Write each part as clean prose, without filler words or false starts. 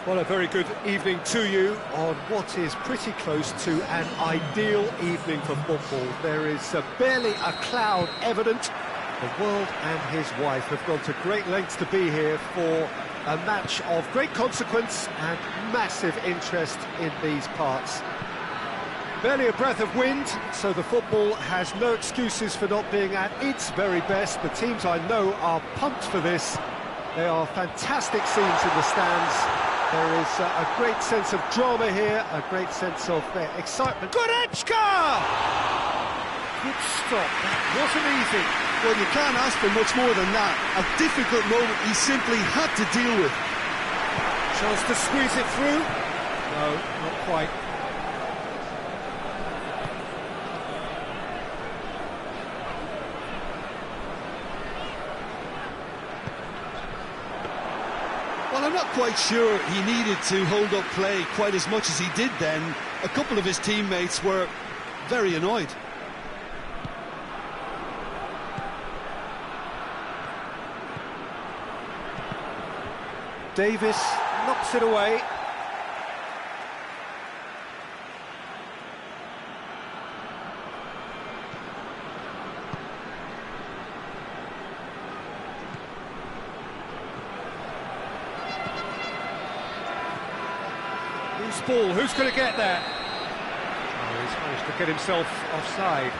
Well, a very good evening to you on what is pretty close to an ideal evening for football. There is barely a cloud evident. The world and his wife have gone to great lengths to be here for a match of great consequence and massive interest in these parts. Barely a breath of wind, so the football has no excuses for not being at its very best. The teams I know are pumped for this. They are fantastic scenes in the stands. There is a great sense of drama here, a great sense of excitement. Goretzka! Good stop, that wasn't easy. Well, you can't ask for much more than that. A difficult moment he simply had to deal with. Chance to squeeze it through? No, not quite. Well, I'm not quite sure he needed to hold up play quite as much as he did then. A couple of his teammates were very annoyed. Davis knocks it away. Loose ball, who's going to get that? Oh, he's managed to get himself offside.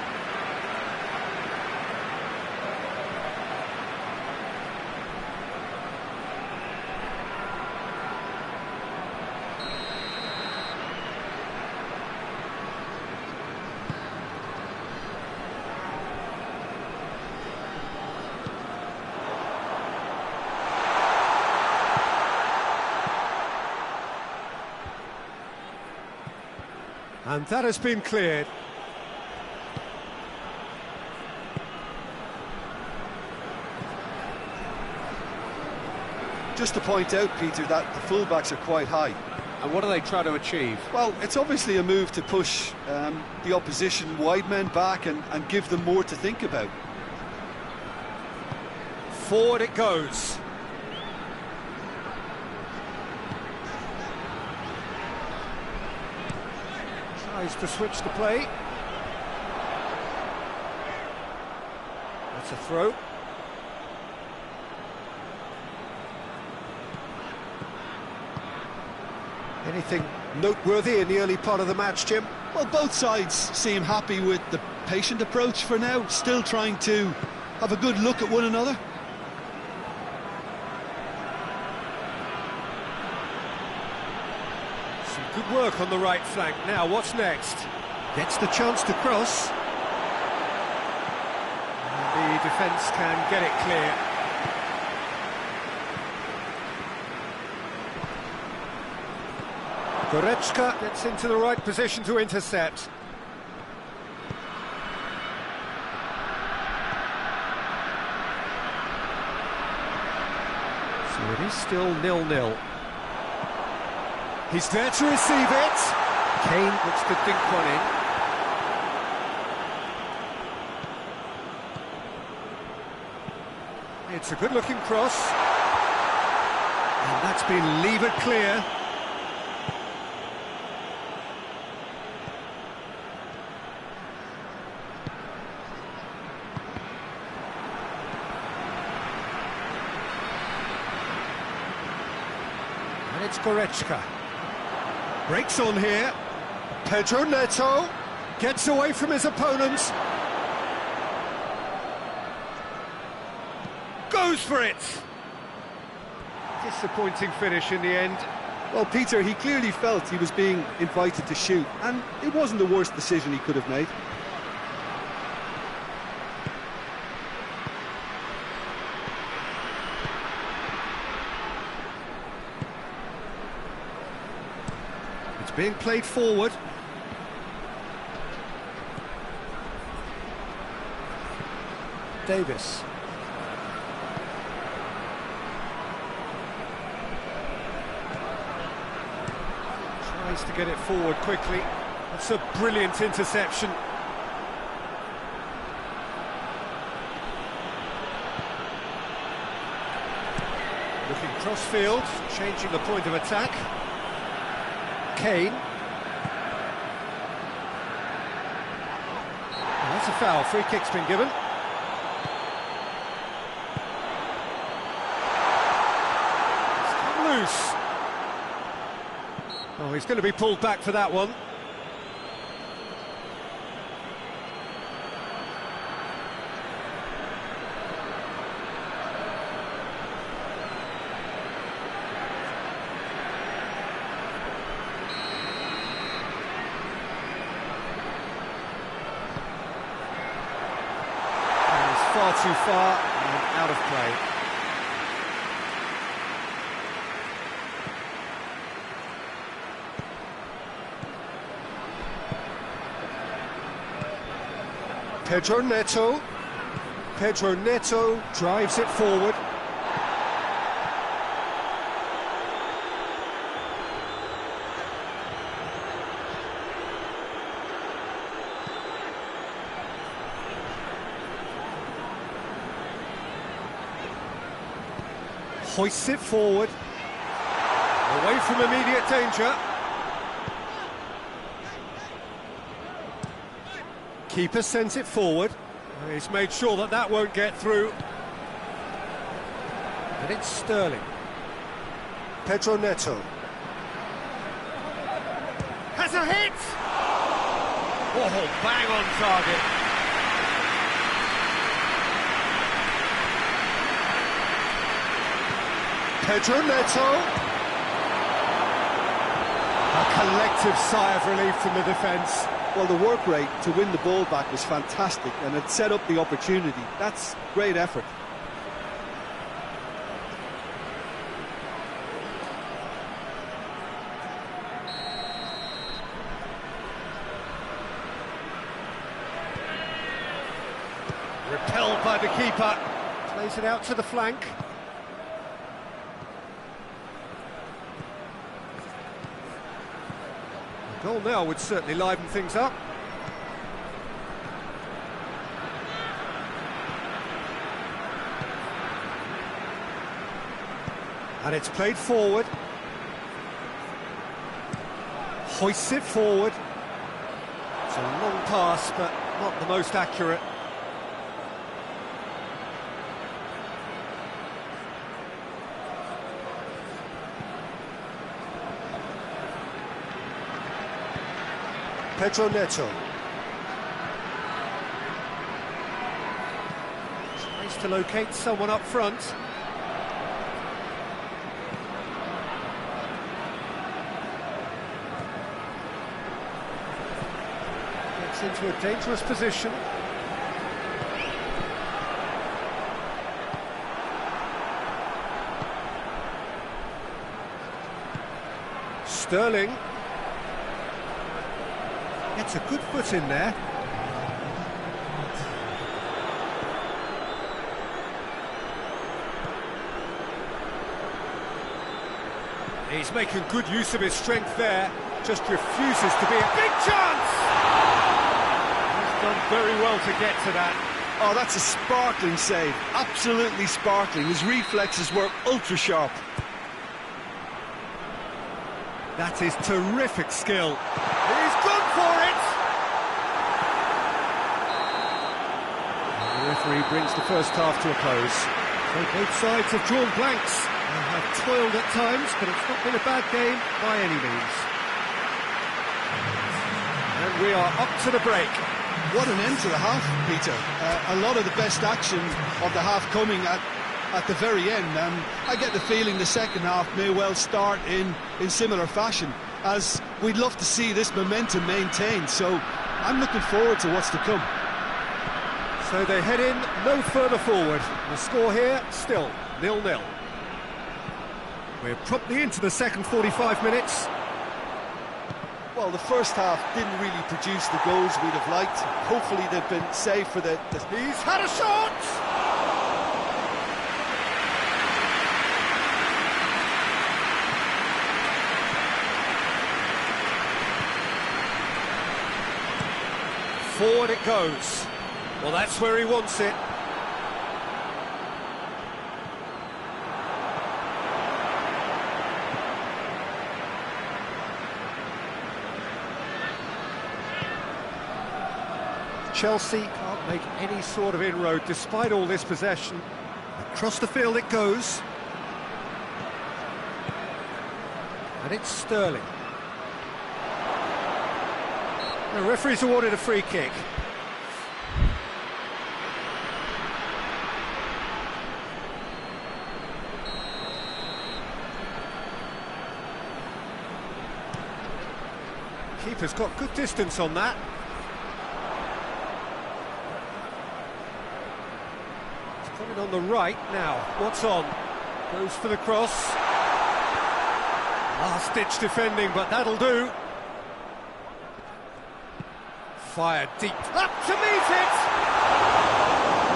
And that has been cleared. Just to point out, Peter, that the fullbacks are quite high. And what do they try to achieve? Well, it's obviously a move to push the opposition wide men back and give them more to think about. Forward it goes. Tries to switch the play. That's a throw. Anything noteworthy in the early part of the match, Jim? Well, both sides seem happy with the patient approach for now, still trying to have a good look at one another. Good work on the right flank. Now, what's next? Gets the chance to cross. And the defence can get it clear. Goretzka gets into the right position to intercept. So it is still 0-0. He's there to receive it. Kane looks to dink one in. It's a good-looking cross. And that's been levered clear. And it's Goretzka. Breaks on here. Pedro Neto gets away from his opponents. Goes for it. Disappointing finish in the end. Well, Peter, he clearly felt he was being invited to shoot, and it wasn't the worst decision he could have made. Being played forward. Davis. Tries to get it forward quickly. That's a brilliant interception. Looking cross-field, changing the point of attack. Kane. Oh, that's a foul, free kick's been given. It's come loose. Oh, he's going to be pulled back for that one. Far too far and out of play. Pedro Neto. Pedro Neto drives it forward. Hoists it forward, away from immediate danger. Keeper sends it forward. He's made sure that that won't get through. And it's Sterling. Pedro Neto. Has a hit! Oh, bang on target. Pedro Neto. A collective sigh of relief from the defence. Well, the work rate to win the ball back was fantastic, and it set up the opportunity. That's great effort. Repelled by the keeper. Plays it out to the flank. Goal now would certainly liven things up. And it's played forward. Hoists it forward. It's a long pass, but not the most accurate. Pedro Neto. Tries to locate someone up front. Gets into a dangerous position. Sterling. Gets a good foot in there. He's making good use of his strength there. Just refuses to be a big chance! He's done very well to get to that. Oh, that's a sparkling save. Absolutely sparkling. His reflexes were ultra sharp. That is terrific skill. He's gone for it! And the referee brings the first half to a close. So both sides have drawn blanks and have toiled at times, but it's not been a bad game by any means. And we are up to the break. What an end to the half, Peter. A lot of the best action of the half coming at the very end. I get the feeling the second half may well start in similar fashion, as we'd love to see this momentum maintained. So I'm looking forward to what's to come. So they head in no further forward. The score here, still 0-0. We're promptly into the second 45 minutes. Well, the first half didn't really produce the goals we'd have liked. Hopefully they've been saved for the... He's had a shot! Forward it goes. Well, that's where he wants it. Chelsea can't make any sort of inroad despite all this possession. Across the field it goes. And it's Sterling. The referee's awarded a free kick. Keeper's got good distance on that. It's coming on the right now. What's on? Goes for the cross. Last-ditch defending, but that'll do. Fired deep. Up to meet it!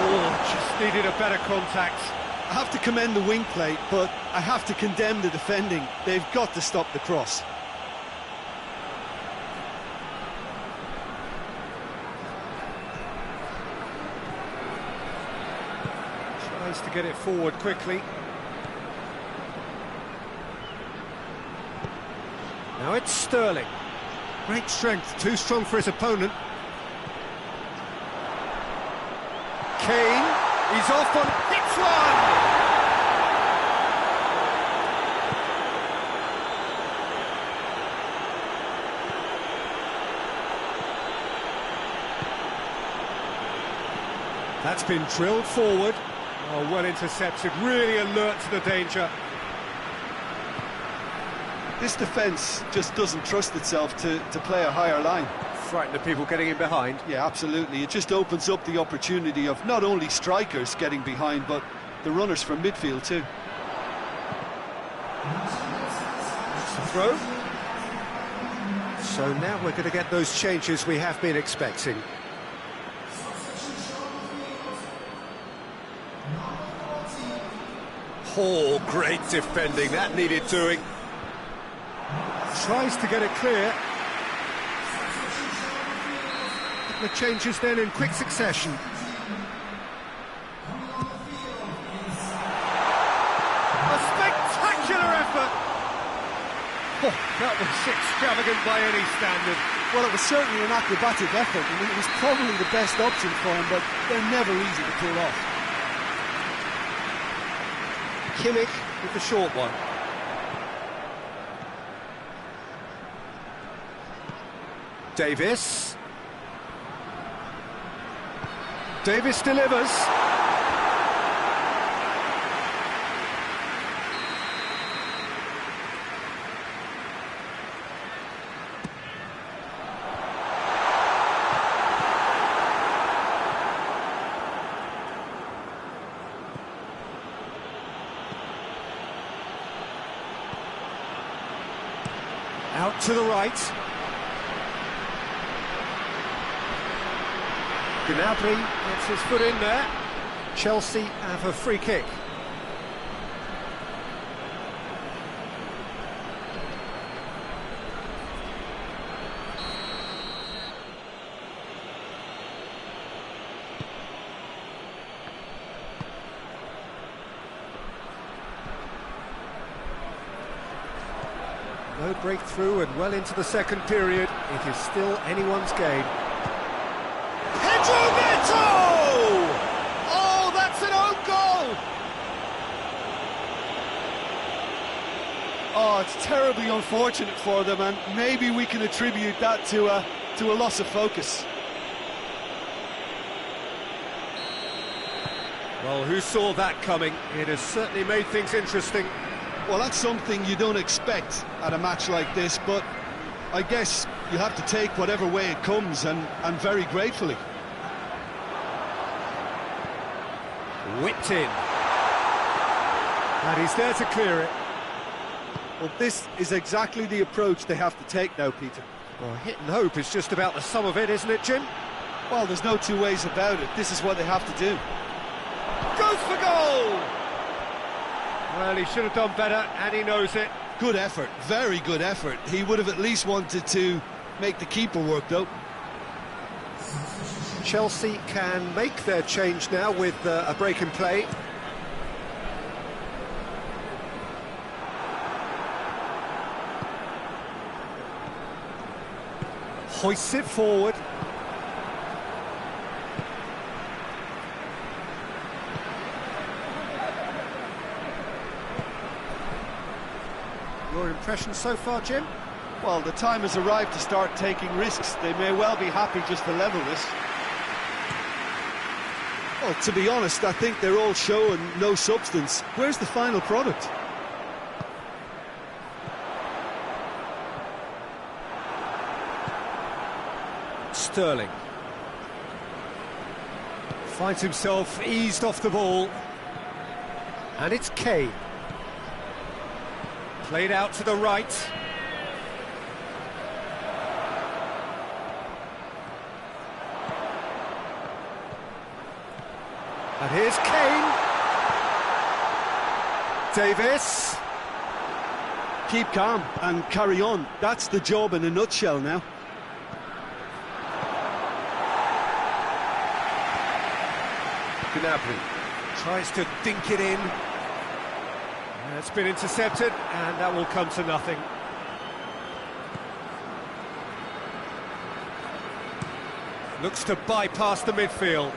Oh, just needed a better contact. I have to commend the wing play, but I have to condemn the defending. They've got to stop the cross. Tries to get it forward quickly. Now it's Sterling. Great strength, too strong for his opponent. Kane, he's off on, hits one! That's been drilled forward. Oh, well intercepted, really alert to the danger. This defence just doesn't trust itself to play a higher line. Frightened of people getting in behind. Yeah, absolutely. It just opens up the opportunity of not only strikers getting behind, but the runners from midfield too. That's the throw. So now we're going to get those changes we have been expecting. Oh, great defending, that needed doing. Tries to get it clear. The changes then in quick succession. A spectacular effort! Oh, that was extravagant by any standard. Well, it was certainly an acrobatic effort, and it was probably the best option for him, but they're never easy to pull off. Kimmich with the short one. Davis. Davis delivers. Out to the right. Gnabry gets his foot in there. Chelsea have a free kick. No breakthrough and well into the second period. It is still anyone's game. Oh, that's an own goal! Oh, it's terribly unfortunate for them, and maybe we can attribute that to a loss of focus. Well, who saw that coming? It has certainly made things interesting. Well, that's something you don't expect at a match like this, but I guess you have to take whatever way it comes, and very gratefully. Whipped in. And he's there to clear it. Well, this is exactly the approach they have to take now, Peter. Well, hit and hope is just about the sum of it, isn't it, Jim? Well, there's no two ways about it. This is what they have to do. Goes for goal! Well, he should have done better, and he knows it. Good effort, very good effort. He would have at least wanted to make the keeper work, though. Chelsea can make their change now with a break in play. Hoists it forward. Your impression so far, Jim? Well, the time has arrived to start taking risks. They may well be happy just to level this. Well, to be honest, I think they're all show and no substance. Where's the final product? Sterling finds himself eased off the ball, and it's Kane. Played out to the right. And here's Kane. Davis. Keep calm and carry on. That's the job in a nutshell now. Gnabry tries to dink it in. It's been intercepted, and that will come to nothing. Looks to bypass the midfield.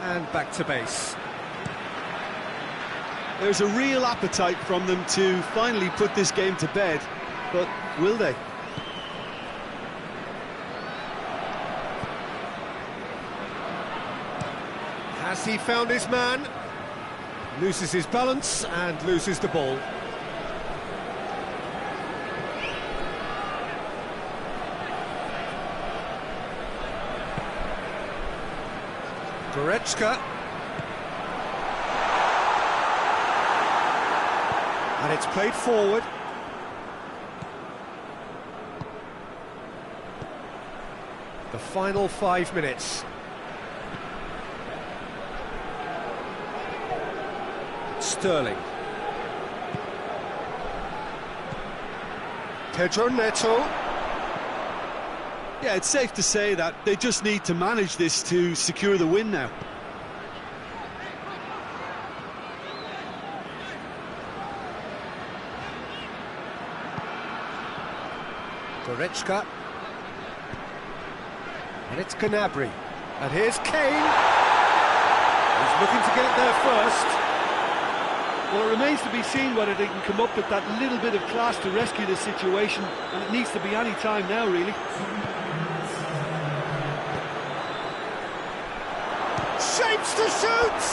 And back to base. There's a real appetite from them to finally put this game to bed, but will they? Has he found his man? Loses his balance and loses the ball. Goretzka. And it's played forward. The final 5 minutes. Sterling. Pedro Neto. Yeah, it's safe to say that they just need to manage this to secure the win now. Goretzka. And it's Gnabry. And here's Kane. He's looking to get there first. Well, it remains to be seen whether they can come up with that little bit of class to rescue the situation, and it needs to be any time now, really. Shapes to shoot!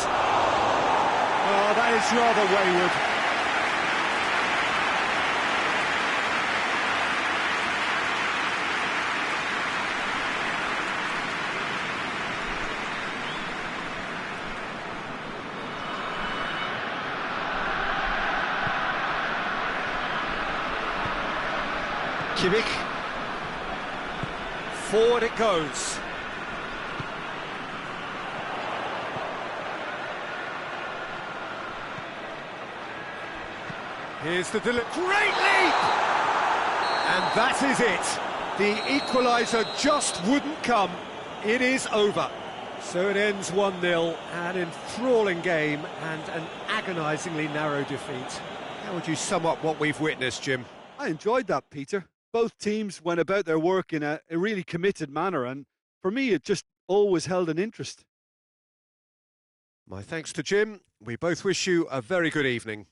Oh, that is rather wayward. Kimmich. Forward it goes. Here's the delivery. Great leap! And that is it. The equaliser just wouldn't come. It is over. So it ends 1-0, an enthralling game and an agonisingly narrow defeat. How would you sum up what we've witnessed, Jim? I enjoyed that, Peter. Both teams went about their work in a really committed manner, and for me it just always held an interest. My thanks to Jim. We both wish you a very good evening.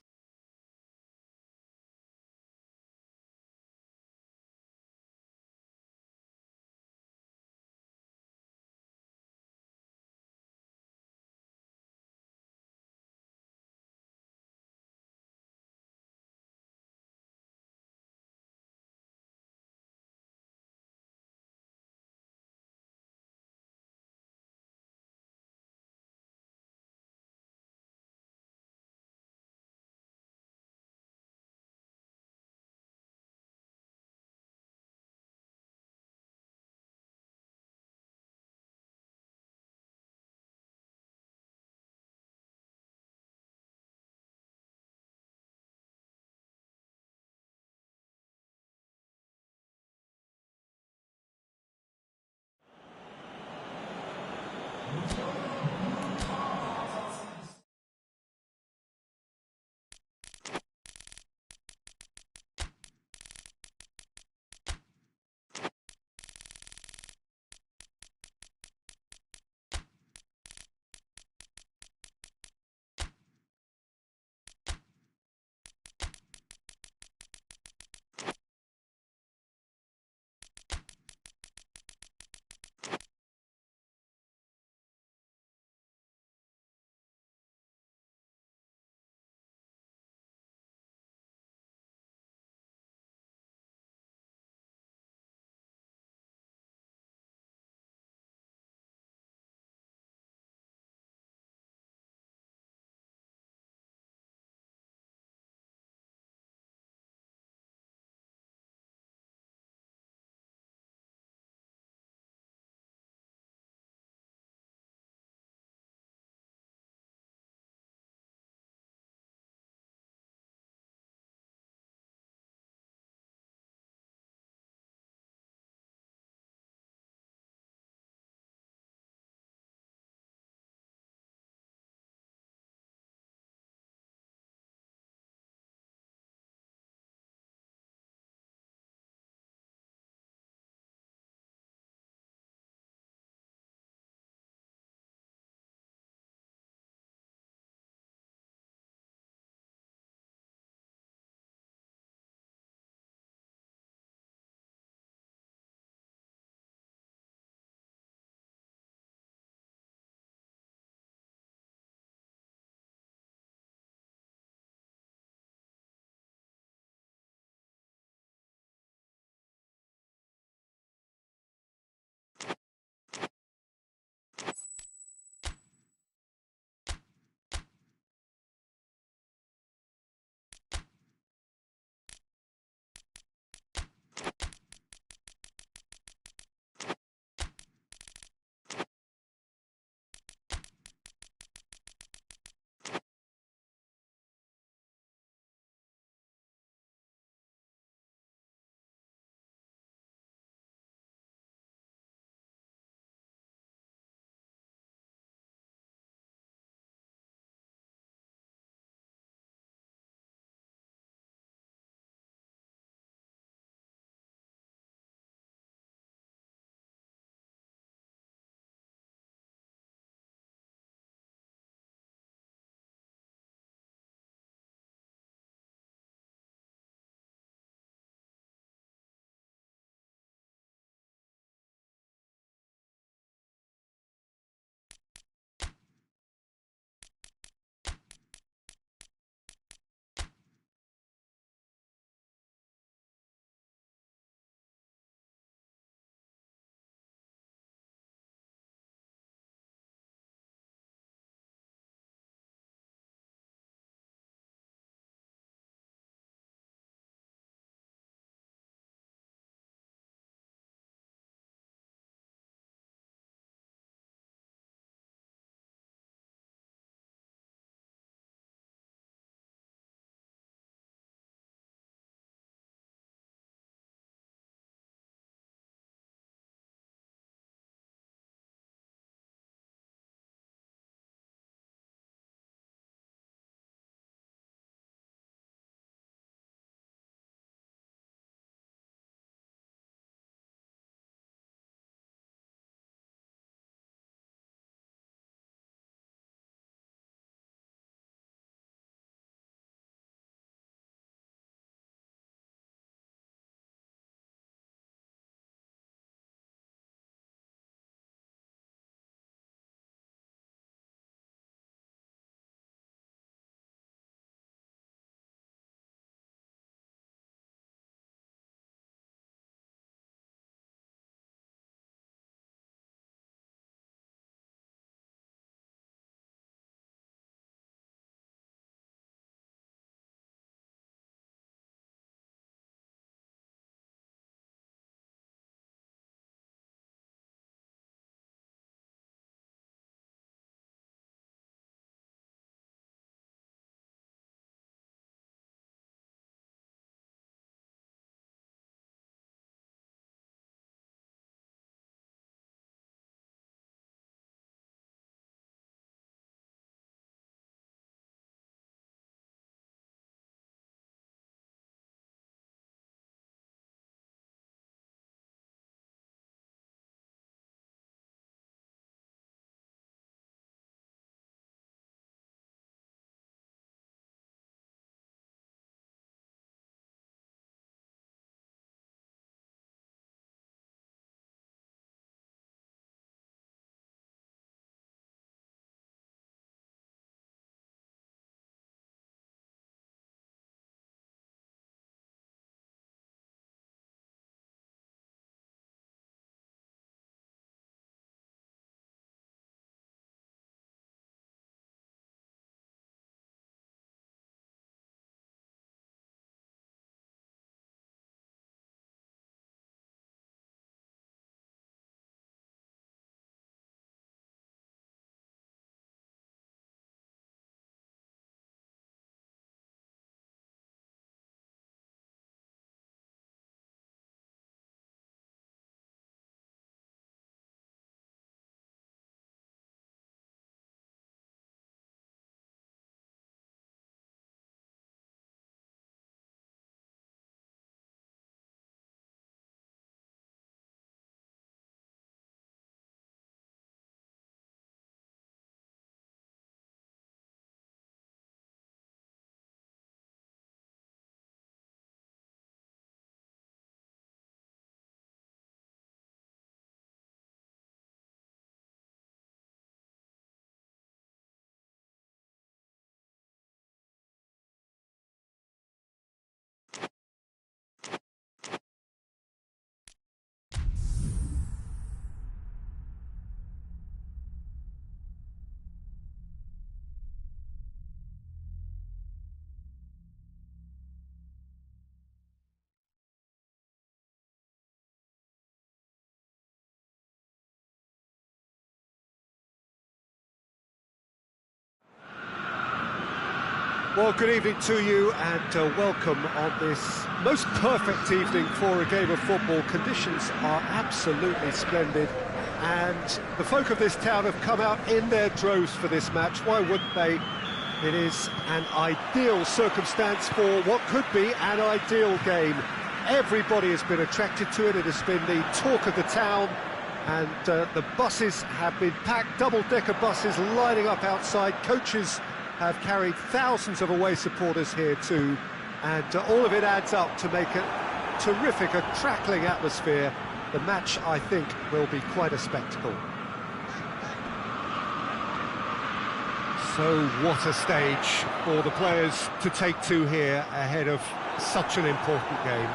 Well, good evening to you and welcome on this most perfect evening for a game of football. Conditions are absolutely splendid and the folk of this town have come out in their droves for this match. Why wouldn't they? It is an ideal circumstance for what could be an ideal game. Everybody has been attracted to it. It has been the talk of the town, and the buses have been packed, double-decker buses lining up outside. Coaches have carried thousands of away supporters here too, and all of it adds up to make it terrific, a crackling atmosphere. The match, I think, will be quite a spectacle. So what a stage for the players to take to here ahead of such an important game.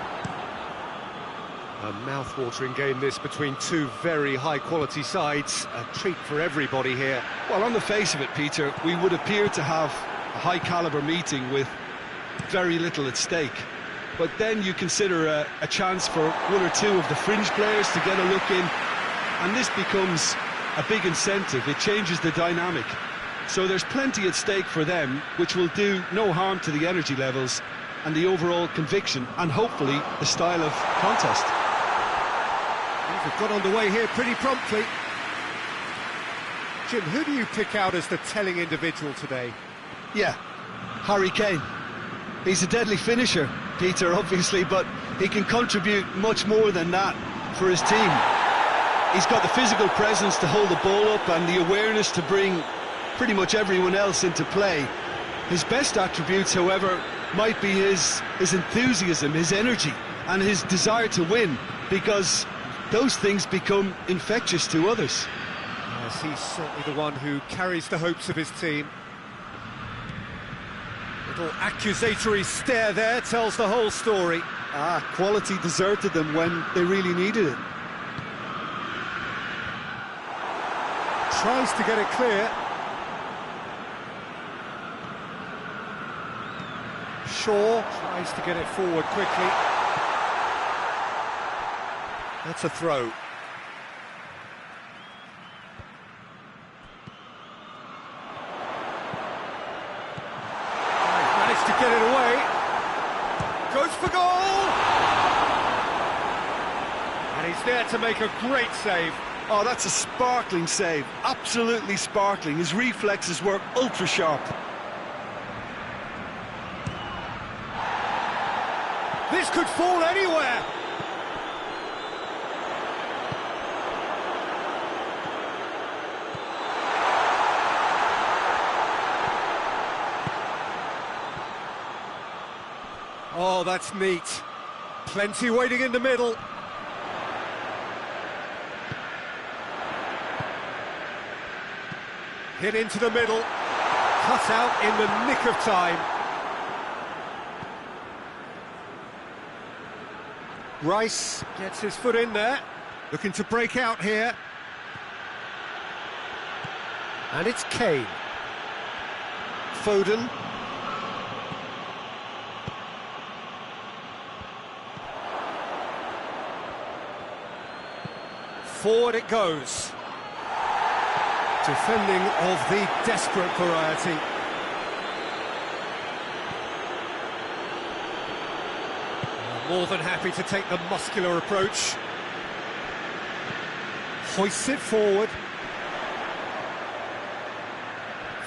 A mouth-watering game this between two very high-quality sides. A treat for everybody here. Well, on the face of it, Peter, we would appear to have a high-caliber meeting with very little at stake. But then you consider a chance for one or two of the fringe players to get a look in, and this becomes a big incentive. It changes the dynamic. So there's plenty at stake for them, which will do no harm to the energy levels and the overall conviction, and hopefully the style of contest. They've got underway here pretty promptly. Jim, who do you pick out as the telling individual today? Yeah, Harry Kane. He's a deadly finisher, Peter, obviously, but he can contribute much more than that for his team. He's got the physical presence to hold the ball up and the awareness to bring pretty much everyone else into play. His best attributes, however, might be his enthusiasm, his energy, and his desire to win, because those things become infectious to others. Yes, he's certainly the one who carries the hopes of his team. Little accusatory stare there tells the whole story. Quality deserted them when they really needed it. Tries to get it clear. Shaw tries to get it forward quickly. That's a throw. Managed to get it away. Goes for goal! And he's there to make a great save. Oh, that's a sparkling save. Absolutely sparkling. His reflexes were ultra sharp. This could fall anywhere. Oh, that's neat. Plenty waiting in the middle. Hit into the middle. Cut out in the nick of time. Rice gets his foot in there, looking to break out here. And it's Kane. Foden. Forward it goes. Defending of the desperate variety. More than happy to take the muscular approach. Hoists it forward.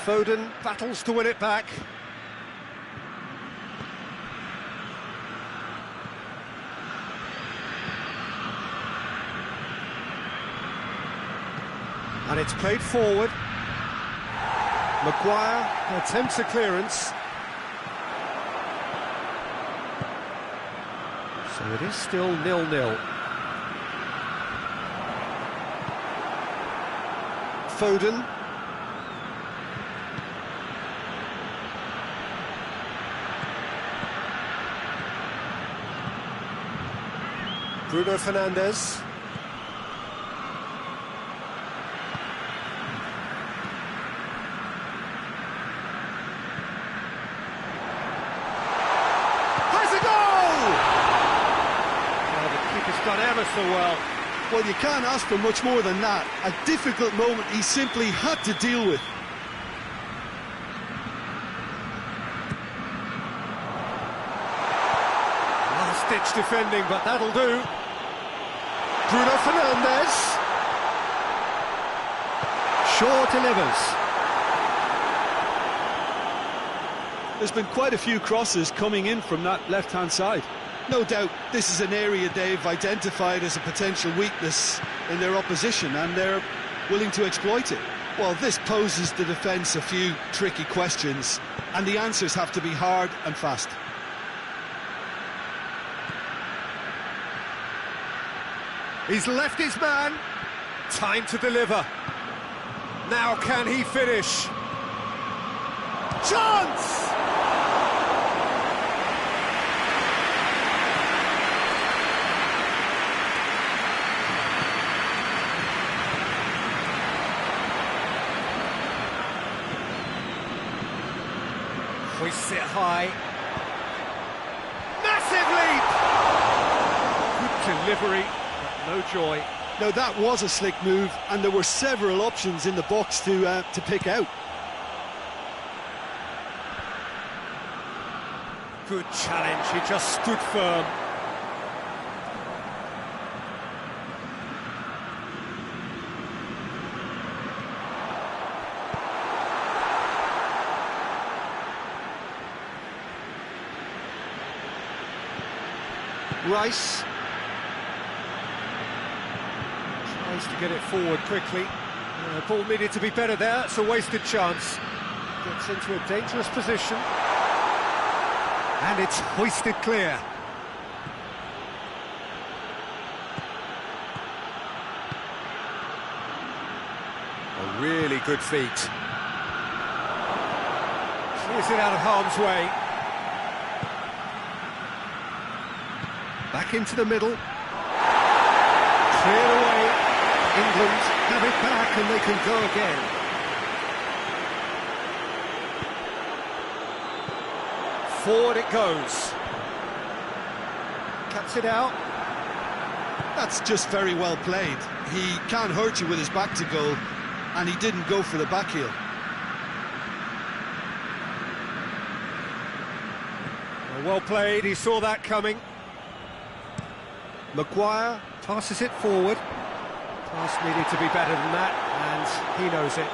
Foden battles to win it back. And it's played forward. Maguire attempts a clearance. So it is still 0-0. Foden. Bruno Fernandes. Done ever so well. Well, you can't ask for much more than that. A difficult moment he simply had to deal with. much defending, but that'll do. Bruno Fernandes. Shaw delivers. There's been quite a few crosses coming in from that left-hand side. No doubt this is an area they've identified as a potential weakness in their opposition, and they're willing to exploit it. Well, this poses the defence a few tricky questions, and the answers have to be hard and fast. He's left his man. Time to deliver. Now can he finish? Chance! Hoists it high. Massive leap! Good delivery, but no joy. Now that was a slick move, and there were several options in the box to pick out. Good challenge, he just stood firm. Rice tries to get it forward quickly. Ball needed to be better there, it's a wasted chance. Gets into a dangerous position. And it's hoisted clear. A really good feat. Clears it out of harm's way. Back into the middle. Cleared away. England have it back and they can go again. Forward it goes. Cuts it out. That's just very well played. He can't hurt you with his back to goal, and he didn't go for the back heel. Well played, he saw that coming. Maguire passes it forward. Pass needed to be better than that, and he knows it.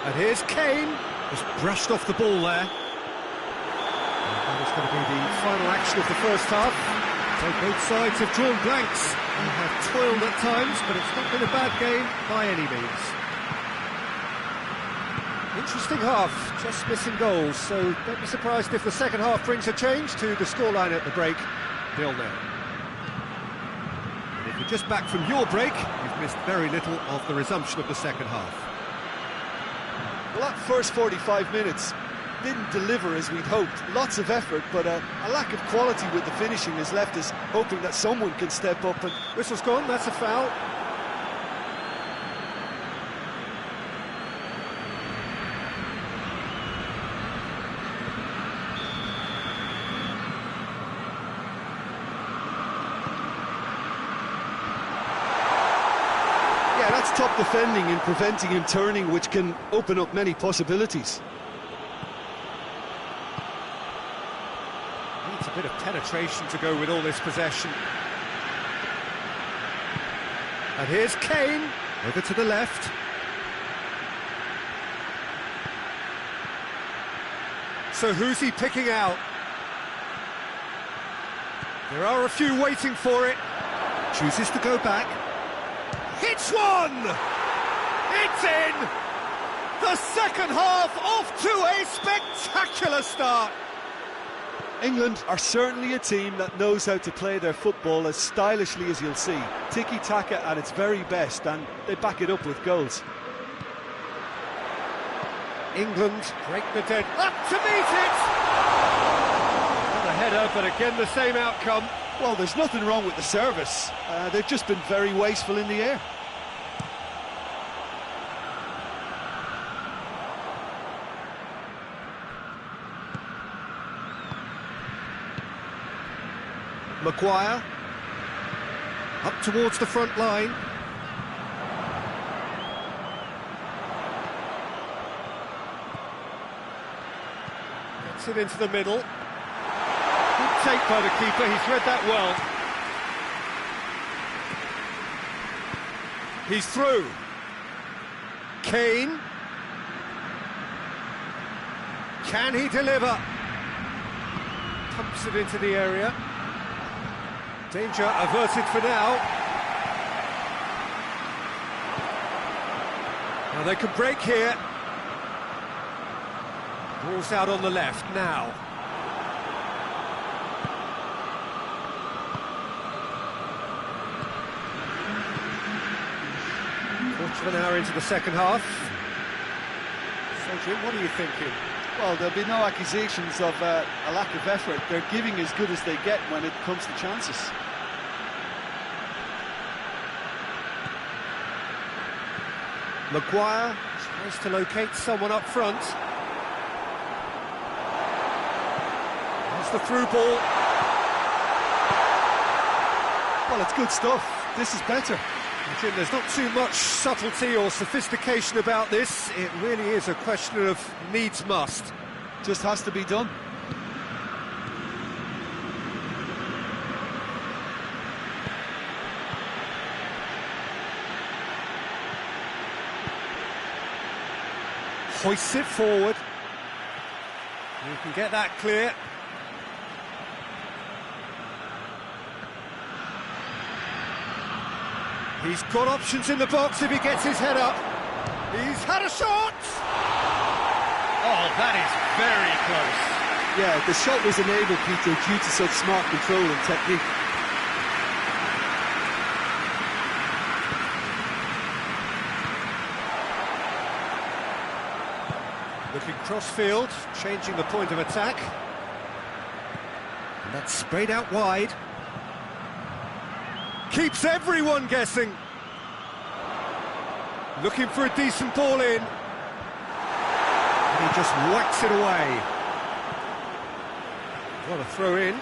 And here's Kane. Just brushed off the ball there. That is going to be the final action of the first half. So both sides have drawn blanks and have toiled at times, but it's not been a bad game by any means. Interesting half, just missing goals, so don't be surprised if the second half brings a change to the scoreline at the break. 0-0. And if you're just back from your break, you've missed very little of the resumption of the second half. Well, that first 45 minutes didn't deliver as we'd hoped. Lots of effort, but a lack of quality with the finishing has left us hoping that someone can step up. And whistle's gone, that's a foul. Yeah, that's top defending and preventing him turning, which can open up many possibilities. Needs a bit of penetration to go with all this possession. And here's Kane, over to the left. So who's he picking out? There are a few waiting for it. Chooses to go back. Hits one! It's in! The second half off to a spectacular start. England are certainly a team that knows how to play their football as stylishly as you'll see. Tiki-taka at its very best, and they back it up with goals. England break the dead up to meet it! Not a header, but again the same outcome. Well, there's nothing wrong with the service. They've just been very wasteful in the air. Maguire up towards the front line. Gets it into the middle. Good mistake by the keeper, he's read that well. He's through. Kane. Can he deliver? Pumps it into the area. Danger averted for now. Now they can break here. Ball's out on the left now. Quarter of an hour into the second half. So, Jim, what are you thinking? Well, there'll be no accusations of a lack of effort. They're giving as good as they get when it comes to chances. Maguire tries to locate someone up front. There's the through ball. Well, it's good stuff. This is better. Jim, there's not too much subtlety or sophistication about this. It really is a question of needs must. Just has to be done. Hoists it forward. You can get that clear. He's got options in the box if he gets his head up. He's had a shot! Oh, that is very close. Yeah, the shot was enabled, Peter, due to such smart control and technique. Looking cross-field, changing the point of attack. And that's sprayed out wide. Keeps everyone guessing. Looking for a decent ball in. And he just whacks it away. What a throw in.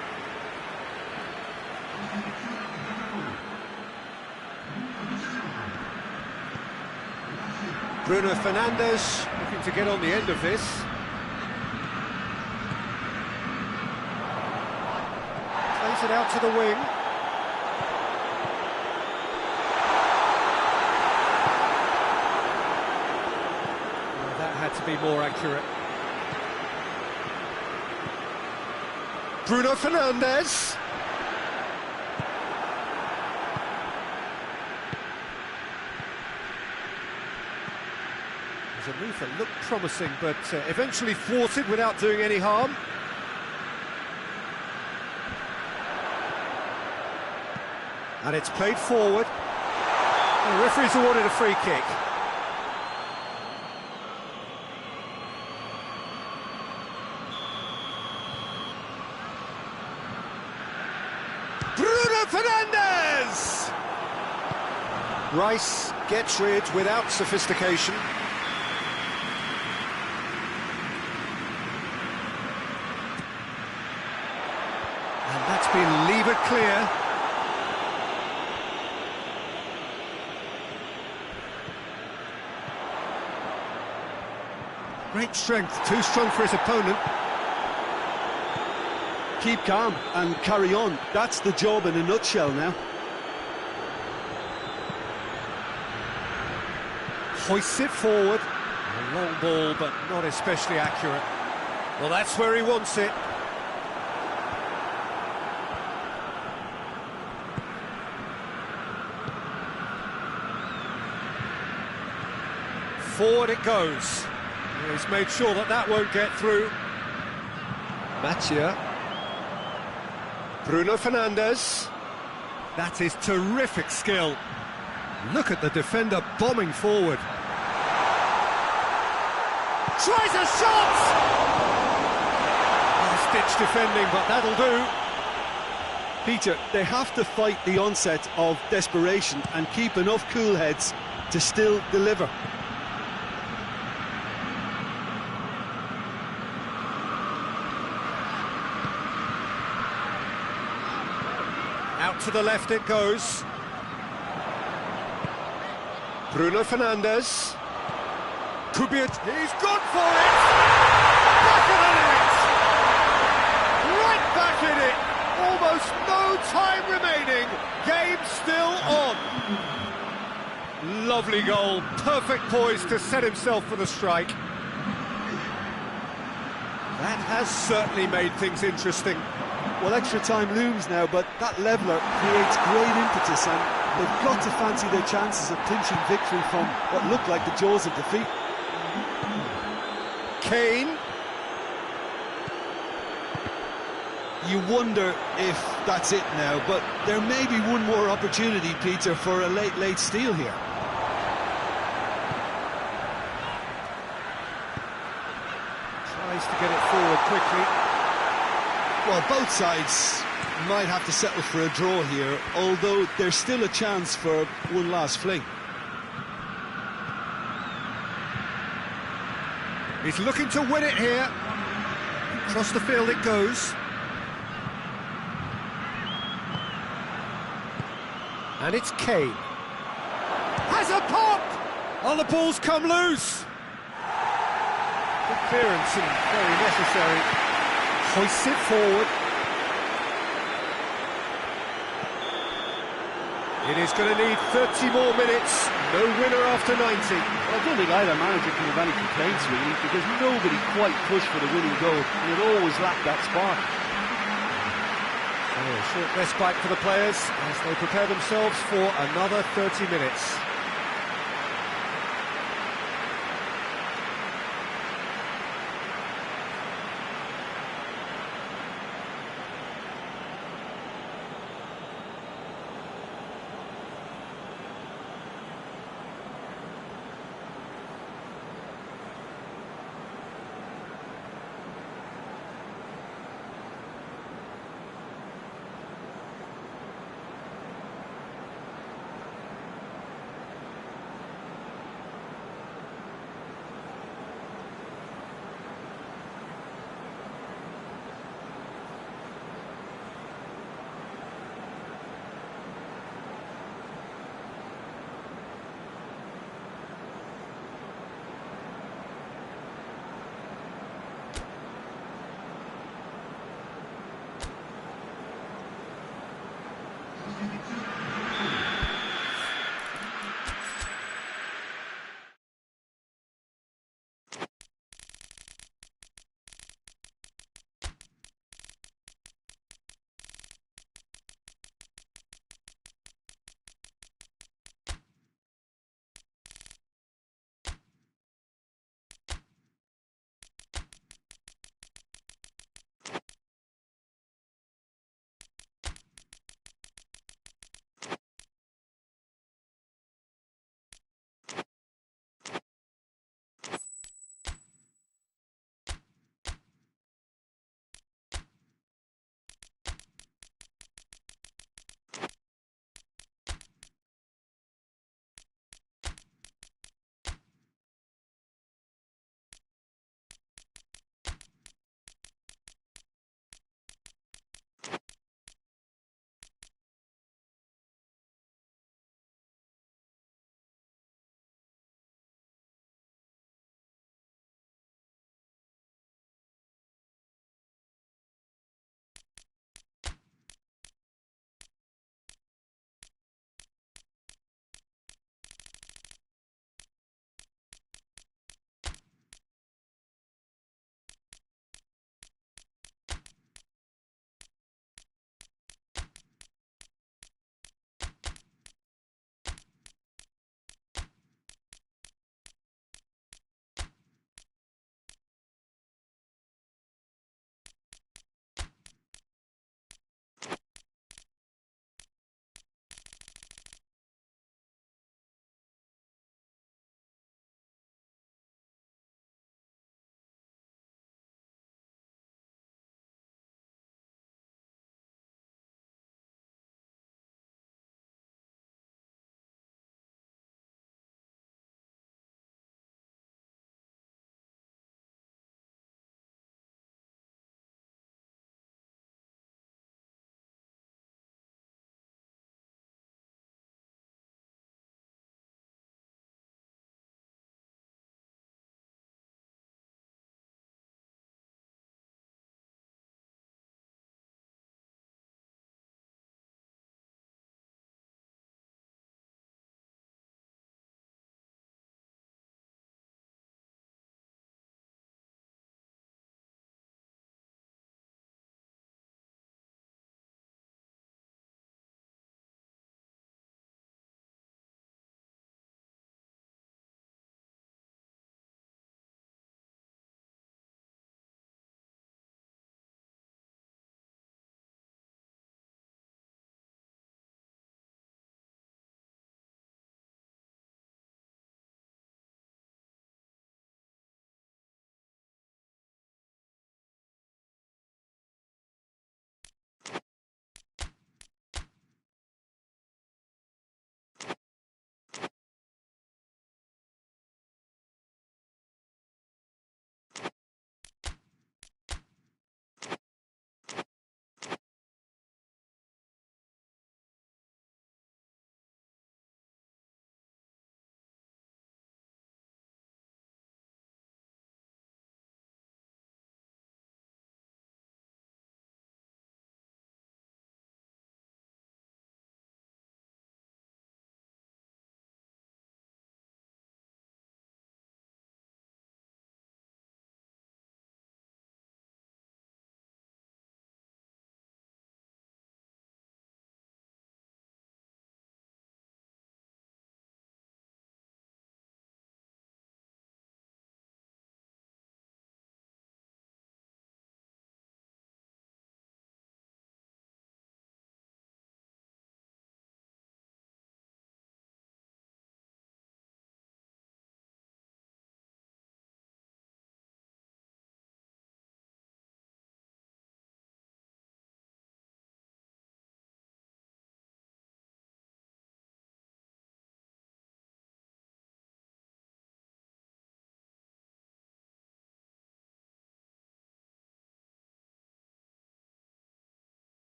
Bruno Fernandes looking to get on the end of this. Plays it out to the wing. To be more accurate. Bruno Fernandes. There's a move that looked promising, but eventually thwarted without doing any harm. And it's played forward. The referee's awarded a free kick. Fernandes! Rice gets rid without sophistication. And that's been levered clear. Great strength, too strong for his opponent. Keep calm and carry on. That's the job in a nutshell now. Hoists it forward. A long ball, but not especially accurate. Well, that's where he wants it. Forward it goes. He's made sure that that won't get through. Mattia. Bruno Fernandes. That is terrific skill. Look at the defender bombing forward. Tries a shot! Last-ditch defending, but that'll do. Peter, they have to fight the onset of desperation and keep enough cool heads to still deliver. Out to the left it goes. Bruno Fernandes. Could be he's gone for it! Back of the net! Right back in it! Almost no time remaining. Game still on. Lovely goal. Perfect poise to set himself for the strike. That has certainly made things interesting. Well, extra time looms now, but that leveller creates great impetus, and they've got to fancy their chances of clinching victory from what looked like the jaws of defeat. Kane. You wonder if that's it now, but there may be one more opportunity, Peter, for a late steal here. Tries to get it forward quickly. Well, both sides might have to settle for a draw here, although there's still a chance for one last fling. He's looking to win it here. Across the field it goes. And it's Kane. Has a pop! Oh, the ball's come loose. Good clearance and very necessary. Hoists it forward. It is going to need 30 more minutes. No winner after 90. Well, I don't think either manager can have any complaints, really, because nobody quite pushed for the winning goal, and it always lacked that spark. Oh, short respite for the players as they prepare themselves for another 30 minutes.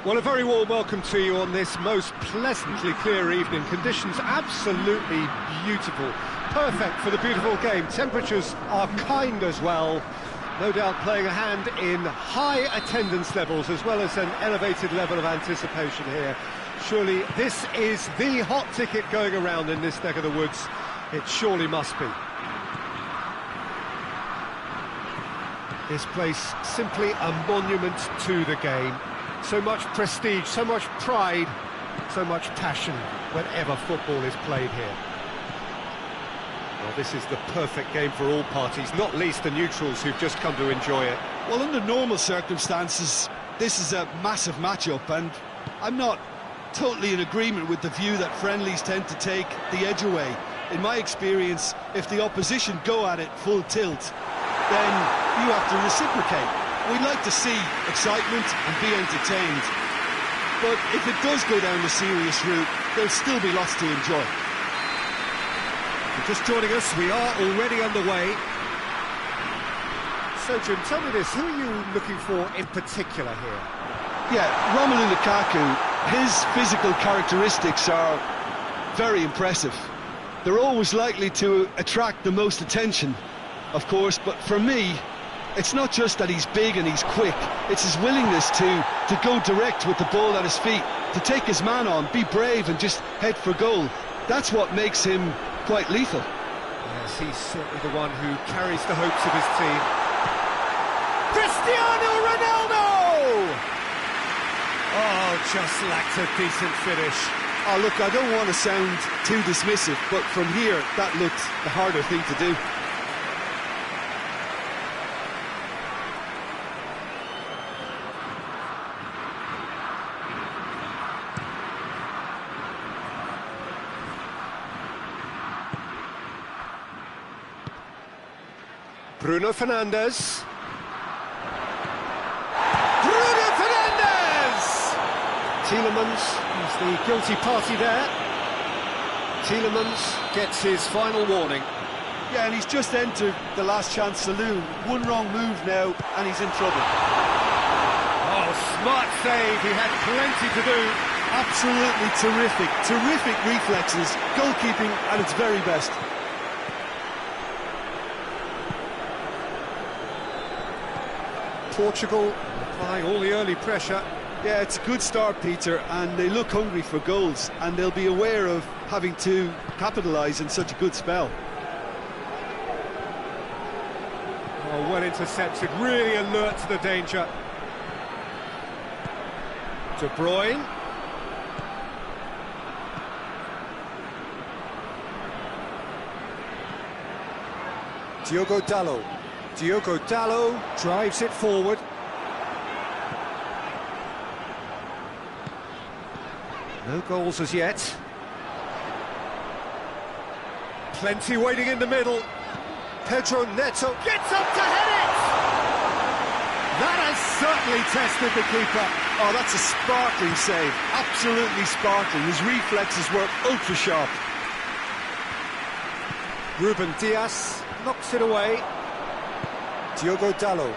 Well, a very warm welcome to you on this most pleasantly clear evening. Conditions absolutely beautiful. Perfect for the beautiful game. Temperatures are kind as well. No doubt playing a hand in high attendance levels as well as an elevated level of anticipation here. Surely this is the hot ticket going around in this neck of the woods. It surely must be. This place simply a monument to the game. So much prestige, so much pride, so much passion whenever football is played here. Well, this is the perfect game for all parties, not least the neutrals who've just come to enjoy it. Well, under normal circumstances, this is a massive matchup, and I'm not totally in agreement with the view that friendlies tend to take the edge away. In my experience, if the opposition go at it full tilt, then you have to reciprocate. We'd like to see excitement and be entertained, but if it does go down the serious route, there'll still be lots to enjoy. You're just joining us, we are already underway. So Jim, tell me this, who are you looking for in particular here? Yeah, Romelu Lukaku, his physical characteristics are very impressive. They're always likely to attract the most attention, of course, but for me, it's not just that he's big and he's quick, it's his willingness to go direct with the ball at his feet, to take his man on, be brave and just head for goal. That's what makes him quite lethal. Yes, he's certainly the one who carries the hopes of his team. Cristiano Ronaldo! Oh, just lacked a decent finish. Oh, look, I don't want to sound too dismissive, but from here, that looked the harder thing to do. Bruno Fernandes. Bruno Fernandes! Tielemans is the guilty party there. Tielemans gets his final warning. Yeah, and he's just entered the last chance saloon. One wrong move now, and he's in trouble. Oh, smart save, he had plenty to do. Absolutely terrific, terrific reflexes. Goalkeeping at its very best. Portugal applying all the early pressure. Yeah, it's a good start, Peter, and they look hungry for goals, and they'll be aware of having to capitalise in such a good spell. Oh, well intercepted, really alert to the danger. De Bruyne. Diogo Dalot. Diogo Dalot drives it forward. No goals as yet. Plenty waiting in the middle. Pedro Neto gets up to head it! That has certainly tested the keeper. Oh, that's a sparkling save. Absolutely sparkling. His reflexes were ultra sharp. Ruben Dias knocks it away. Diogo Dalot.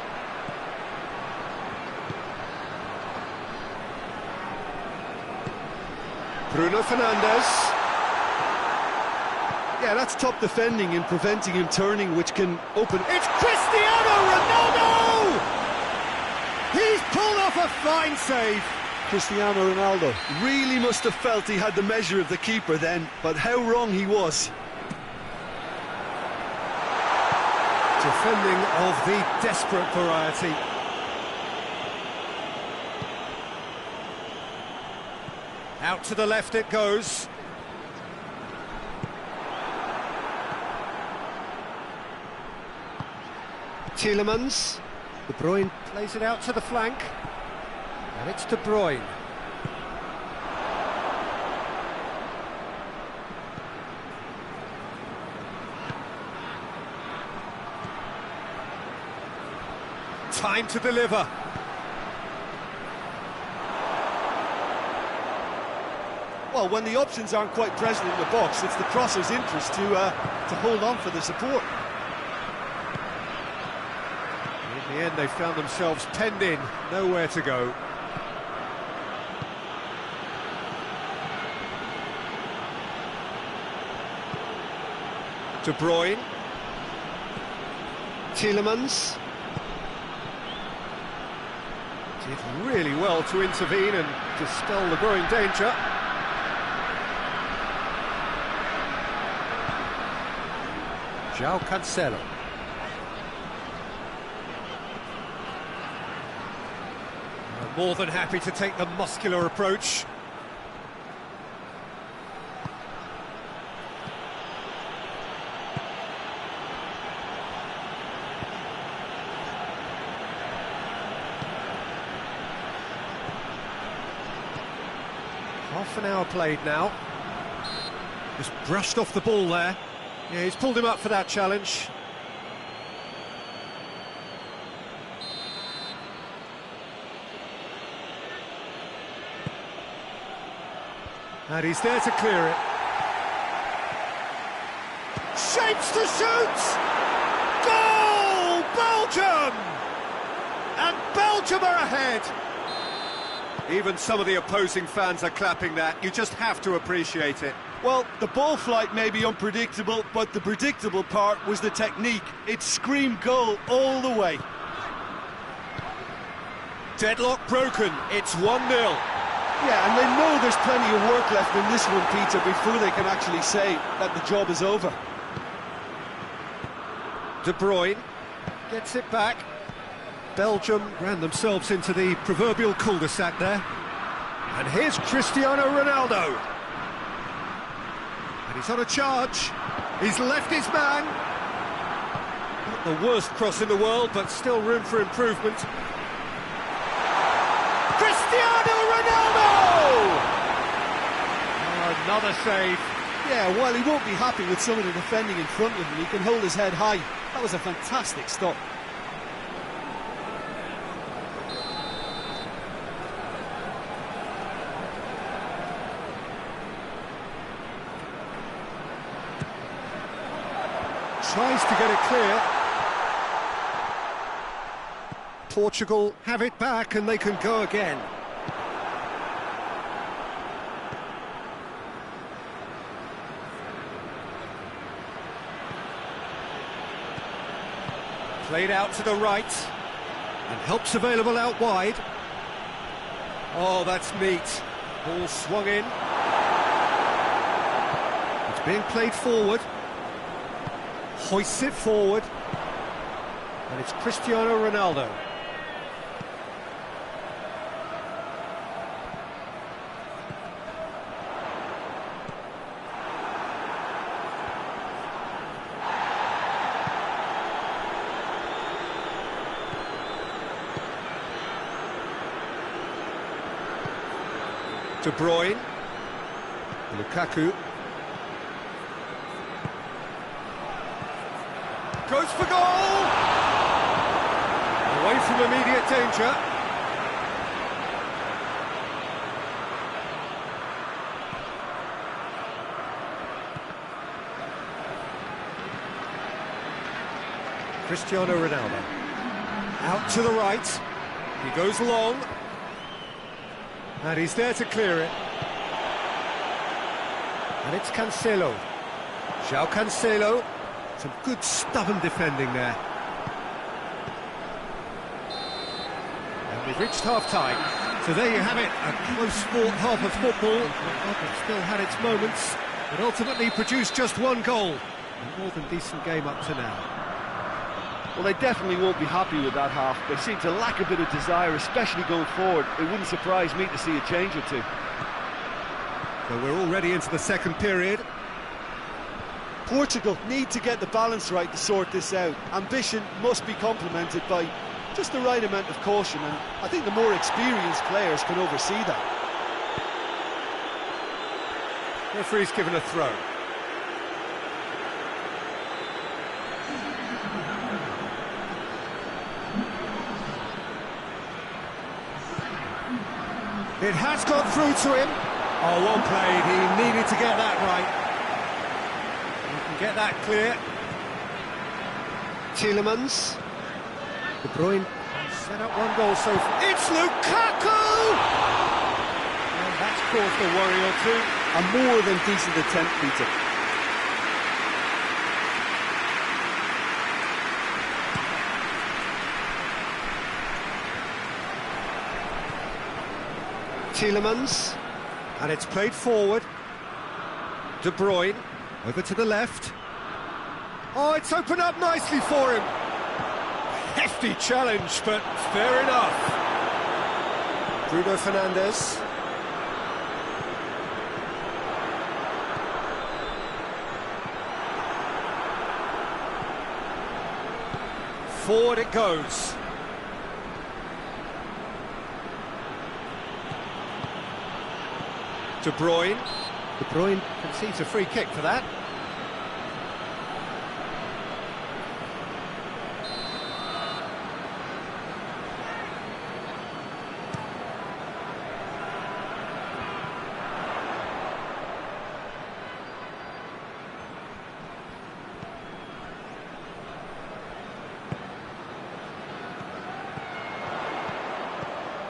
Bruno Fernandes. Yeah, that's top defending and preventing him turning, which can open... It's Cristiano Ronaldo! He's pulled off a fine save. Cristiano Ronaldo really must have felt he had the measure of the keeper then, but how wrong he was. Defending of the desperate variety. Out to the left it goes. Tielemans. De Bruyne plays it out to the flank. And it's De Bruyne. Time to deliver. Well, when the options aren't quite present in the box, it's the crosser's interest to hold on for the support. In the end, they found themselves penned in, nowhere to go. De Bruyne. Tielemans. Did really well to intervene and dispel the growing danger. João Cancelo. More than happy to take the muscular approach. Half an hour played now. Just brushed off the ball there. Yeah, he's pulled him up for that challenge. And he's there to clear it. Shapes to shoot! Goal! Belgium! And Belgium are ahead! Even some of the opposing fans are clapping that. You just have to appreciate it. Well, the ball flight may be unpredictable, but the predictable part was the technique. It screamed goal all the way. Deadlock broken. It's 1-0. Yeah, and they know there's plenty of work left in this one, Peter, before they can actually say that the job is over. De Bruyne gets it back. Belgium ran themselves into the proverbial cul-de-sac there. And here's Cristiano Ronaldo. And he's on a charge. He's left his man. Not the worst cross in the world, but still room for improvement. Cristiano Ronaldo! Oh, another save. Yeah, while he won't be happy with some of the defending in front of him, he can hold his head high. That was a fantastic stop. Tries to get it clear. Portugal have it back and they can go again. Played out to the right, and help's available out wide. Oh, that's neat. Ball swung in. It's being played forward. Hoists it forward. And it's Cristiano Ronaldo. De Bruyne, Lukaku, goes for goal! Away from immediate danger. Cristiano Ronaldo, out to the right, he goes long. And he's there to clear it. And it's Cancelo. João Cancelo. Some good stubborn defending there. And we've reached half-time. So there you have it. A close-fought half of football. It still had its moments, but ultimately produced just one goal. A more than decent game up to now. Well, they definitely won't be happy with that half. They seem to lack a bit of desire, especially going forward. It wouldn't surprise me to see a change or two. So we're already into the second period. Portugal need to get the balance right to sort this out. Ambition must be complemented by just the right amount of caution, and I think the more experienced players can oversee that. Referee's given a throw. It has got through to him. Oh, well played. He needed to get that right. He can get that clear. Tielemans. De Bruyne set up one goal so far. It's Lukaku! And that's caused a worry or two. A more than decent attempt, Peter. Tielemans, and it's played forward. De Bruyne, over to the left. Oh, it's opened up nicely for him. Hefty challenge, but fair enough. Bruno Fernandes. Forward it goes. De Bruyne. De Bruyne concedes a free kick for that.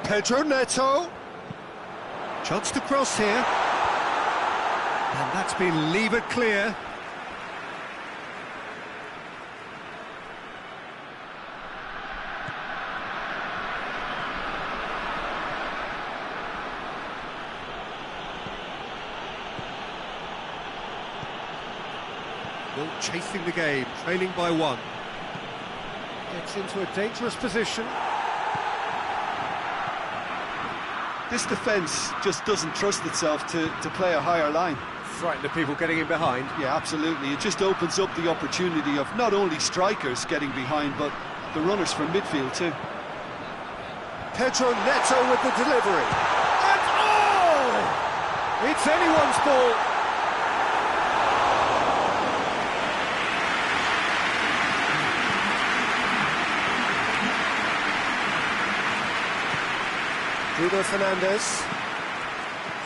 Pedro Neto. Chance to cross here. And that's been levered clear. Still chasing the game, trailing by one. Gets into a dangerous position. This defence just doesn't trust itself to play a higher line. Frightened of people getting in behind. Yeah, absolutely. It just opens up the opportunity of not only strikers getting behind, but the runners from midfield too. Pedro Neto with the delivery. And oh! It's anyone's ball. Bruno Fernandes.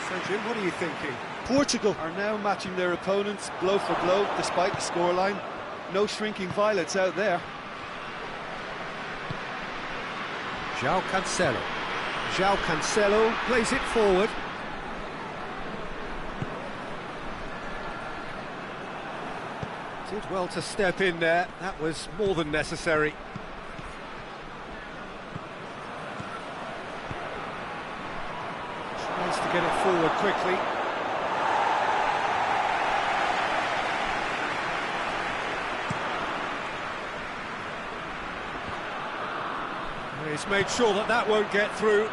So, Jim, what are you thinking? Portugal are now matching their opponents blow for blow, despite the scoreline. No shrinking violets out there. João Cancelo. João Cancelo plays it forward. Did well to step in there. That was more than necessary. Tries to get it forward quickly. He's made sure that that won't get through.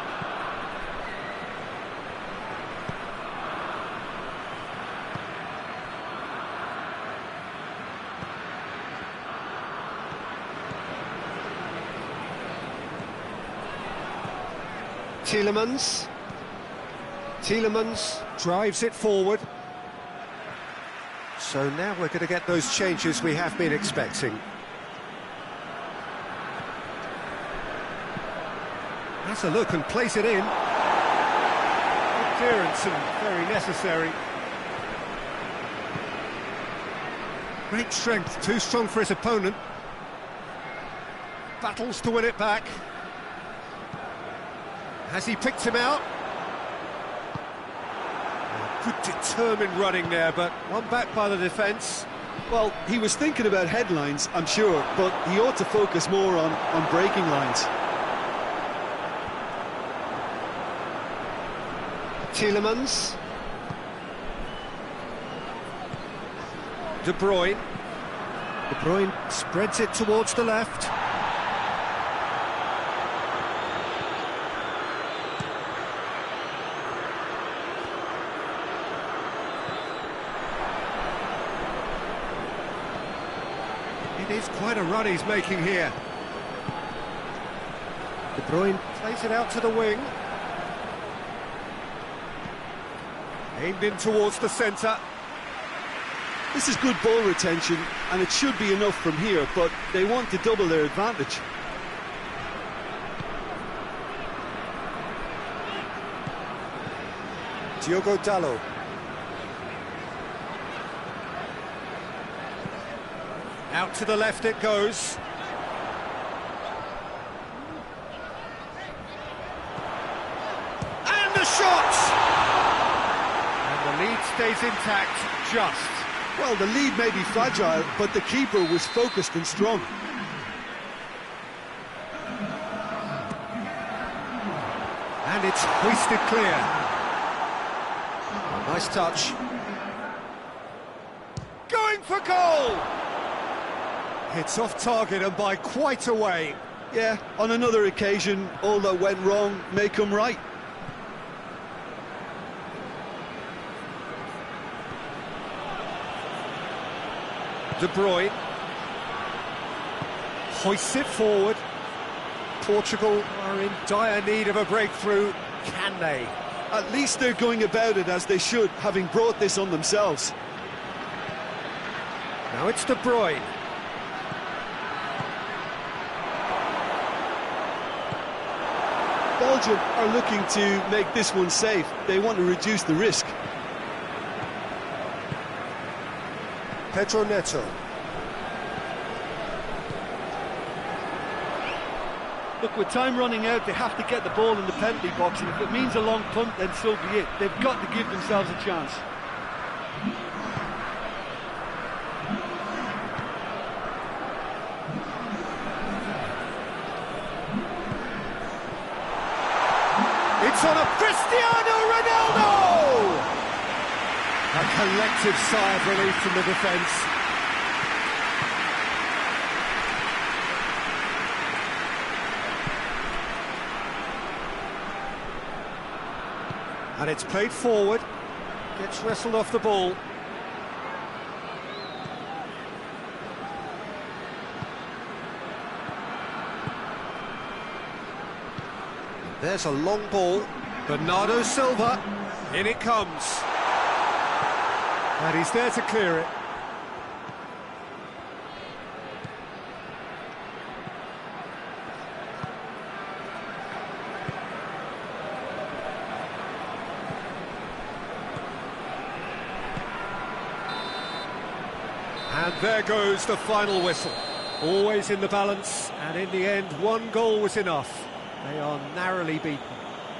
Tielemans. Tielemans drives it forward. So now we're going to get those changes we have been expecting. Has a look and plays it in. Good clearance and very necessary. Great strength, too strong for his opponent. Battles to win it back. Has he picked him out? Good determined running there, but one back by the defence. Well, he was thinking about headlines, I'm sure, but he ought to focus more on breaking lines. Tielemans. De Bruyne. De Bruyne spreads it towards the left. It is quite a run he's making here. De Bruyne plays it out to the wing. Aimed in towards the centre. This is good ball retention, and it should be enough from here, but they want to double their advantage. Diogo Dalot. Out to the left it goes. And the shot! And the lead stays intact, just. Well, the lead may be fragile, but the keeper was focused and strong. And it's hoisted clear. Nice touch. Going for goal! It's off target and by quite a way. Yeah, on another occasion, all that went wrong may come right. De Bruyne hoists it forward. Portugal are in dire need of a breakthrough. Can they? At least they're going about it as they should, having brought this on themselves. Now it's De Bruyne. Belgium are looking to make this one safe. They want to reduce the risk. Pedro Neto. Look, with time running out, they have to get the ball in the penalty box, and if it means a long punt, then so be it. They've got to give themselves a chance. It's on a Cristiano Ronaldo! A collective sigh of relief from the defence. And it's played forward, gets wrestled off the ball. There's a long ball. Bernardo Silva, in it comes. And he's there to clear it. And there goes the final whistle. Always in the balance, and in the end, one goal was enough. They are narrowly beaten.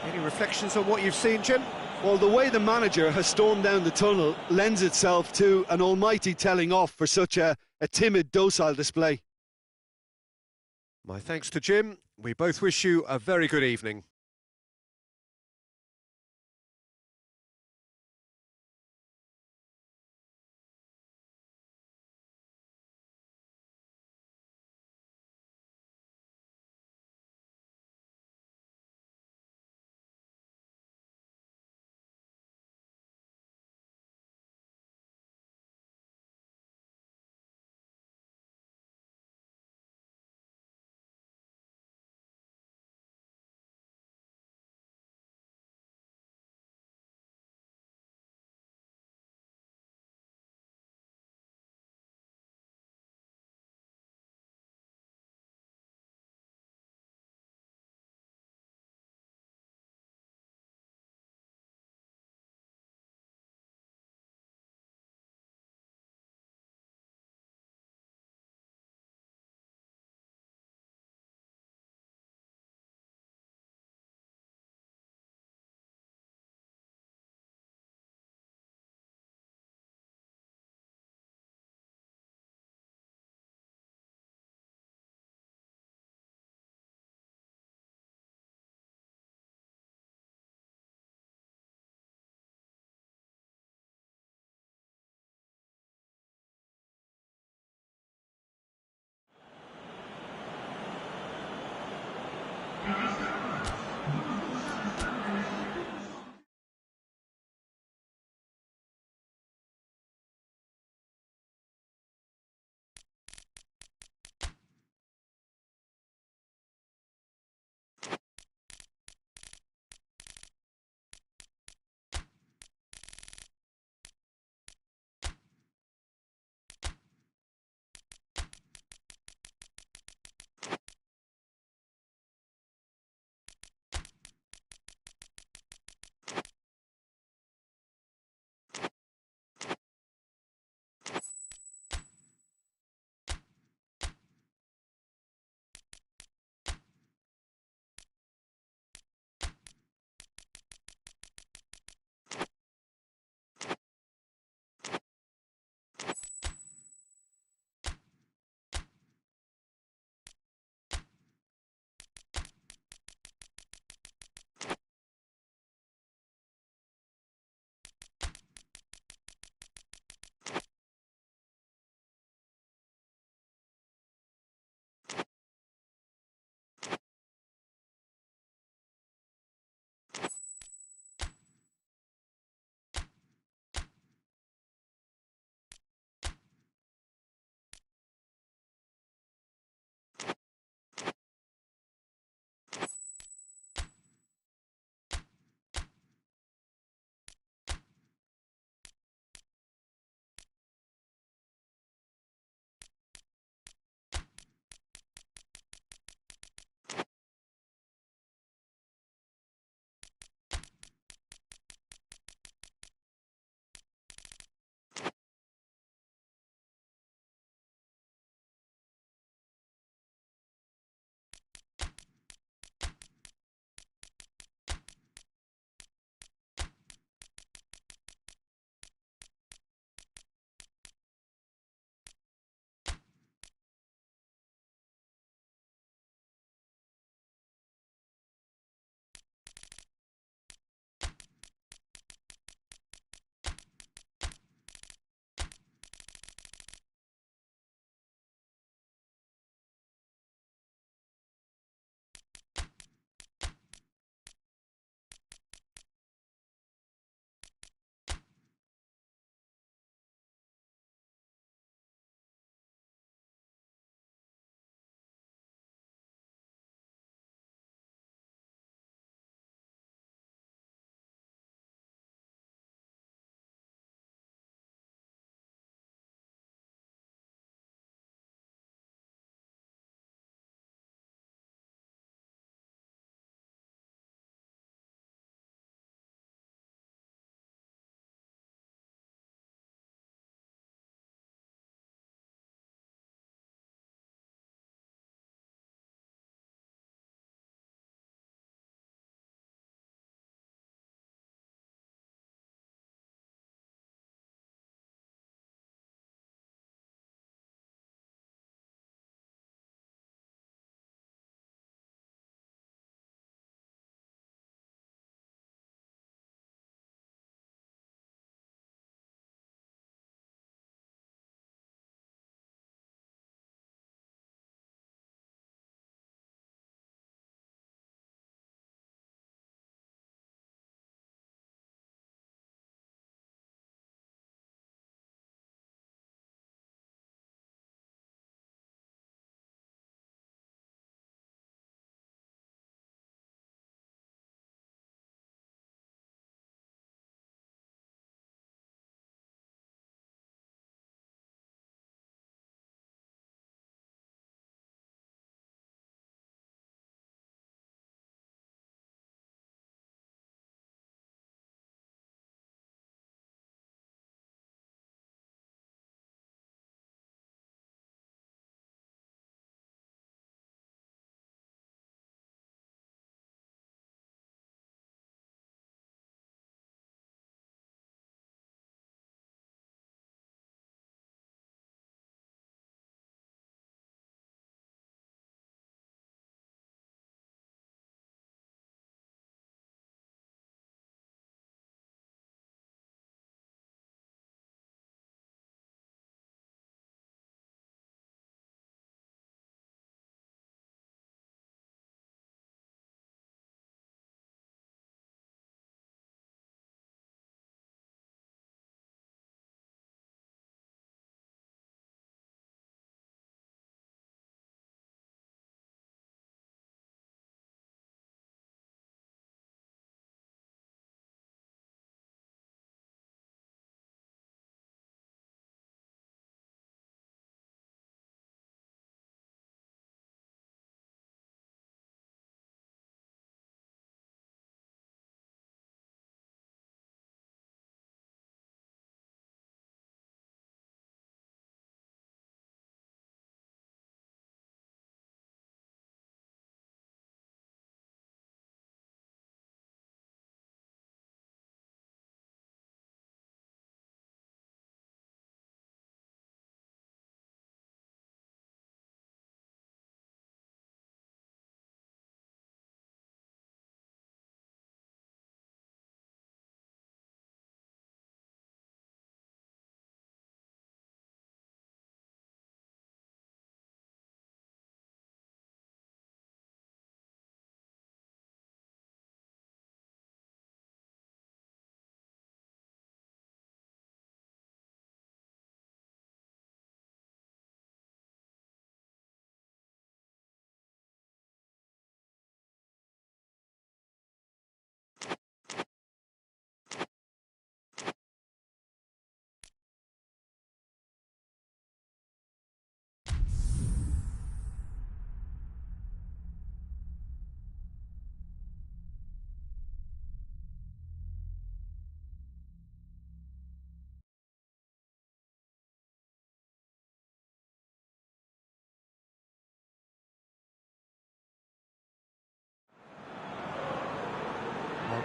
Any reflections on what you've seen, Jim? Well, the way the manager has stormed down the tunnel lends itself to an almighty telling off for such a timid, docile display. My thanks to Jim. We both wish you a very good evening.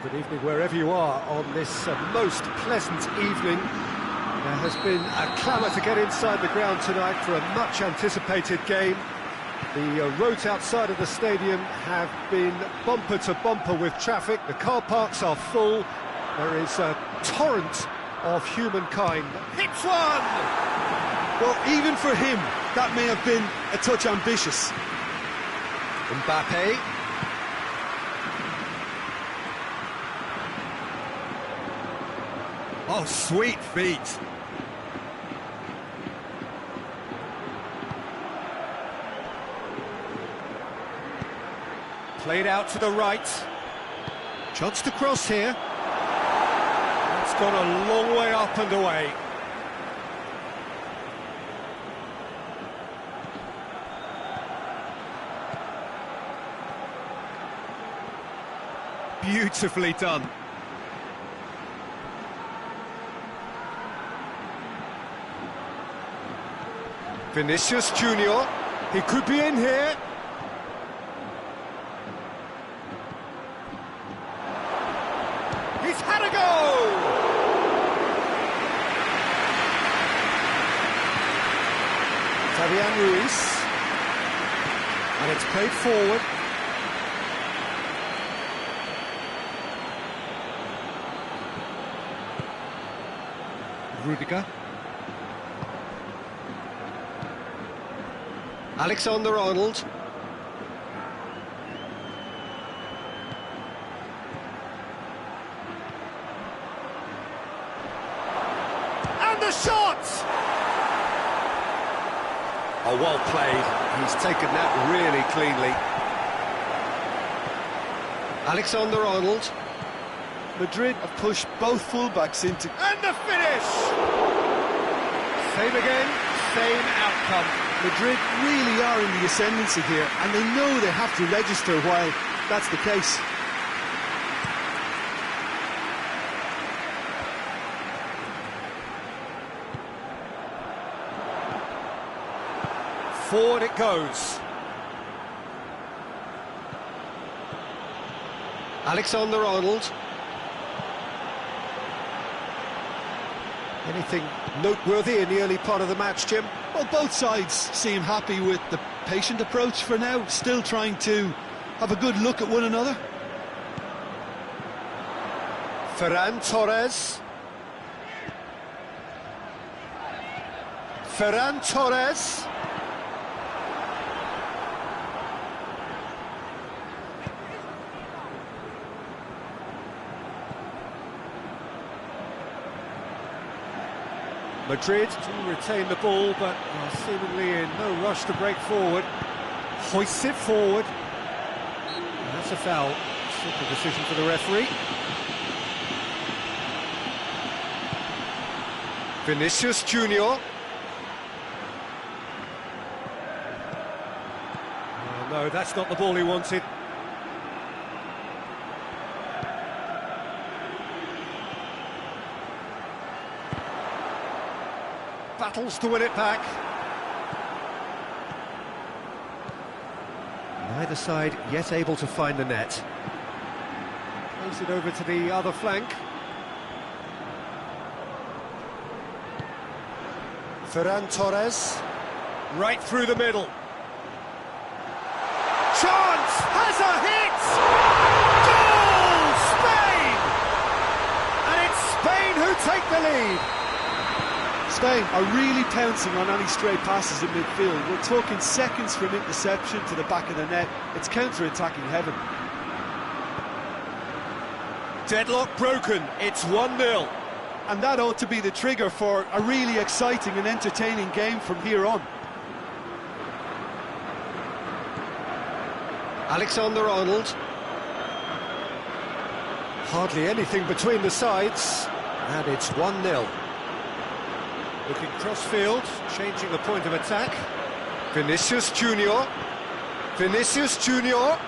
Good evening wherever you are on this most pleasant evening. There has been a clamour to get inside the ground tonight for a much anticipated game. The roads outside of the stadium have been bumper to bumper with traffic. The car parks are full. There is a torrent of humankind. Hits one! Well, even for him, that may have been a touch ambitious. Mbappe. Oh, sweet feet. Played out to the right. Chance to cross here. It's gone a long way up and away. Beautifully done. Vinicius Junior, he could be in here. He's had a go! Fabian Ruiz, and it's played forward. Rudiger. Alexander-Arnold. And the shot! Oh, well played. He's taken that really cleanly. Alexander-Arnold. Madrid have pushed both fullbacks into... And the finish! Same again, same outcome. Madrid really are in the ascendancy here, and they know they have to register while that's the case. Forward it goes. Alexander-Arnold. Anything noteworthy in the early part of the match, Jim? Well, both sides seem happy with the patient approach for now, still trying to have a good look at one another. Ferran Torres. Ferran Torres. Madrid to retain the ball, but are seemingly in no rush to break forward. Hoists it forward. That's a foul. Simple decision for the referee. Vinicius Junior. Oh, no, that's not the ball he wanted. Battles to win it back. Neither side yet able to find the net. Plays it over to the other flank. Ferran Torres, right through the middle. Chance! Has a hit! Goal! Spain! And it's Spain who take the lead. Spain are really pouncing on any stray passes in midfield. We're talking seconds from interception to the back of the net. It's counter-attacking heaven. Deadlock broken, it's 1-0. And that ought to be the trigger for a really exciting and entertaining game from here on. Alexander-Arnold. Hardly anything between the sides, and it's 1-0. Looking cross-field, changing the point of attack. Vinicius Junior. Vinicius Junior.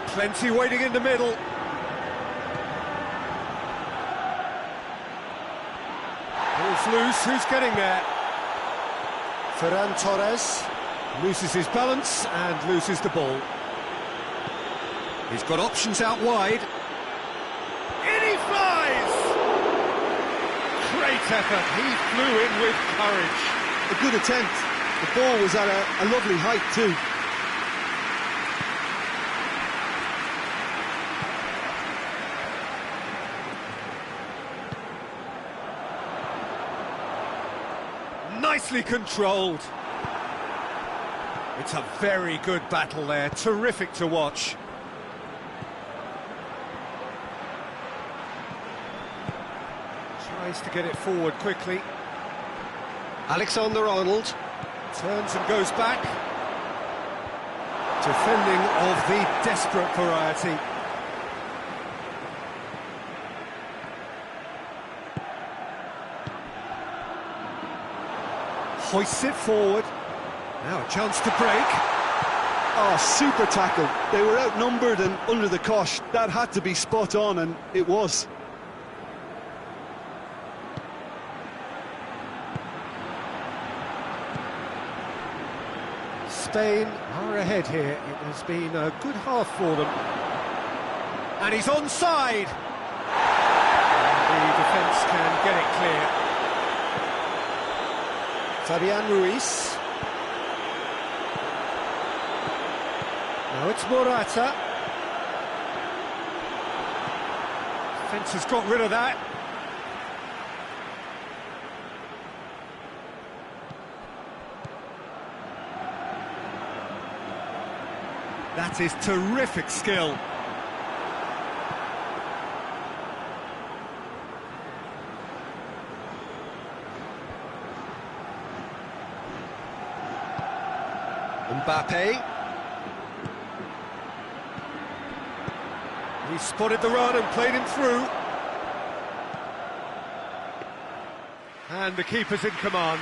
Plenty waiting in the middle. Ball's loose, who's getting there? Ferran Torres loses his balance and loses the ball. He's got options out wide. In he flies! Great effort, he flew in with courage. A good attempt. The ball was at a lovely height too. Nicely controlled. It's a very good battle there, terrific to watch. Tries to get it forward quickly. Alexander-Arnold turns and goes back. Defending of the desperate variety. Hoists it forward. Now a chance to break. Oh, super tackle. They were outnumbered and under the cosh. That had to be spot on, and it was. Spain are ahead here. It has been a good half for them. And he's onside. And the defence can get it clear. Fabian Ruiz. Now it's Morata. Defence has got rid of that. That is terrific skill. Mbappe. He spotted the run and played him through. And the keeper's in command.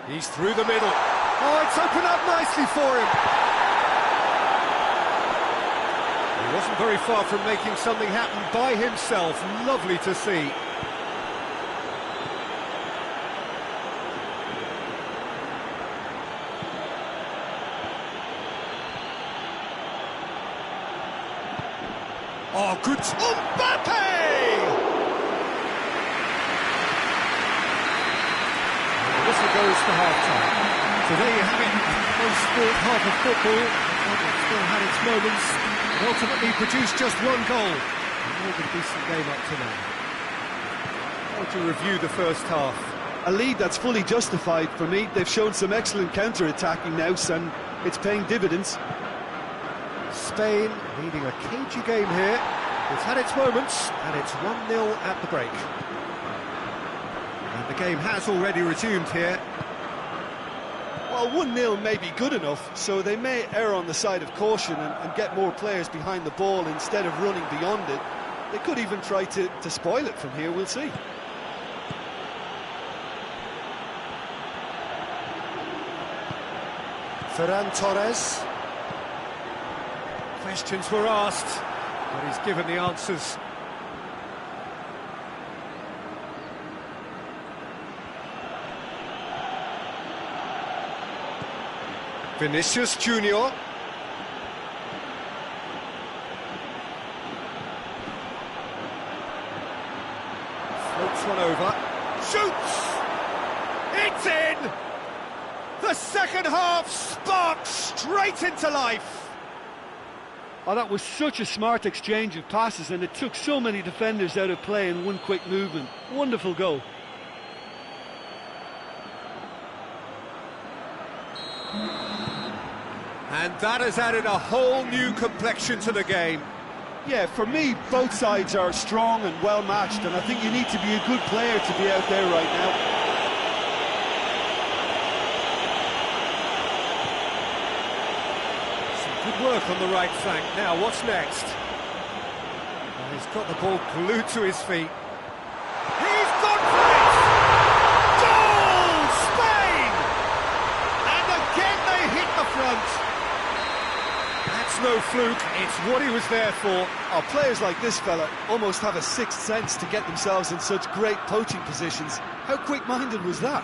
He's through the middle. Oh, it's opened up nicely for him. He wasn't very far from making something happen by himself. Lovely to see. Oh, good. Mbappe! The whistle goes for half-time. So there you have it. Most sport half of football. It still had its moments. It ultimately produced just one goal. A more than decent game up to now. How would you review the first half? A lead that's fully justified for me. They've shown some excellent counter-attacking now, and it's paying dividends. Spain leading a cagey game here. It's had its moments, and it's 1-0 at the break. And the game has already resumed here. Well, 1-0 may be good enough, so they may err on the side of caution and get more players behind the ball instead of running beyond it. They could even try to spoil it from here, we'll see. Ferran Torres. Questions were asked, but he's given the answers. Vinicius Junior. Floats one over. Shoots! It's in! The second half sparks straight into life. Oh, that was such a smart exchange of passes, and it took so many defenders out of play in one quick movement. Wonderful goal. And that has added a whole new complexion to the game. Yeah, for me, both sides are strong and well matched, and I think you need to be a good player to be out there right now. Good work on the right flank. Now, what's next? Well, he's got the ball glued to his feet. He's gone for it! Goal! Spain! And again they hit the front. That's no fluke, it's what he was there for. Oh, players like this fella almost have a sixth sense to get themselves in such great poaching positions. How quick-minded was that?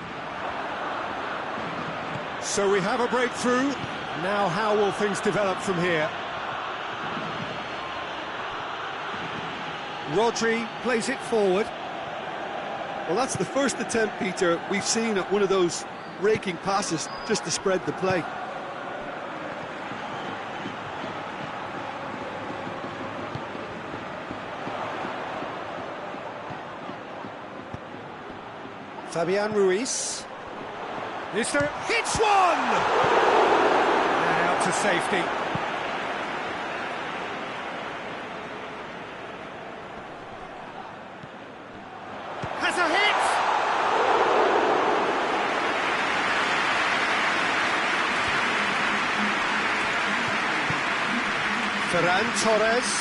So we have a breakthrough. Now how will things develop from here? Rodri plays it forward. Well, that's the first attempt, Peter, we've seen at one of those raking passes just to spread the play. Fabian Ruiz. Hits one! And out to safety. Has a hit! Ferran Torres.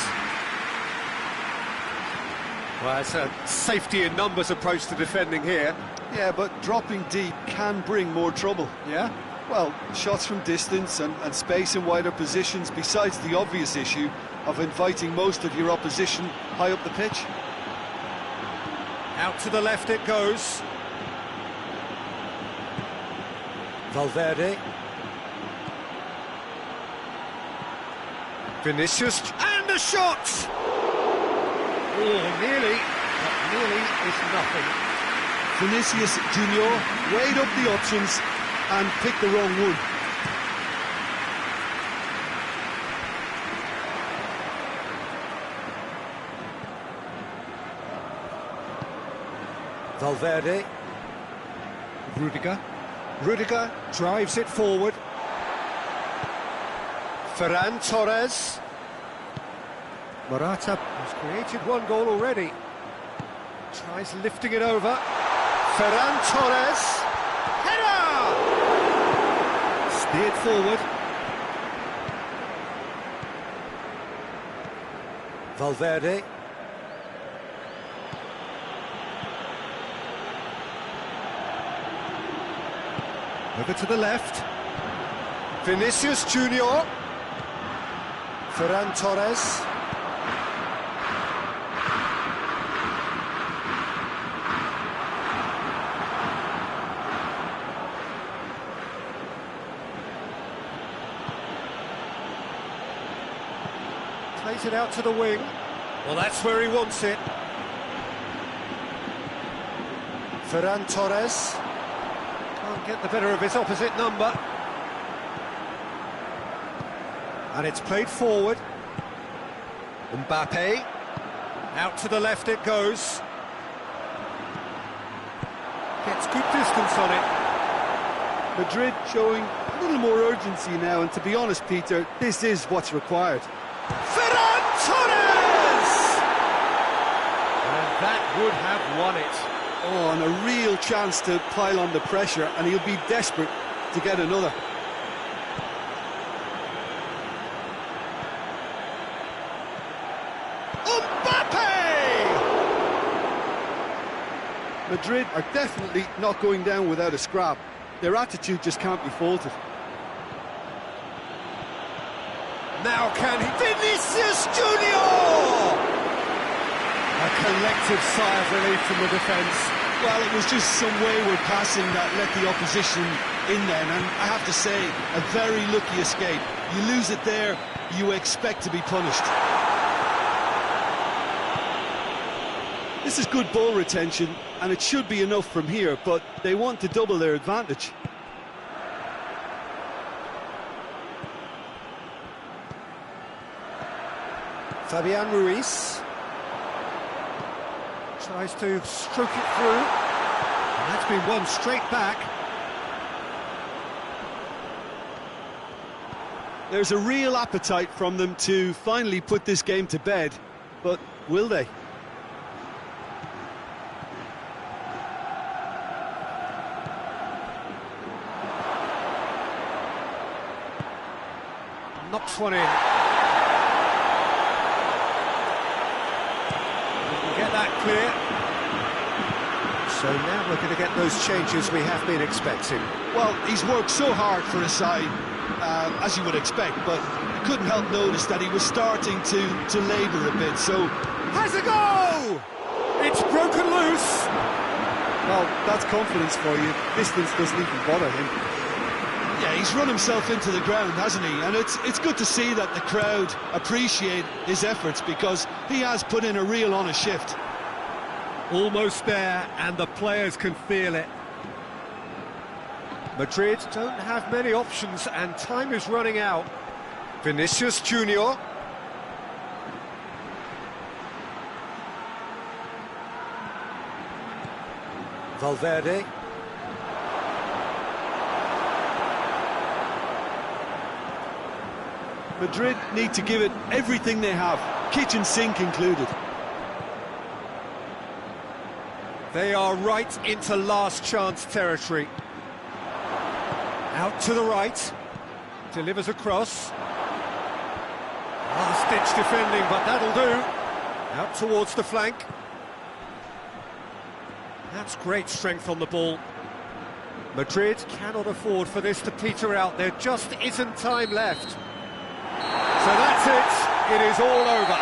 Well, it's a safety in numbers approach to defending here. Yeah, but dropping deep can bring more trouble. Yeah? Well, shots from distance and space in wider positions, besides the obvious issue of inviting most of your opposition high up the pitch. Out to the left it goes. Valverde. Vinicius. And the shot! Oh, nearly. But nearly is nothing. Vinicius Junior weighed up the options and picked the wrong one. Valverde. Rudiger drives it forward. Ferran Torres. Morata has created one goal already. Tries lifting it over. Ferran Torres. Header! Steered forward. Valverde. Over to the left. Vinicius Junior. Ferran Torres. Plays it out to the wing. Well, that's where he wants it. Ferran Torres. Can't get the better of his opposite number. And it's played forward. Mbappe. Out to the left it goes. Gets good distance on it. Madrid showing a little more urgency now, and to be honest, Peter, this is what's required. Ferran Torres! And that would have won it. Oh, and a real chance to pile on the pressure, and he'll be desperate to get another. Madrid are definitely not going down without a scrap. Their attitude just can't be faulted. Now can he... Vinicius Junior! A collective sigh of relief from the defence. Well, it was just some wayward passing that let the opposition in then, and I have to say, a very lucky escape. You lose it there, you expect to be punished. This is good ball retention, and it should be enough from here, but they want to double their advantage. Fabian Ruiz tries to stroke it through, and that's been won straight back. There's a real appetite from them to finally put this game to bed, but will they? Knocks one in. Get that clear. So now we're going to get those changes we have been expecting. Well, he's worked so hard for his side, as you would expect, but you couldn't help notice that he was starting to labour a bit, so... Has a go! It's broken loose! Well, that's confidence for you. Distance doesn't even bother him. Yeah, he's run himself into the ground, hasn't he? And it's good to see that the crowd appreciate his efforts, because he has put in a real honest shift. Almost there, and the players can feel it. Madrid don't have many options, and time is running out. Vinicius Junior. Valverde. Madrid need to give it everything they have, kitchen sink included. They are right into last chance territory. Out to the right. Delivers across. Last-ditch defending, but that'll do. Out towards the flank. That's great strength on the ball. Madrid cannot afford for this to peter out. There just isn't time left. So that's it. It is all over.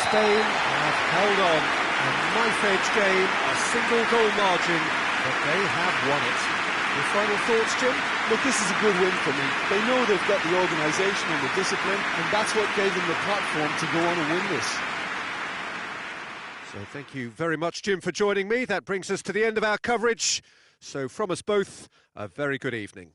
Spain have held on. A knife-edge game, a single goal margin, but they have won it. Your final thoughts, Jim? Look, this is a good win for me. They know they've got the organisation and the discipline, and that's what gave them the platform to go on and win this. So thank you very much, Jim, for joining me. That brings us to the end of our coverage. So from us both, a very good evening.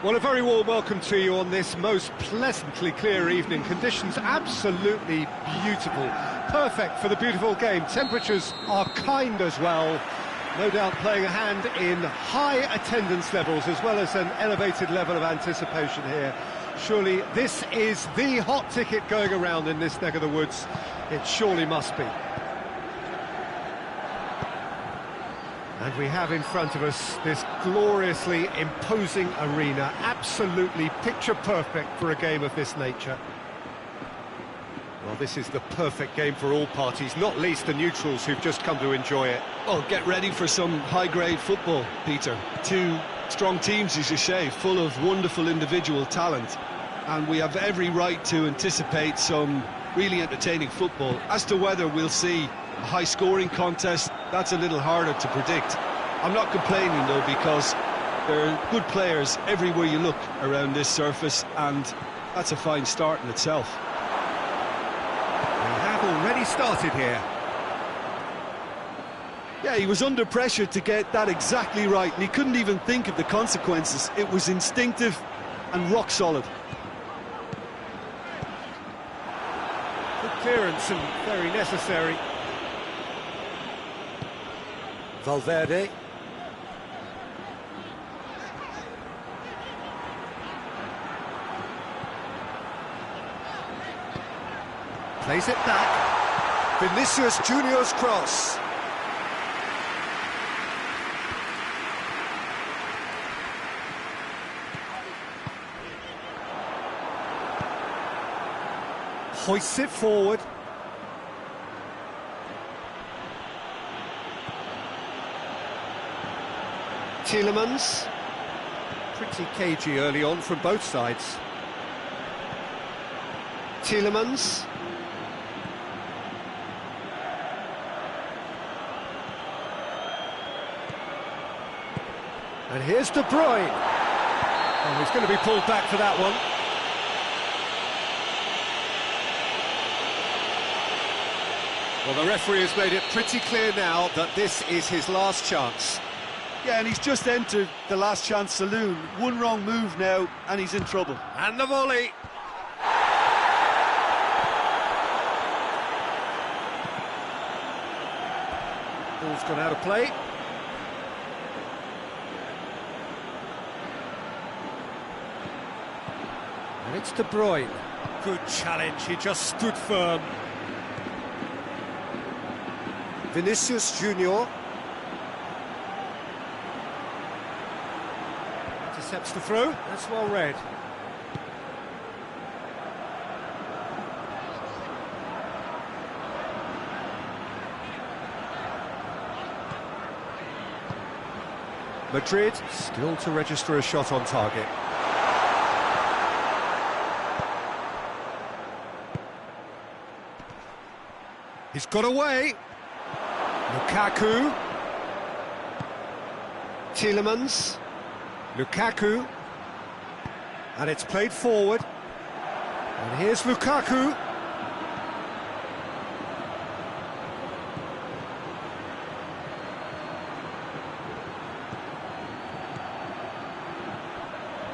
Well, a very warm welcome to you on this most pleasantly clear evening. Conditions absolutely beautiful. Perfect for the beautiful game. Temperatures are kind as well. No doubt playing a hand in high attendance levels as well as an elevated level of anticipation here. Surely this is the hot ticket going around in this neck of the woods. It surely must be. And we have in front of us this gloriously imposing arena, absolutely picture perfect for a game of this nature. Well, this is the perfect game for all parties, not least the neutrals who've just come to enjoy it. Well, get ready for some high-grade football, Peter. Two strong teams, as you say, full of wonderful individual talent. And we have every right to anticipate some really entertaining football. As to whether we'll see a high-scoring contest, that's a little harder to predict. I'm not complaining, though, because there are good players everywhere you look around this surface, and that's a fine start in itself. We have already started here. Yeah, he was under pressure to get that exactly right, and he couldn't even think of the consequences. It was instinctive and rock solid. Good clearance and very necessary. Valverde. Plays it back. Vinicius Junior's cross. Hoists it forward. Tielemans. Pretty cagey early on from both sides. Tielemans. And here's De Bruyne. Oh, he's going to be pulled back for that one. Well, the referee has made it pretty clear now that this is his last chance. Yeah, and he's just entered the last chance saloon. One wrong move now, and he's in trouble. And the volley. Ball's gone out of play. And it's De Bruyne. Good challenge, he just stood firm. Vinicius Junior. Intercepts the throw, that's well read. Madrid still to register a shot on target. He's got away. Lukaku. Tielemans. Lukaku. And it's played forward. And here's Lukaku.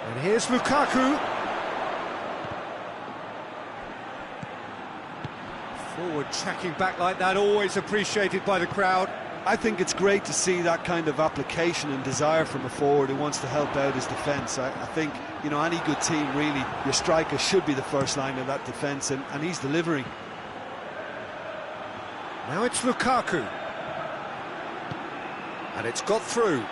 And here's Lukaku. Forward tracking back like that, always appreciated by the crowd. I think it's great to see that kind of application and desire from a forward who wants to help out his defence. I think, you know, any good team, really, your striker should be the first line of that defence, and he's delivering. Now it's Lukaku. And it's got through.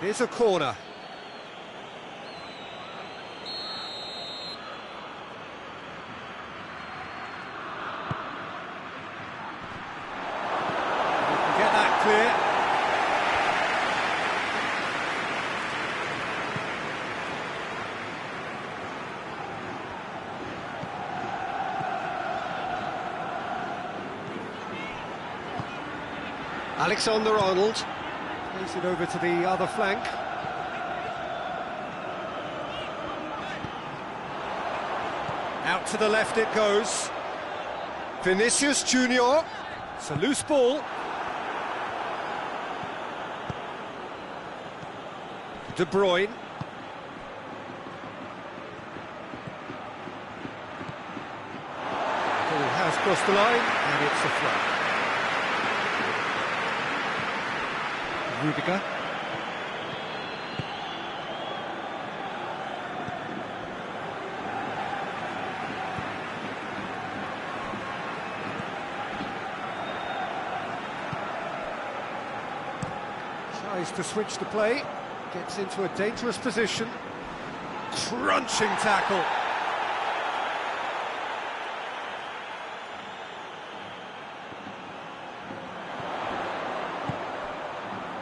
It is a corner. Get that clear. Alexander-Arnold plays it over to the other flank. Out to the left it goes. Vinicius Junior. It's a loose ball. De Bruyne. Ball has crossed the line, and it's a throw. Rudiger. Tries to switch the play, gets into a dangerous position. Crunching tackle.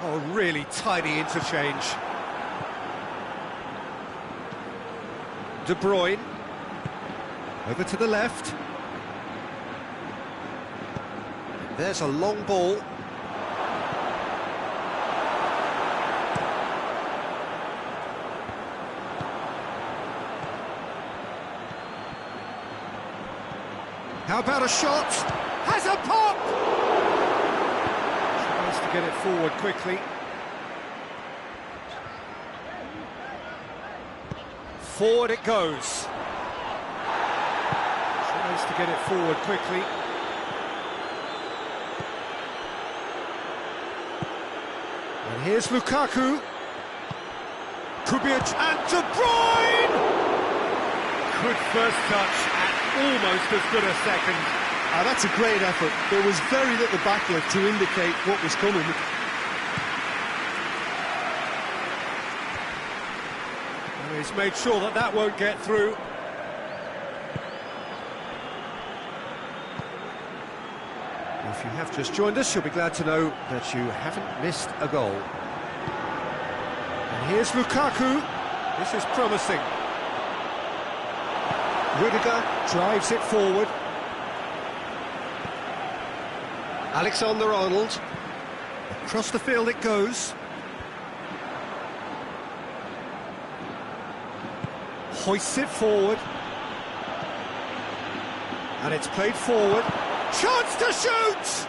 Oh, really tidy interchange. De Bruyne. Over to the left. There's a long ball. How about a shot? Has a pop! Tries to get it forward quickly. Forward it goes. Tries to get it forward quickly. And here's Lukaku. Kubic and De Bruyne! Good first touch. Almost as good a second. That's a great effort. There was very little backlift to indicate what was coming. And he's made sure that that won't get through. If you have just joined us, you'll be glad to know that you haven't missed a goal. And here's Lukaku. This is promising. Rudiger drives it forward. Alexander-Arnold. Across the field it goes. Hoists it forward. And it's played forward. Chance to shoot!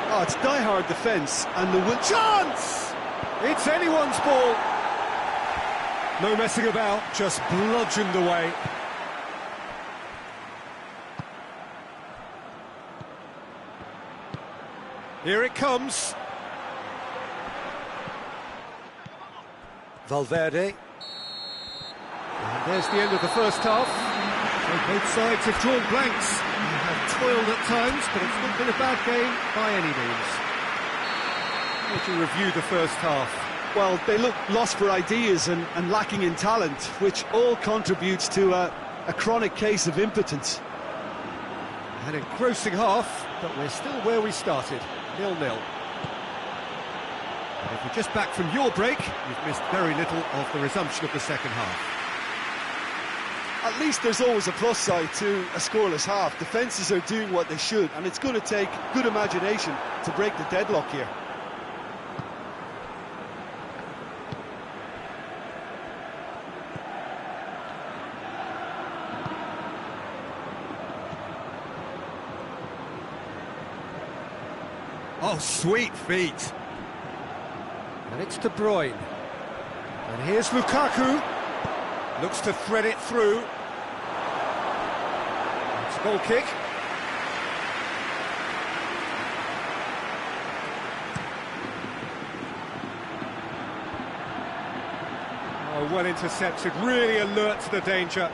Oh, it's die-hard defence, and the chance! It's anyone's ball. No messing about, just bludgeoned away. Here it comes. Valverde. And there's the end of the first half. So both sides have drawn blanks. They have toiled at times, but it's not been a bad game by any means. How would you review the first half? Well, they look lost for ideas and lacking in talent, which all contributes to a chronic case of impotence. An engrossing half, but we're still where we started, 0-0. And if you're just back from your break, you've missed very little of the resumption of the second half. At least there's always a plus side to a scoreless half. Defences are doing what they should, and it's going to take good imagination to break the deadlock here. Oh, sweet feet. And it's De Bruyne. And here's Lukaku. Looks to thread it through. It's a goal kick. Oh, well intercepted, really alert to the danger.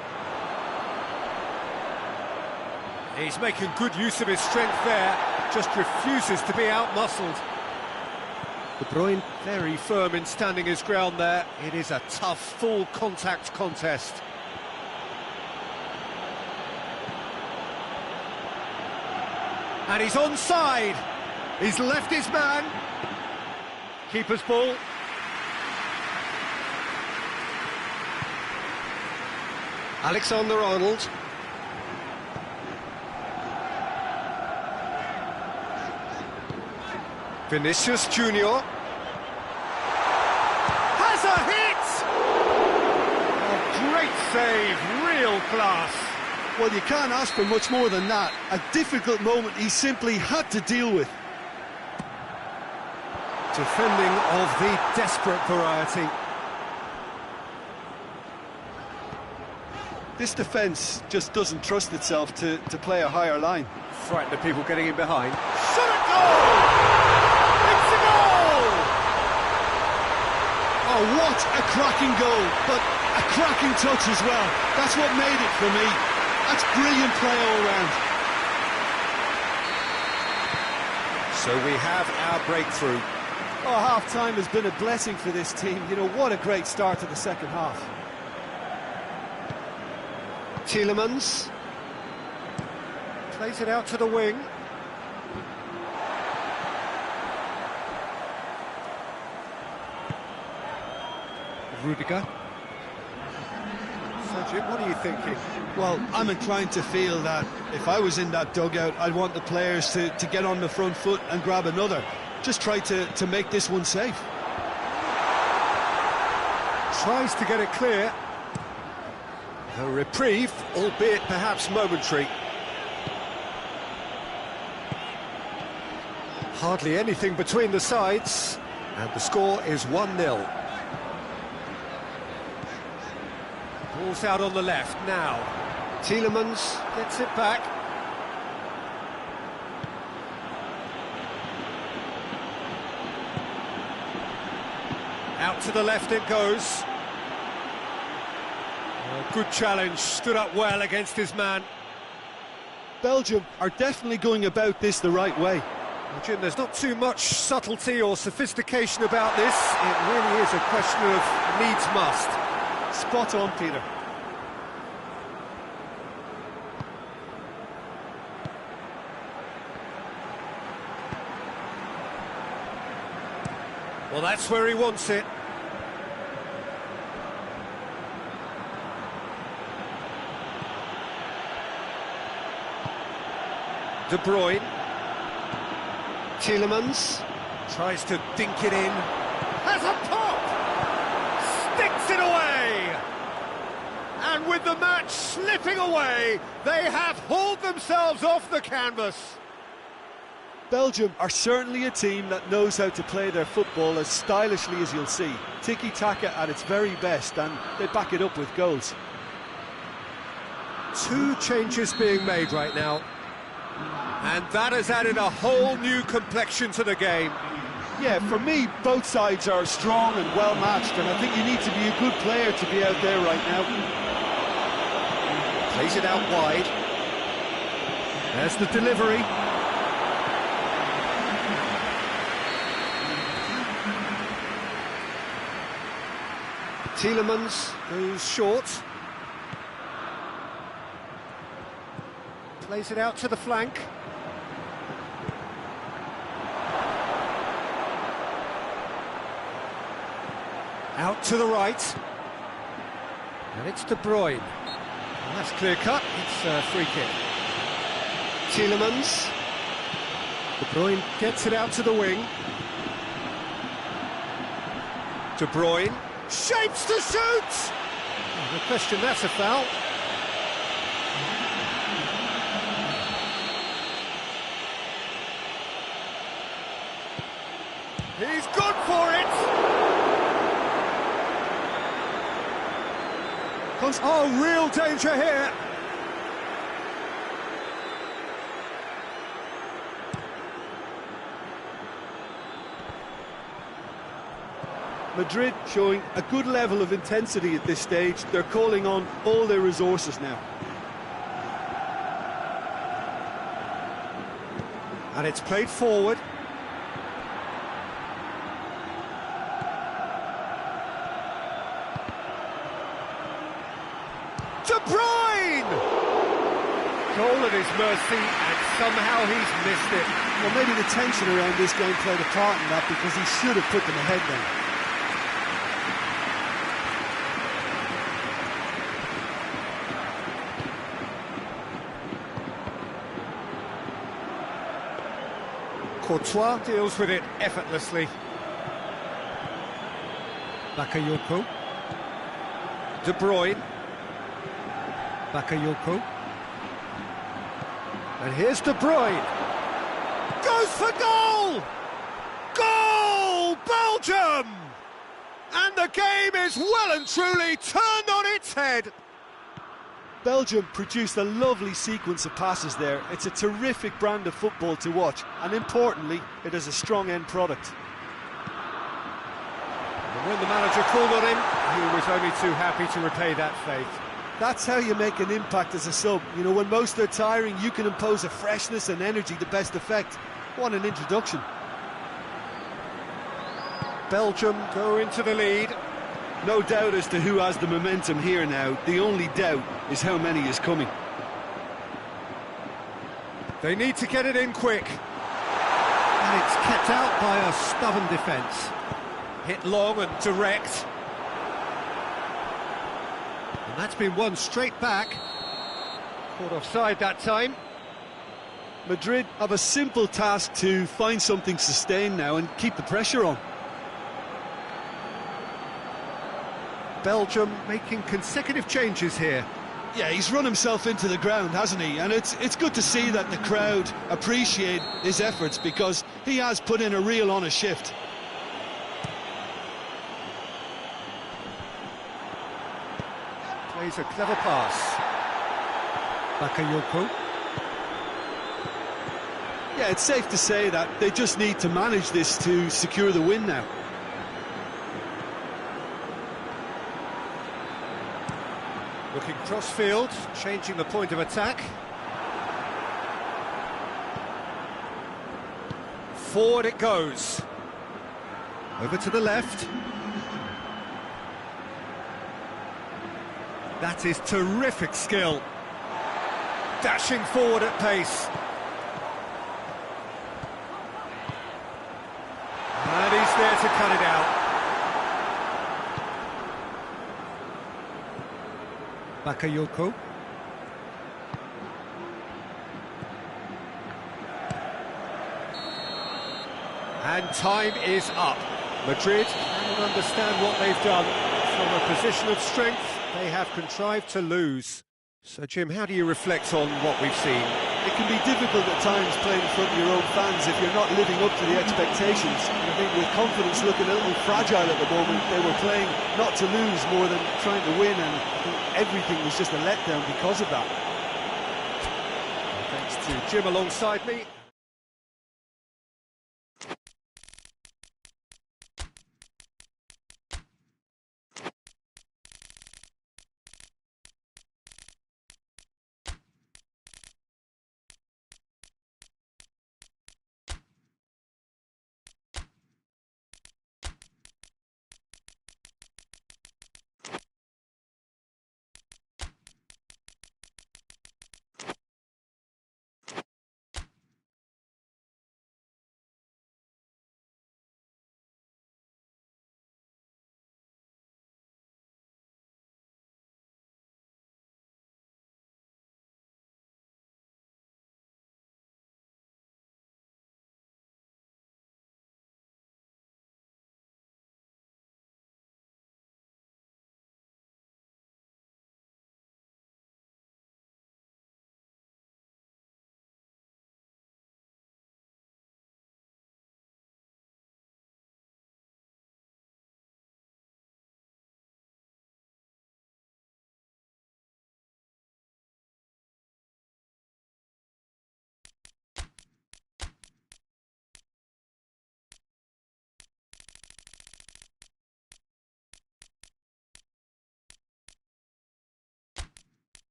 He's making good use of his strength there, just refuses to be out-muscled. De Bruyne very firm in standing his ground there. It is a tough, full-contact contest. And he's onside. He's left his man. Keeper's ball. Alexander-Arnold. Vinicius Junior has a hit! A great save, real class. Well, you can't ask for much more than that. A difficult moment he simply had to deal with. Defending of the desperate variety. This defence just doesn't trust itself to play a higher line. Frightened of people getting in behind. Shot a goal! It's a goal! Oh, what a cracking goal, but a cracking touch as well. That's what made it for me. That's brilliant play all round. So we have our breakthrough. Oh, half-time has been a blessing for this team. You know, what a great start to the second half. Tielemans Plays it out to the wing. Rudiger. So Jim, what are you thinking? Well, I'm inclined to feel that if I was in that dugout, I'd want the players to get on the front foot and grab another. Just try to make this one safe. Tries to get it clear. A reprieve, albeit perhaps momentary. Hardly anything between the sides, and the score is 1-0. Ball's out on the left now. Tielemans gets it back. Out to the left it goes. Good challenge, stood up well against his man. Belgium are definitely going about this the right way. Well, Jim, there's not too much subtlety or sophistication about this. It really is a question of needs must. Spot on, Peter. Well, that's where he wants it. De Bruyne. Tielemans tries to dink it in. Has a pop! Sticks it away! And with the match slipping away, they have hauled themselves off the canvas. Belgium are certainly a team that knows how to play their football as stylishly as you'll see. Tiki-taka at its very best, and they back it up with goals. Two changes being made right now. And that has added a whole new complexion to the game. Yeah, for me, both sides are strong and well-matched, and I think you need to be a good player to be out there right now. Plays it out wide. There's the delivery. Tielemans goes short. Plays it out to the flank. Out to the right. And it's De Bruyne. Well, that's clear cut. It's a free kick. Tielemans. De Bruyne gets it out to the wing. De Bruyne. Shapes to shoot! No question, that's a foul. He's good for it! Oh, real danger here! Madrid showing a good level of intensity at this stage. They're calling on all their resources now. And it's played forward. De Bruyne! Goal at his mercy, and somehow he's missed it. Well, maybe the tension around this game played a part in that, because he should have put them ahead then. Courtois deals with it effortlessly. Bakayoko. De Bruyne. Bakayoko. And here's De Bruyne. Goes for goal! Goal! Belgium! And the game is well and truly turned on its head. Belgium produced a lovely sequence of passes there. It's a terrific brand of football to watch, and importantly, it is a strong end product. And when the manager called on him, he was only too happy to repay that faith. That's how you make an impact as a sub. You know, when most are tiring, you can impose a freshness and energy to best effect. What an introduction. Belgium go into the lead. No doubt as to who has the momentum here now. The only doubt is how many is coming. They need to get it in quick. And it's kept out by a stubborn defence. Hit long and direct. And that's been won straight back. Caught offside that time. Madrid have a simple task to find something sustained now and keep the pressure on. Belgium making consecutive changes here. Yeah, he's run himself into the ground, hasn't he? And it's good to see that the crowd appreciate his efforts, because he has put in a real honest shift. Plays a clever pass. Bakayoko. Yeah, it's safe to say that they just need to manage this to secure the win now. Looking cross-field, changing the point of attack. Forward it goes. Over to the left. That is terrific skill. Dashing forward at pace. And he's there to cut it out. Bakayoko. And time is up. Madrid cannot understand what they've done. From a position of strength, they have contrived to lose. So, Jim, how do you reflect on what we've seen? It can be difficult at times playing in front of your own fans if you're not living up to the expectations. And I think with confidence looking a little fragile at the moment, they were playing not to lose more than trying to win, and I think everything was just a letdown because of that. Thanks to Jim alongside me.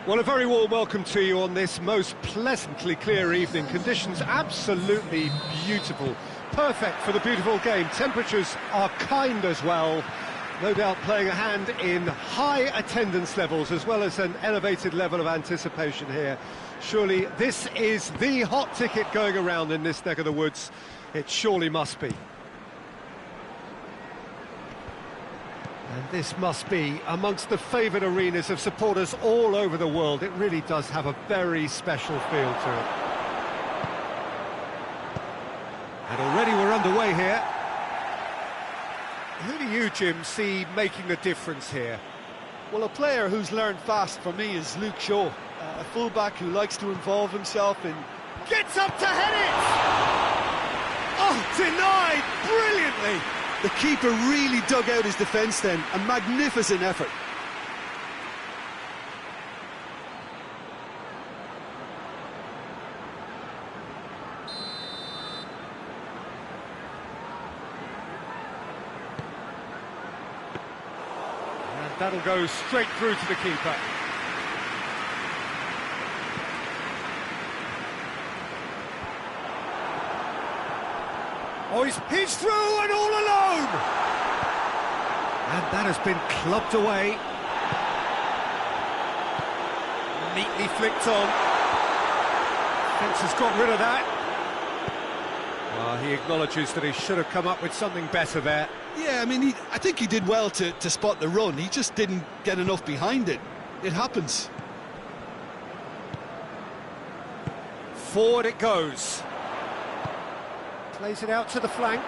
Well, a very warm welcome to you on this most pleasantly clear evening. Conditions absolutely beautiful. Perfect for the beautiful game. Temperatures are kind as well. No doubt playing a hand in high attendance levels as well as an elevated level of anticipation here. Surely this is the hot ticket going around in this neck of the woods. It surely must be. And this must be amongst the favoured arenas of supporters all over the world. It really does have a very special feel to it. And already we're underway here. Who do you, Jim, see making the difference here? Well, a player who's learned fast for me is Luke Shaw, a fullback who likes to involve himself in... Gets up to head it! Oh, denied brilliantly! The keeper really dug out his defence then, a magnificent effort. And that'll go straight through to the keeper. Oh, he's through and all alone! And that has been clubbed away. Neatly flicked on. Fence has got rid of that. Well, he acknowledges that he should have come up with something better there. Yeah, I mean, I think he did well to spot the run. He just didn't get enough behind it. It happens. Forward it goes. Plays it out to the flank.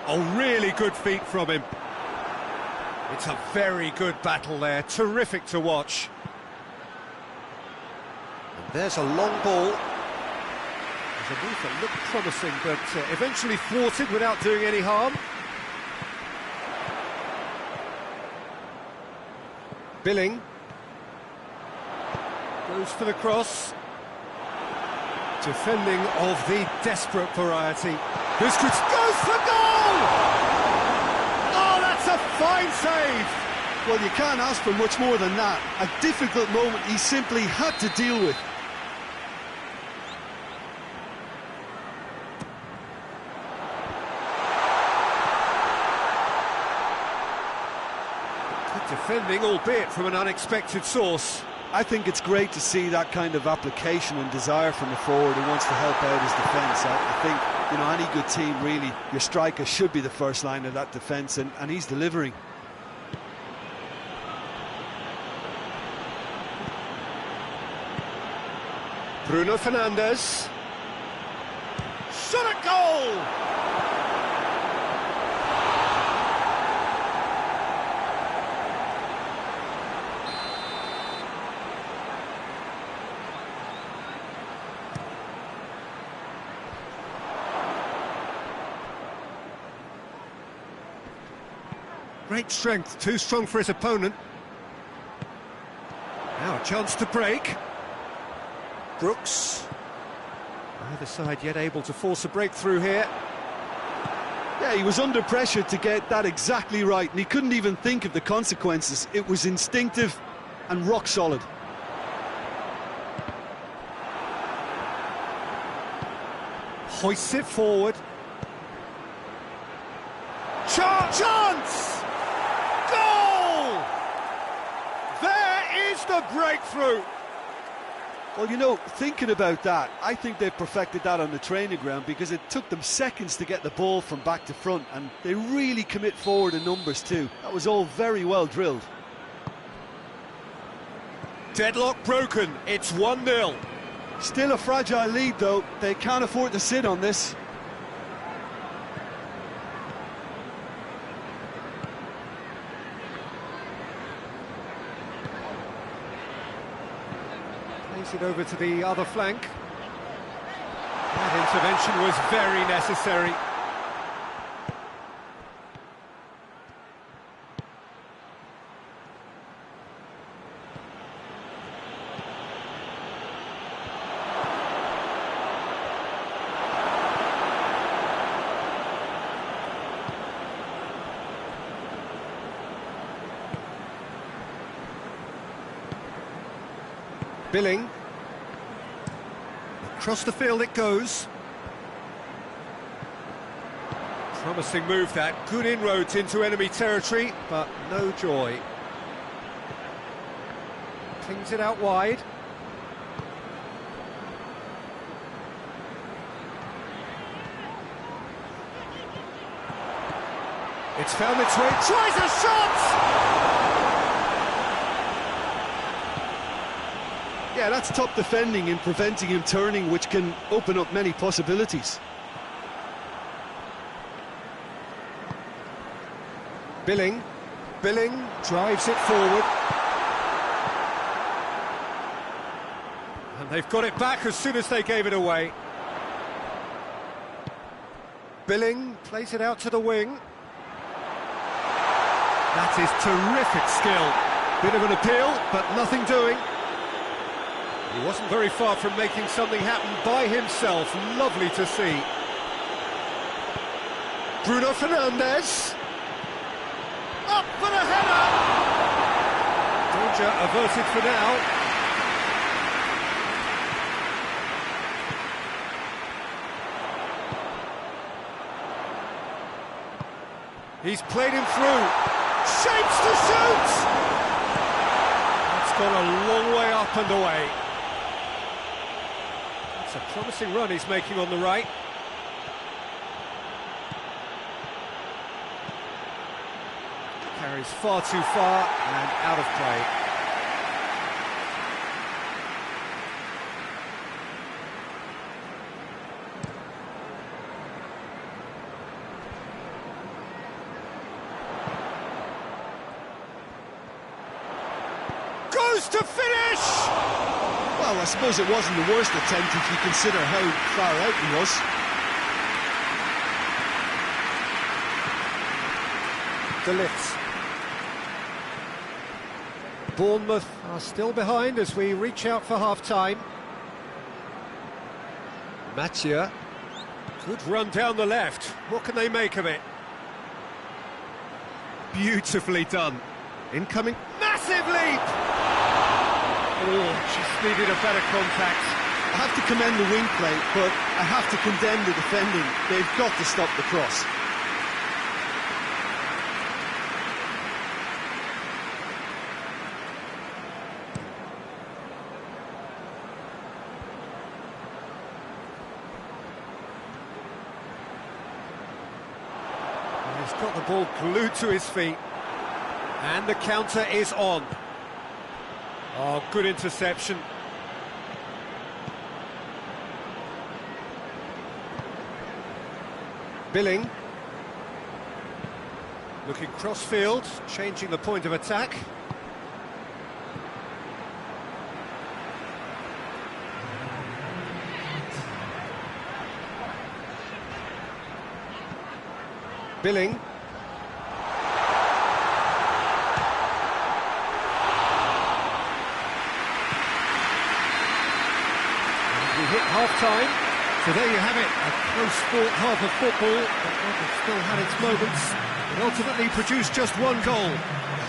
Oh, really good feet from him. It's a very good battle there. Terrific to watch. And there's a long ball. There's a move that looked promising, but eventually thwarted without doing any harm. Billing. Goes for the cross. Defending of the desperate variety. This could goes for goal! Oh, that's a fine save! Well, you can't ask for much more than that. A difficult moment he simply had to deal with. Good defending, albeit from an unexpected source. I think it's great to see that kind of application and desire from the forward who wants to help out his defence. I think, you know, any good team, really, your striker should be the first line of that defence, and he's delivering. Bruno Fernandes. Shot at goal! Great strength, too strong for his opponent. Now a chance to break. Brooks. Either side yet able to force a breakthrough here. Yeah, he was under pressure to get that exactly right, and he couldn't even think of the consequences. It was instinctive and rock solid. Hoists it forward. Chance! Goal! There is the breakthrough! Well, you know, thinking about that, I think they perfected that on the training ground because it took them seconds to get the ball from back to front, and they really commit forward in numbers too. That was all very well drilled. Deadlock broken, it's 1-0. Still a fragile lead though, they can't afford to sit on this. It over to the other flank. That intervention was very necessary. Billing. Across the field it goes. Promising move that, good inroads into enemy territory, but no joy. Clings it out wide. It's found its way, tries a shot! Yeah, that's top defending in preventing him turning, which can open up many possibilities. Billing drives it forward. And they've got it back as soon as they gave it away. Billing plays it out to the wing. That is terrific skill. Bit of an appeal, but nothing doing. He wasn't very far from making something happen by himself. Lovely to see. Bruno Fernandes. Up for the header! Danger averted for now. He's played him through. Shapes to shoot! That's gone a long way up and away. That's a promising run he's making on the right. Carries far too far and out of play. Goes to finish! Well, I suppose it wasn't the worst attempt if you consider how far out he was. De Ligt. Bournemouth are still behind as we reach out for half-time. Mathieu. Good run down the left. What can they make of it? Beautifully done. Incoming. Massive leap! Oh, just needed a better contact. I have to commend the wing play, but I have to condemn the defending. They've got to stop the cross. He's got the ball glued to his feet. And the counter is on. Oh, good interception. Billing. Looking cross-field, changing the point of attack. Billing. We hit half-time, so there you have it, a close-fought half of football, but one that still had its moments, but ultimately produced just one goal. A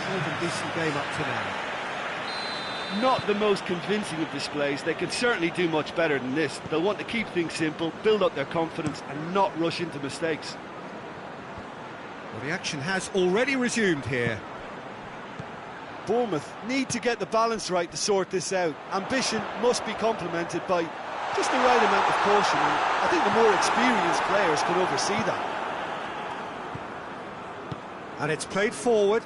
more than decent game up to now. Not the most convincing of displays. They can certainly do much better than this. They'll want to keep things simple, build up their confidence and not rush into mistakes. Well, the action has already resumed here. Bournemouth need to get the balance right to sort this out. Ambition must be complemented by just the right amount of caution, and I think the more experienced players can oversee that. And it's played forward.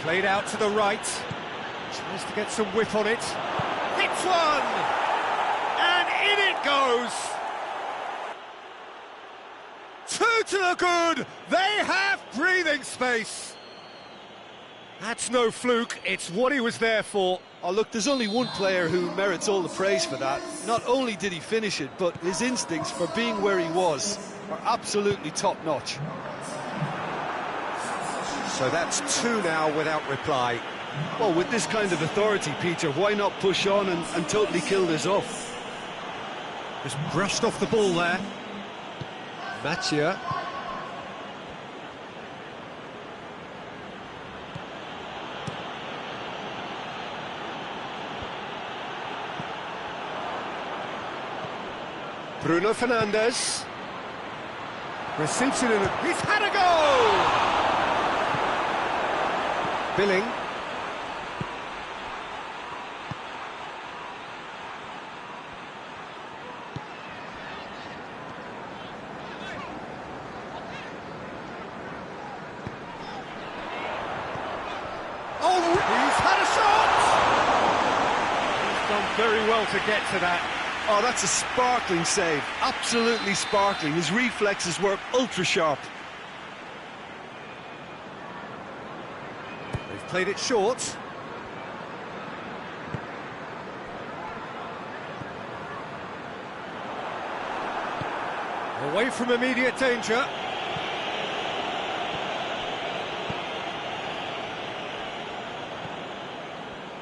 Played out to the right. Tries to get some whip on it. Hits one! And in it goes! Two to the good! They have breathing space! That's no fluke, it's what he was there for. Oh, look, there's only one player who merits all the praise for that. Not only did he finish it, but his instincts for being where he was are absolutely top-notch. So that's two now without reply. Well, with this kind of authority, Peter, why not push on and totally kill this off? Just brushed off the ball there. Mathieu. Bruno Fernandes receives it in a... He's had a go! Billing. Oh, he's had a shot! He's done very well to get to that. Oh, that's a sparkling save. Absolutely sparkling. His reflexes work ultra sharp. They've played it short. Away from immediate danger.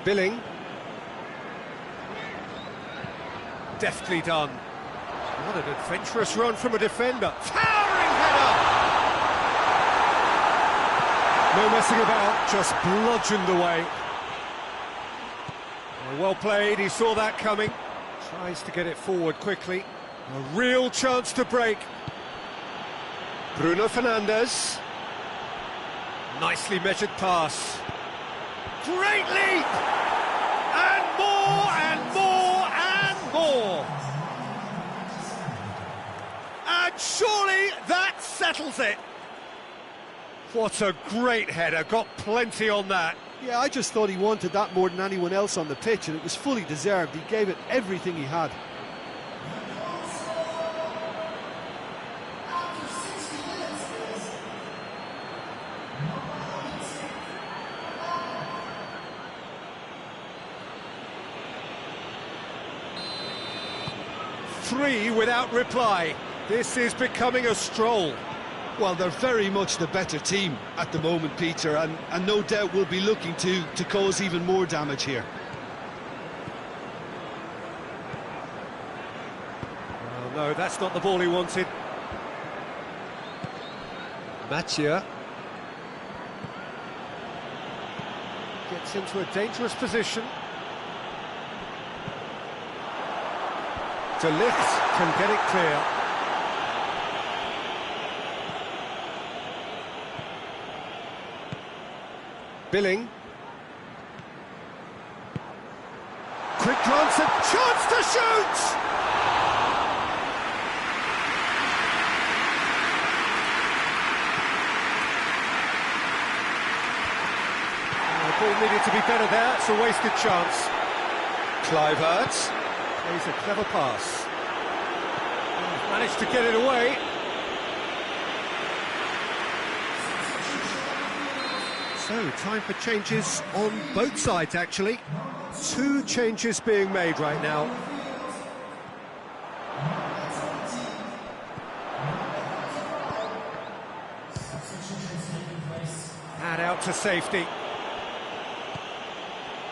Billing. Deftly done. What an adventurous run from a defender. Towering header! No messing about, just bludgeoned away. Well played, he saw that coming. Tries to get it forward quickly. A real chance to break. Bruno Fernandes. Nicely measured pass. Great leap! And more, and more, and more! And surely that settles it! What a great header, got plenty on that. Yeah, I just thought he wanted that more than anyone else on the pitch, and it was fully deserved. He gave it everything he had. Three without reply. This is becoming a stroll. Well, they're very much the better team at the moment, Peter, and no doubt will be looking to cause even more damage here. Oh, no, that's not the ball he wanted. Mathieu gets into a dangerous position. De Ligt can get it clear. Billing. Quick glance and chance to shoot! The ball needed to be better there, it's a wasted chance. Kluivert plays a clever pass. Managed to get it away. So, time for changes on both sides, actually. Two changes being made right now. And out to safety.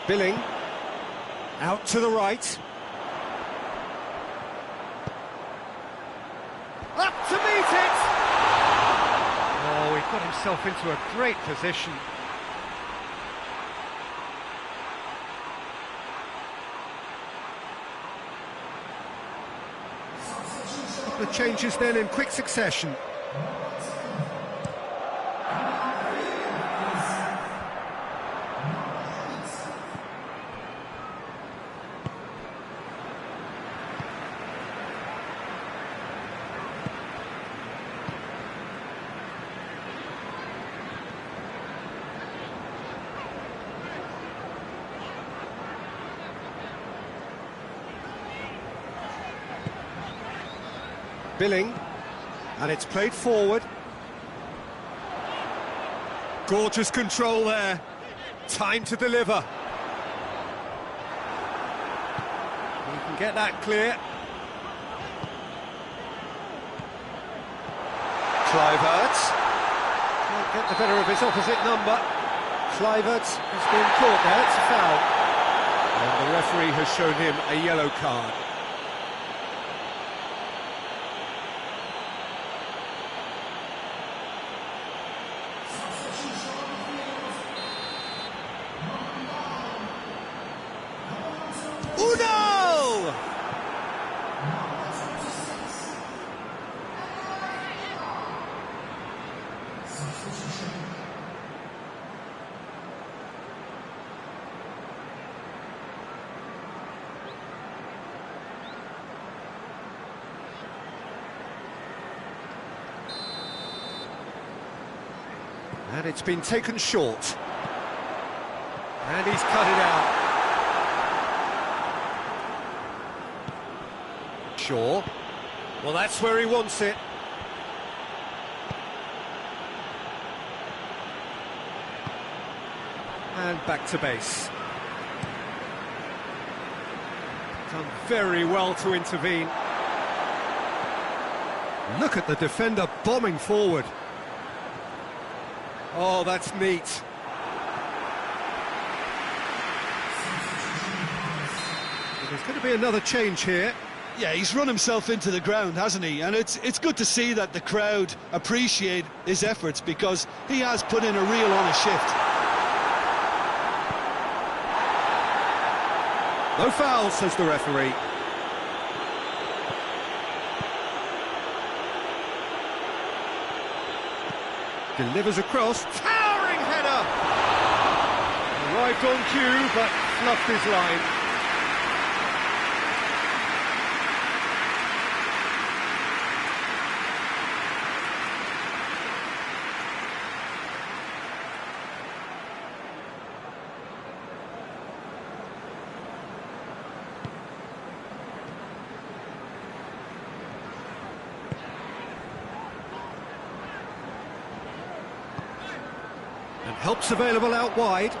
Billing. Out to the right. Up to meet it! Oh, he got himself into a great position. The changes then in quick succession. Billing, and it's played forward. Gorgeous control there. Time to deliver. He can get that clear. Kluivert can't get the better of his opposite number. Kluivert has been caught there, it's a foul. And the referee has shown him a yellow card. And it's been taken short. And he's cut it out. Shaw. Well, that's where he wants it. And back to base. Done very well to intervene. Look at the defender bombing forward. Oh, that's neat. Well, there's going to be another change here. Yeah, he's run himself into the ground, hasn't he? And it's good to see that the crowd appreciate his efforts, because he has put in a real honest shift. No foul, says the referee. Delivers across, towering header! Arrived on cue, but fluffed his line. And help's available out wide.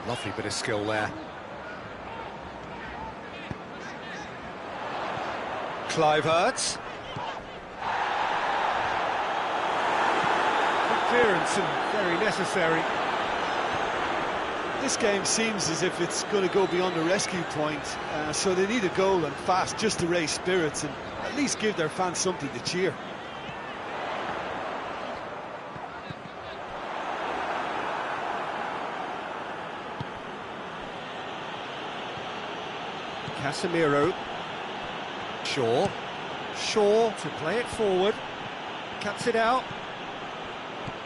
Lovely bit of skill there. Kluivert. Good clearance and very necessary. This game seems as if it's going to go beyond the rescue point, so they need a goal, and fast, just to raise spirits and at least give their fans something to cheer. Casemiro. Shaw to play it forward. Cuts it out.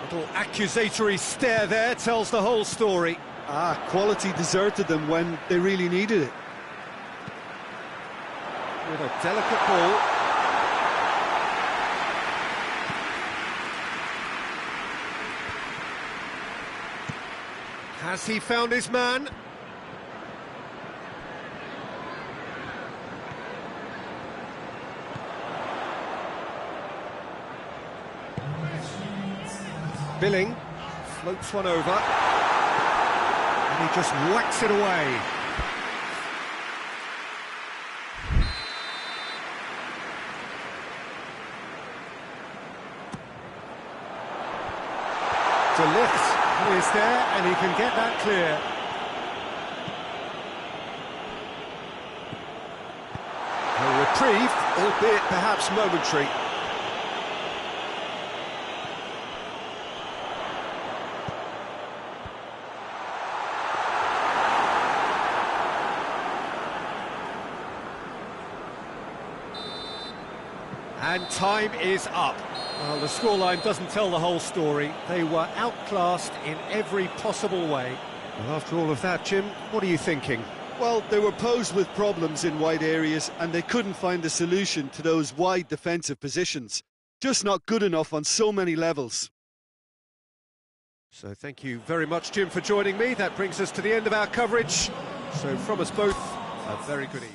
Little accusatory stare there tells the whole story. Quality deserted them when they really needed it. With a delicate ball. Has he found his man? Billing floats one over, and he just whacks it away. De Ligt is there, and he can get that clear. A reprieve, albeit perhaps momentary. And time is up. Well, the scoreline doesn't tell the whole story. They were outclassed in every possible way. Well, after all of that, Jim, what are you thinking? Well, they were posed with problems in wide areas, and they couldn't find a solution to those wide defensive positions. Just not good enough on so many levels. So thank you very much, Jim, for joining me. That brings us to the end of our coverage. So from us both, a very good evening.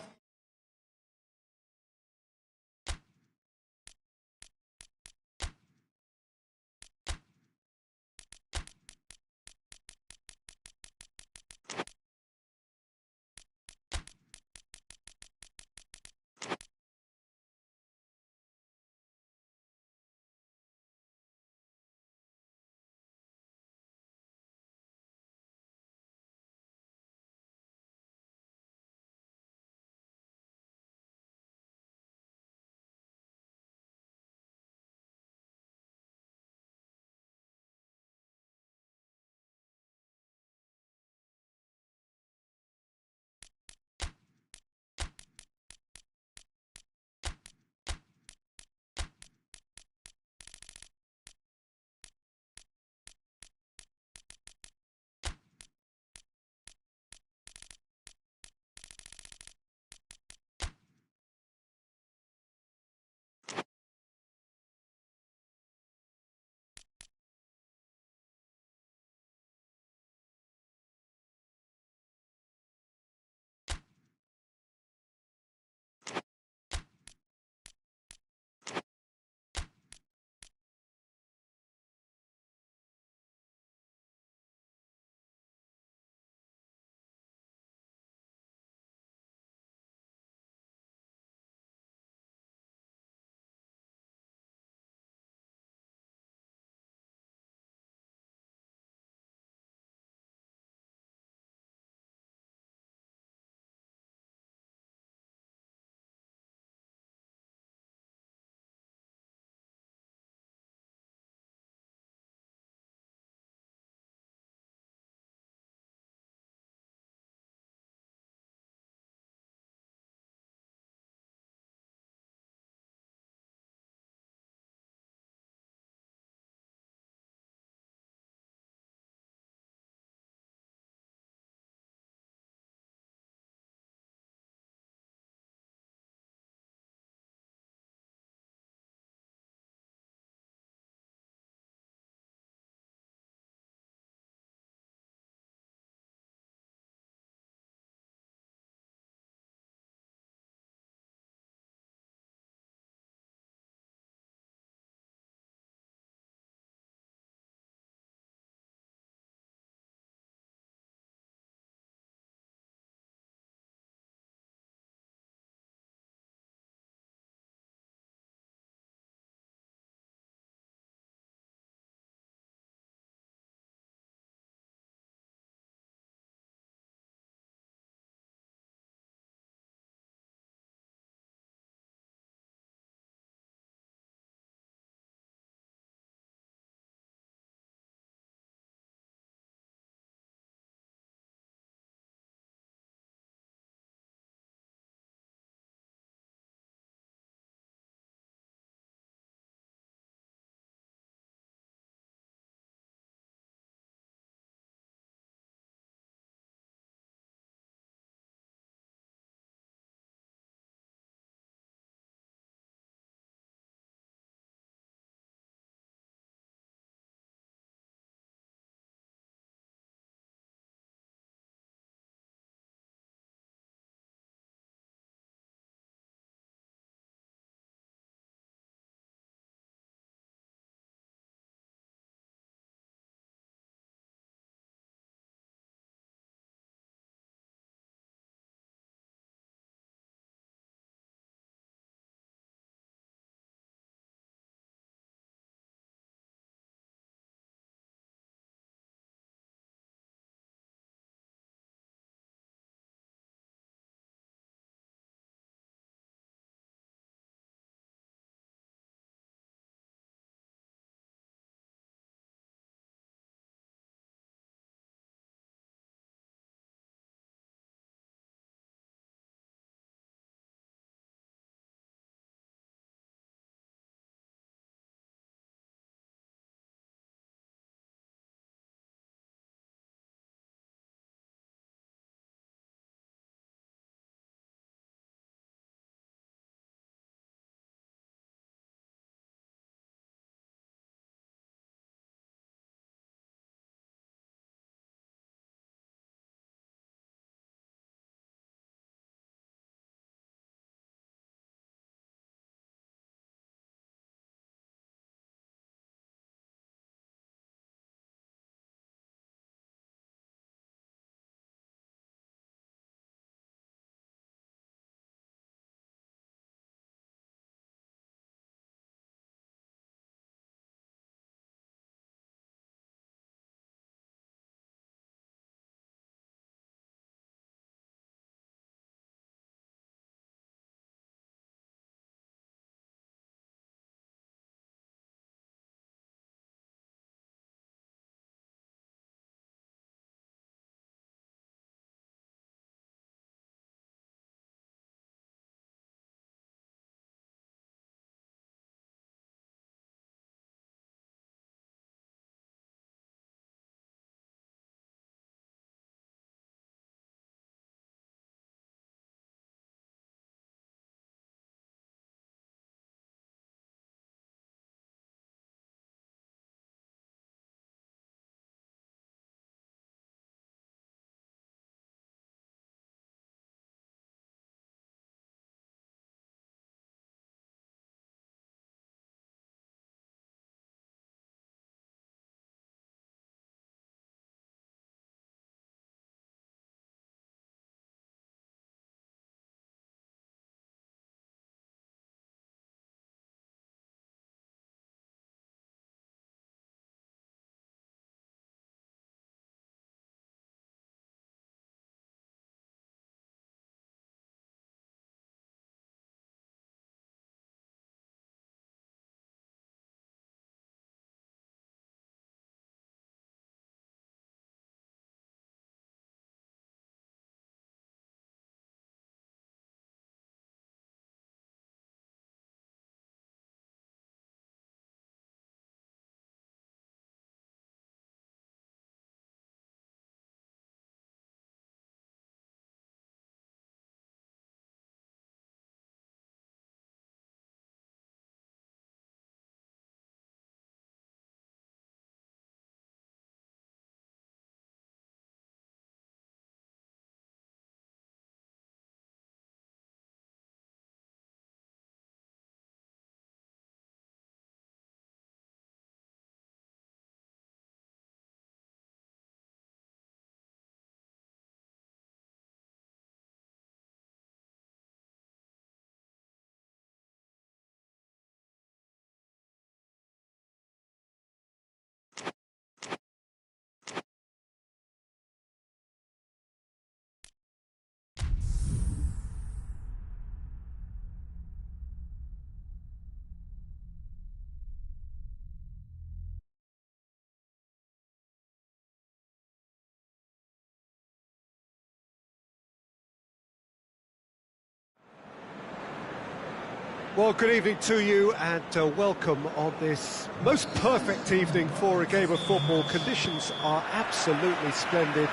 Well, good evening to you and welcome on this most perfect evening for a game of football. Conditions are absolutely splendid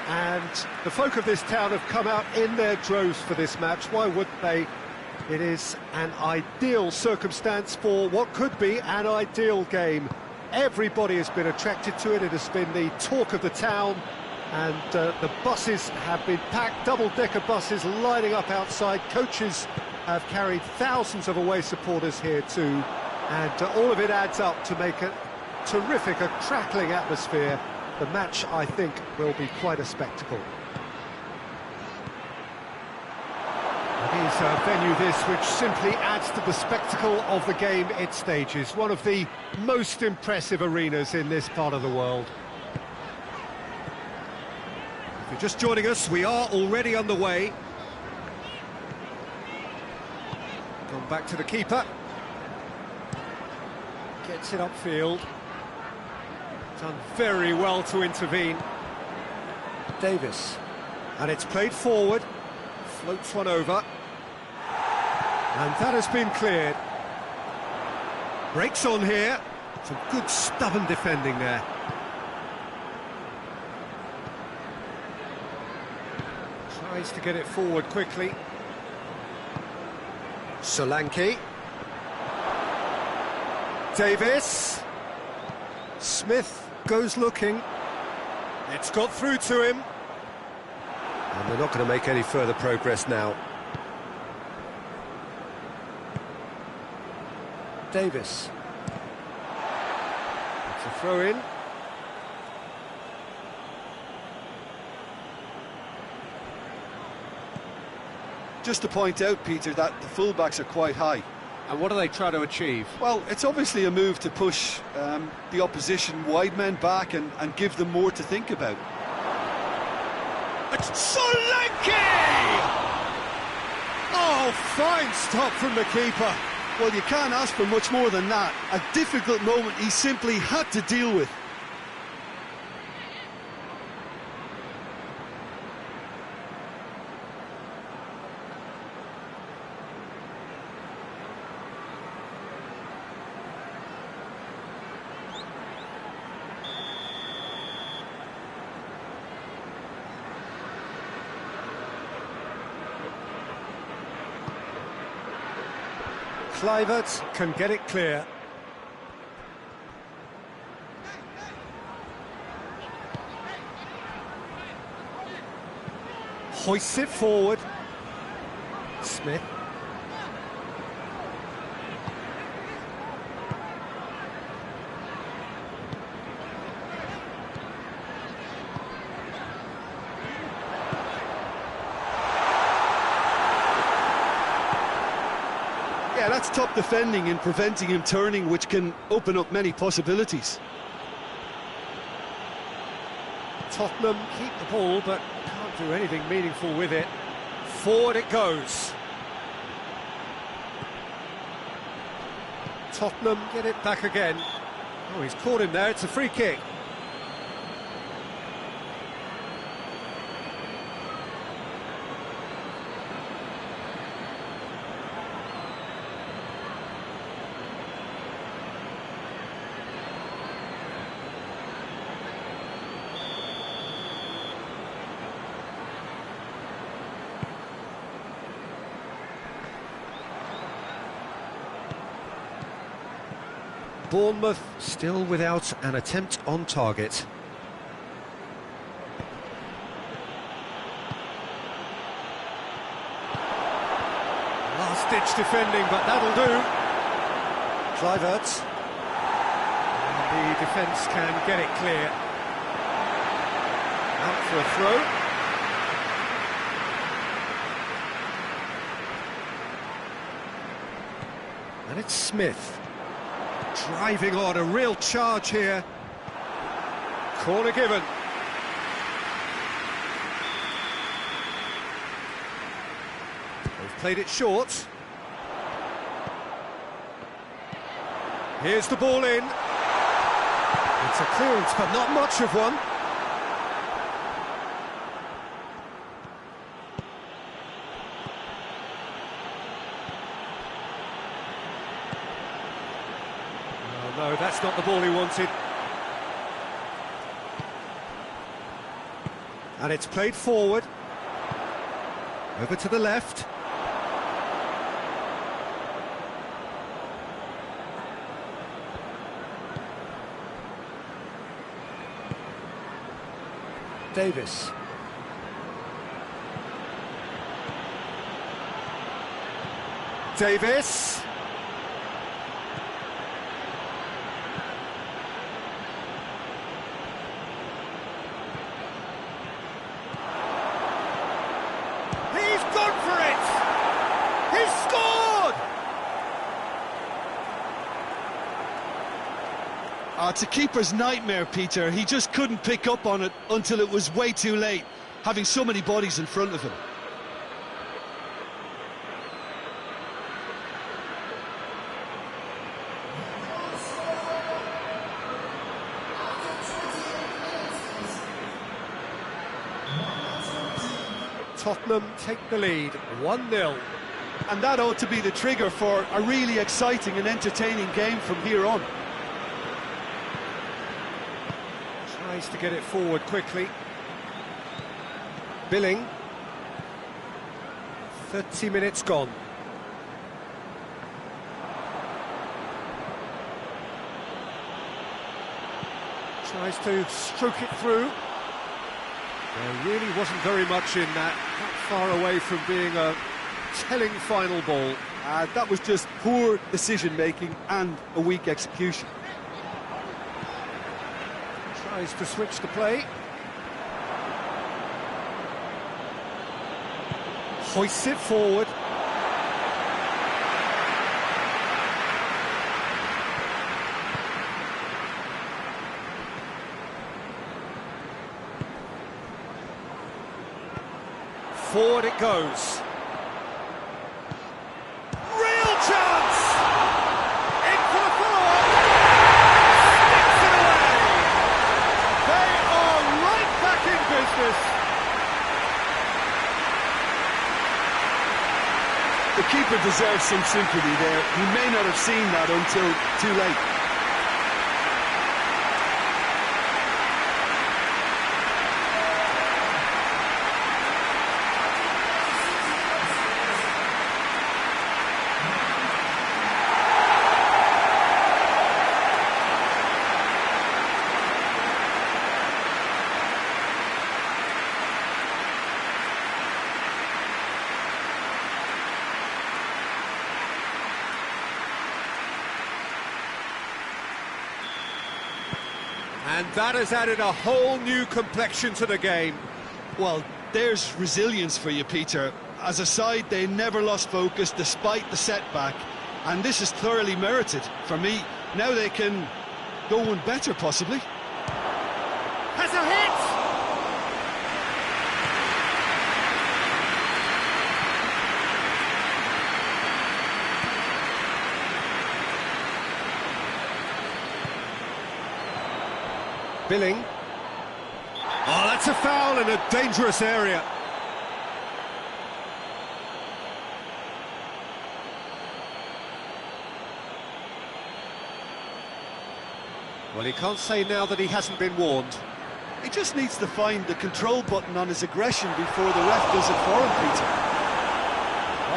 and the folk of this town have come out in their droves for this match. Why wouldn't they? It is an ideal circumstance for what could be an ideal game. Everybody has been attracted to it. It has been the talk of the town and the buses have been packed, double-decker buses lining up outside. Coaches have carried thousands of away supporters here too, and all of it adds up to make a terrific, a crackling atmosphere. The match, I think, will be quite a spectacle. It is a venue this which simply adds to the spectacle of the game it stages. One of the most impressive arenas in this part of the world. If you're just joining us, we are already underway. Gone back to the keeper. Gets it upfield. Done very well to intervene. Davis. And it's played forward. Floats one over. And that has been cleared. Breaks on here. Some good stubborn defending there. Tries to get it forward quickly. Solanke. Davis. Smith goes looking. It's got through to him. And they're not going to make any further progress now. Davis. It's a throw in. Just to point out, Peter, that the fullbacks are quite high. And what do they try to achieve? Well, it's obviously a move to push the opposition wide men back and give them more to think about. It's Solanke! Oh, fine stop from the keeper. Well, you can't ask for much more than that. A difficult moment he simply had to deal with. Kluivert can get it clear. Hoists it forward. Smith. Yeah, that's top defending and preventing him turning, which can open up many possibilities. Tottenham keep the ball, but can't do anything meaningful with it. Forward it goes. Tottenham get it back again. Oh, he's caught him there, it's a free kick. Bournemouth still without an attempt on target. Last-ditch defending, but that'll do. Kluivert. And the defence can get it clear. Out for a throw. And it's Smith. Driving on, a real charge here. Corner given. They've played it short. Here's the ball in. It's a clearance, but not much of one. That's not the ball he wanted. And it's played forward. Over to the left. Davis. Davis. He's gone for it! He's scored! It's a keeper's nightmare, Peter. He just couldn't pick up on it until it was way too late, having so many bodies in front of him. Tottenham take the lead, 1-0. And that ought to be the trigger for a really exciting and entertaining game from here on. Tries to get it forward quickly. Billing. 30 minutes gone. Tries to stroke it through. There really wasn't very much in that, not far away from being a telling final ball. That was just poor decision-making and a weak execution. Tries to switch the play. Hoists it forward. Forward it goes. Real chance! In for the follow-up! Sticks it away! They are right back in business. The keeper deserves some sympathy there. He may not have seen that until too late. And that has added a whole new complexion to the game. Well, there's resilience for you, Peter. As a side, they never lost focus despite the setback, and this is thoroughly merited. For me, now they can go one better, possibly. Has a hit! Billing. Oh, that's a foul in a dangerous area. Well, he can't say now that he hasn't been warned. He just needs to find the control button on his aggression before the ref does it for him, Peter.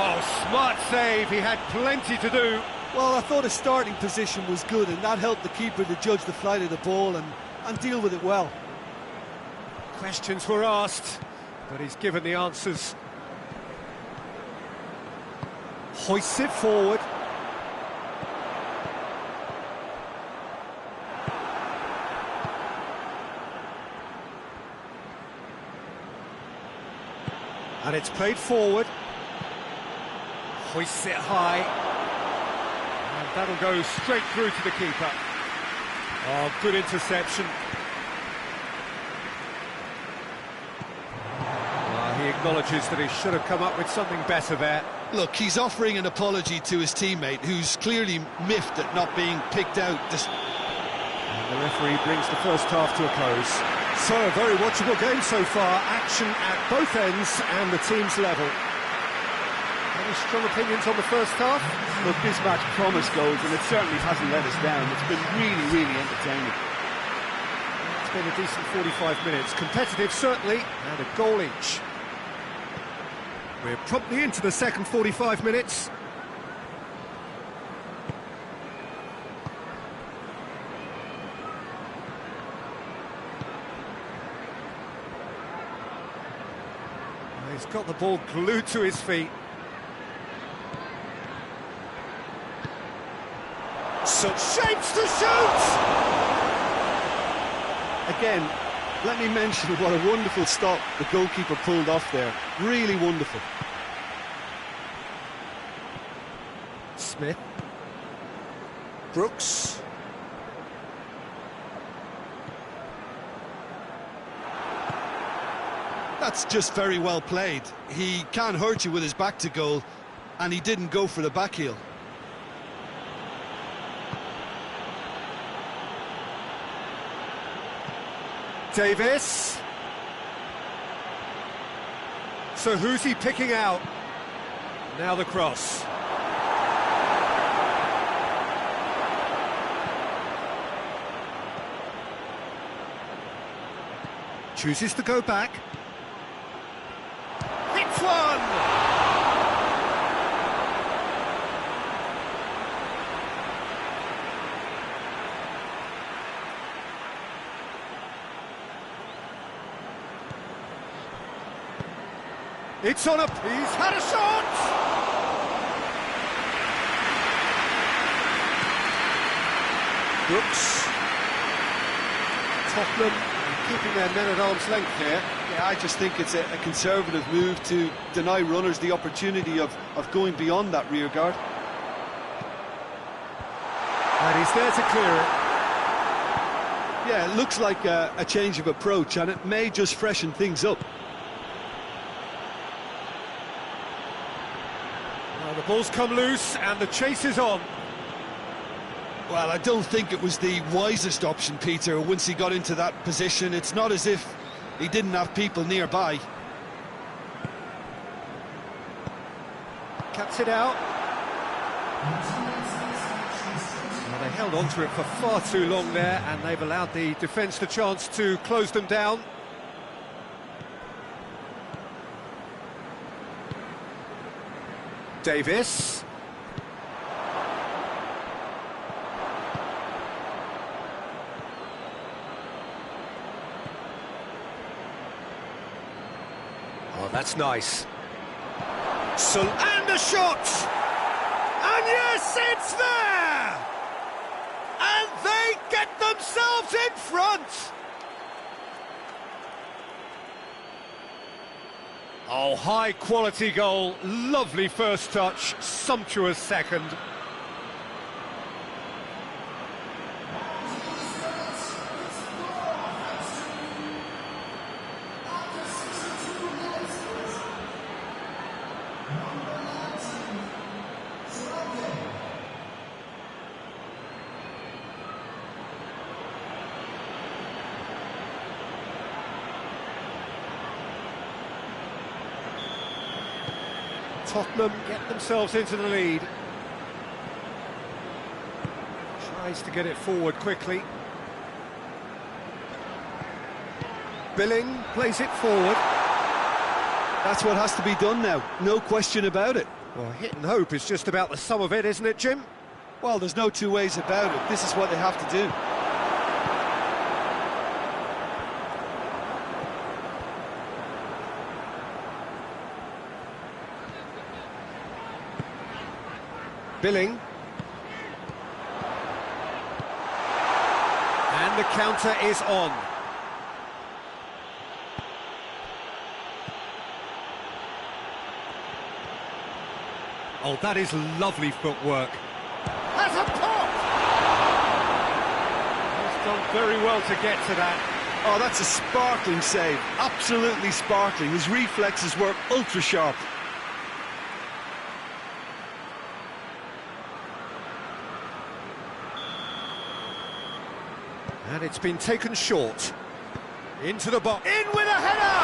Oh, smart save. He had plenty to do. Well, I thought his starting position was good, and that helped the keeper to judge the flight of the ball and deal with it well. Questions were asked, but he's given the answers. Hoists it forward. And it's played forward. Hoists it high. And that'll go straight through to the keeper. Oh, good interception. He acknowledges that he should have come up with something better there. Look, he's offering an apology to his teammate, who's clearly miffed at not being picked out. And the referee brings the first half to a close. So, a very watchable game so far. Action at both ends and the team's level. Very Any strong opinions on the first half? Look, this match promised goals, and it certainly hasn't let us down. It's been really, really entertaining. It's been a decent 45 minutes. Competitive, certainly, and a goal each. We're promptly into the second 45 minutes. He's got the ball glued to his feet. Such shapes to shoot! Again, let me mention what a wonderful stop the goalkeeper pulled off there. Really wonderful. Smith. Brooks. That's just very well played. He can't hurt you with his back to goal, and he didn't go for the back heel. Davis. So who's he picking out? Now the cross. Chooses to go back. Hits one! It's on a piece, had a shot! Brooks. Tottenham keeping their men at arm's length here. Yeah, I just think it's a conservative move to deny runners the opportunity of going beyond that rear guard. And he's there to clear it. Yeah, it looks like a change of approach, and it may just freshen things up. Well, the ball's come loose and the chase is on. Well, I don't think it was the wisest option, Peter, once he got into that position. It's not as if he didn't have people nearby. Cuts it out. Well, they held on to it for far too long there, and they've allowed the defence the chance to close them down. Davis. Oh, that's nice. And a shot! And yes, it's there! And they get themselves in front! Oh, high-quality goal, lovely first touch, sumptuous second. Tottenham get themselves into the lead. Tries to get it forward quickly. Billing plays it forward. That's what has to be done now, no question about it. Well, hit and hope is just about the sum of it, isn't it, Jim? Well, there's no two ways about it. This is what they have to do. Billing. And the counter is on. Oh, that is lovely footwork. Has a pop! He's done very well to get to that. Oh, that's a sparkling save. Absolutely sparkling. His reflexes were ultra sharp. And it's been taken short. Into the box. In with a header!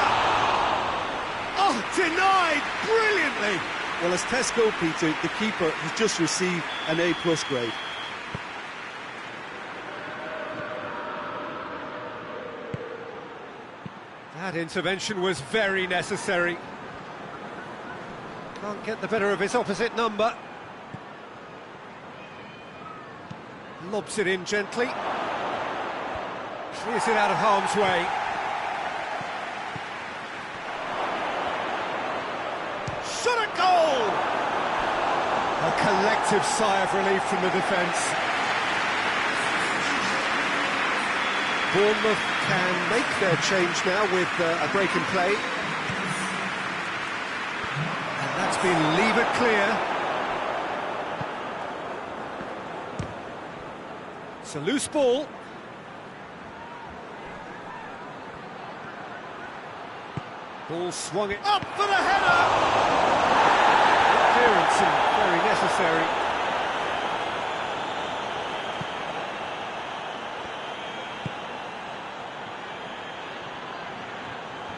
Oh, denied brilliantly! Well, as tests go, Peter, the keeper has just received an A+ grade. That intervention was very necessary. Can't get the better of his opposite number. Lobs it in gently. Clears it out of harm's way. Shot at goal! A collective sigh of relief from the defence. Bournemouth can make their change now with a break in play. And that's been levered clear. It's a loose ball. Ball swung it up for the header! Clearance and very necessary.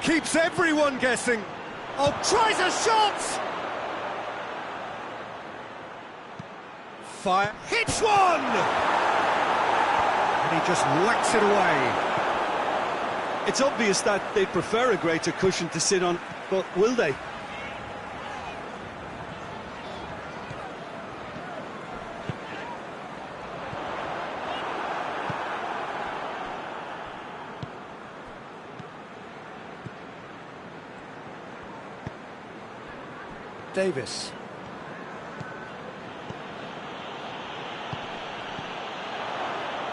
Keeps everyone guessing. Oh, tries a shot! Fire. Hits one! And he just whacks it away. It's obvious that they prefer a greater cushion to sit on, but will they? Davis.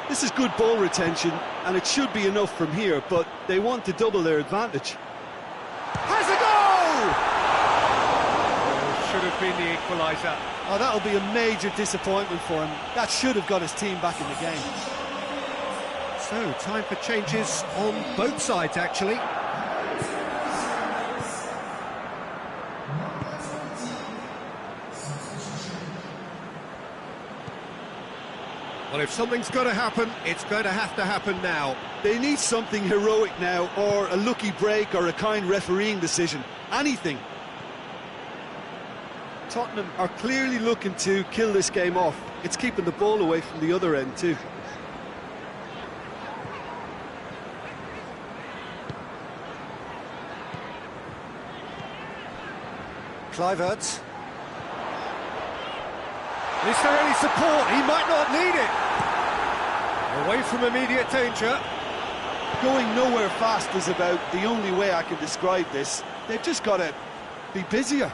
This is good ball retention, and it should be enough from here, but they want to double their advantage. Has a goal! Should have been the equaliser. Oh, that'll be a major disappointment for him. That should have got his team back in the game. So, time for changes on both sides, actually. Well, if something's got to happen, it's going to happen now. They need something heroic now, or a lucky break, or a kind refereeing decision. Anything. Tottenham are clearly looking to kill this game off. It's keeping the ball away from the other end too. Kluivert. Is there any support? He might not need it. Away from immediate danger. Going nowhere fast is about the only way I can describe this. They've just got to be busier.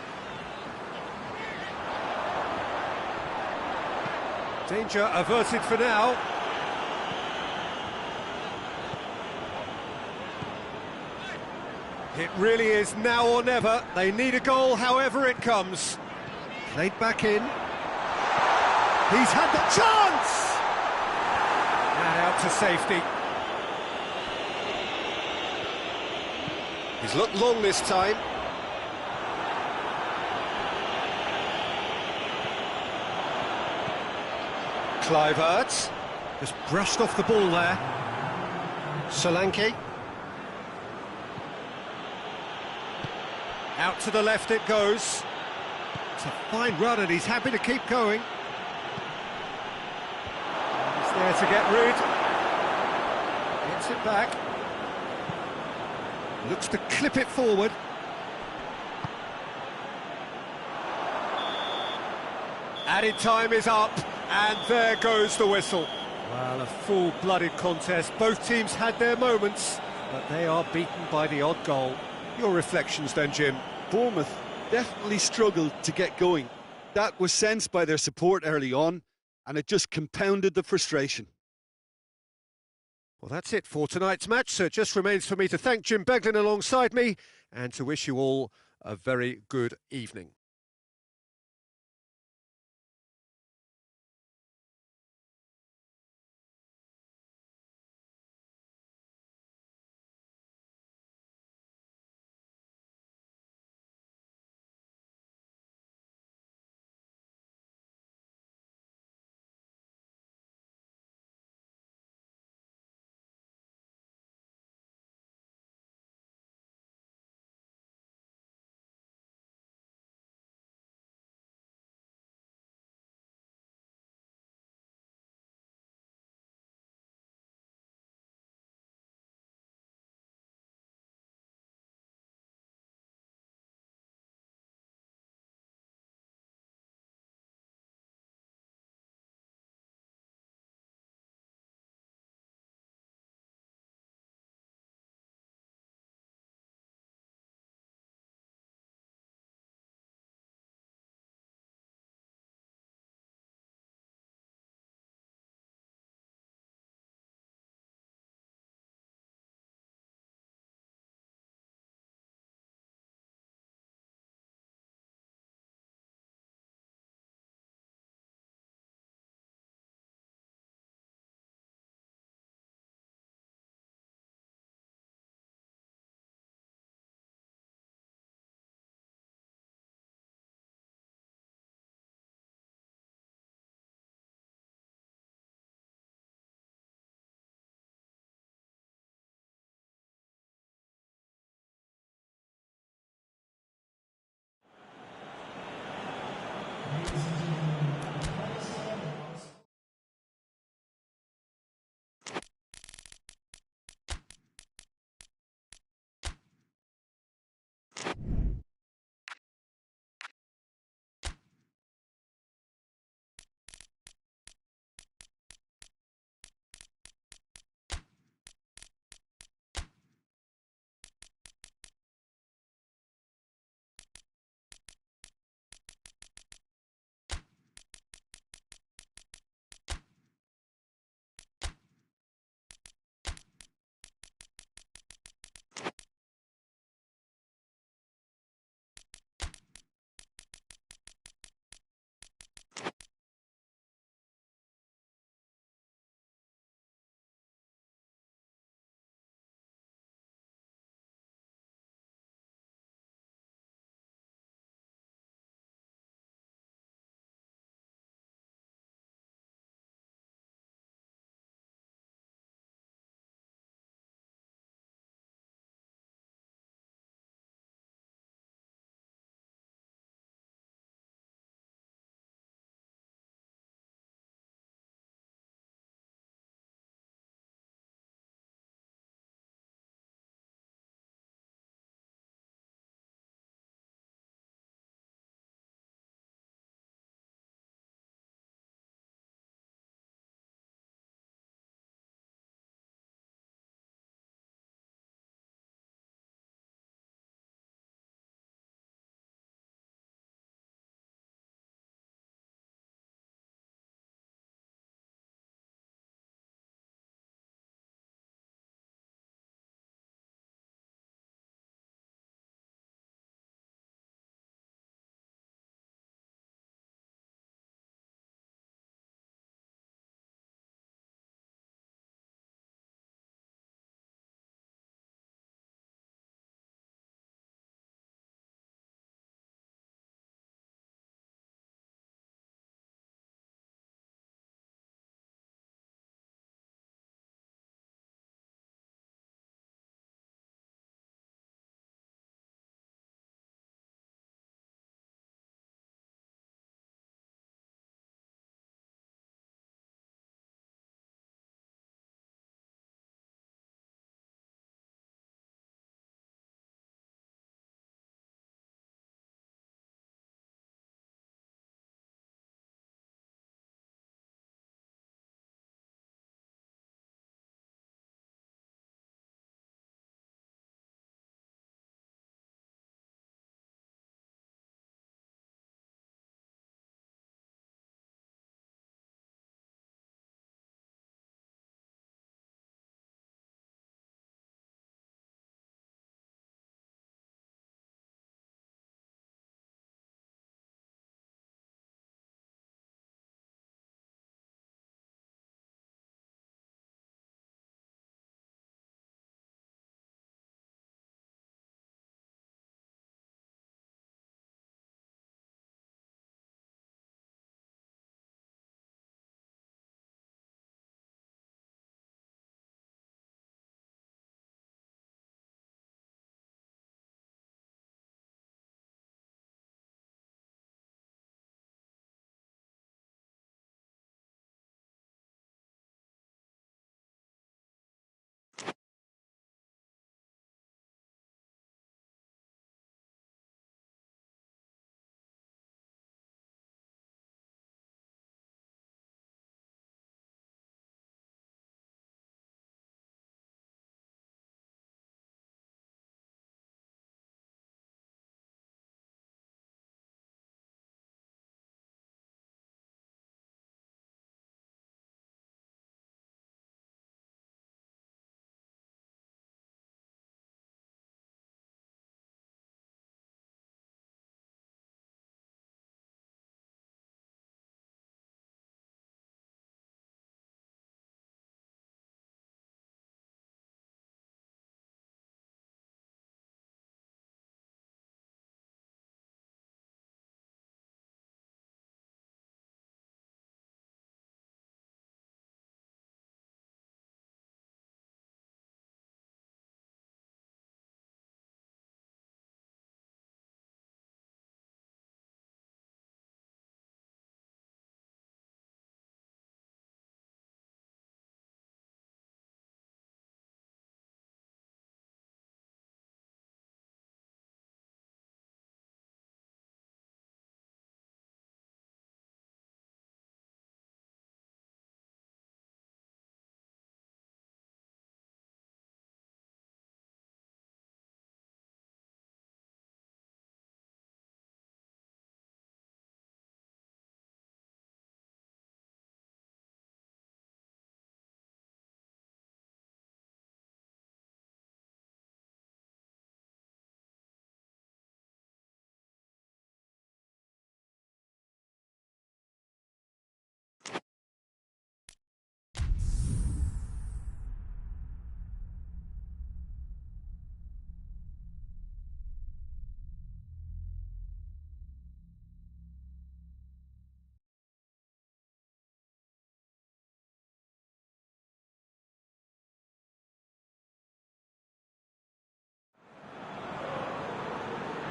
Danger averted for now. It really is now or never. They need a goal however it comes. Played back in. He's had the chance! And out to safety. He's looked long this time. Kluivert. Just brushed off the ball there. Solanke. Out to the left it goes. It's a fine run and he's happy to keep going. He's there to get rid. Gets it back. Looks to clip it forward. Added time is up, and there goes the whistle. Well, a full-blooded contest. Both teams had their moments, but they are beaten by the odd goal. Your reflections then, Jim? Bournemouth definitely struggled to get going. That was sensed by their support early on, and it just compounded the frustration. Well, that's it for tonight's match, so it just remains for me to thank Jim Beglin alongside me and to wish you all a very good evening.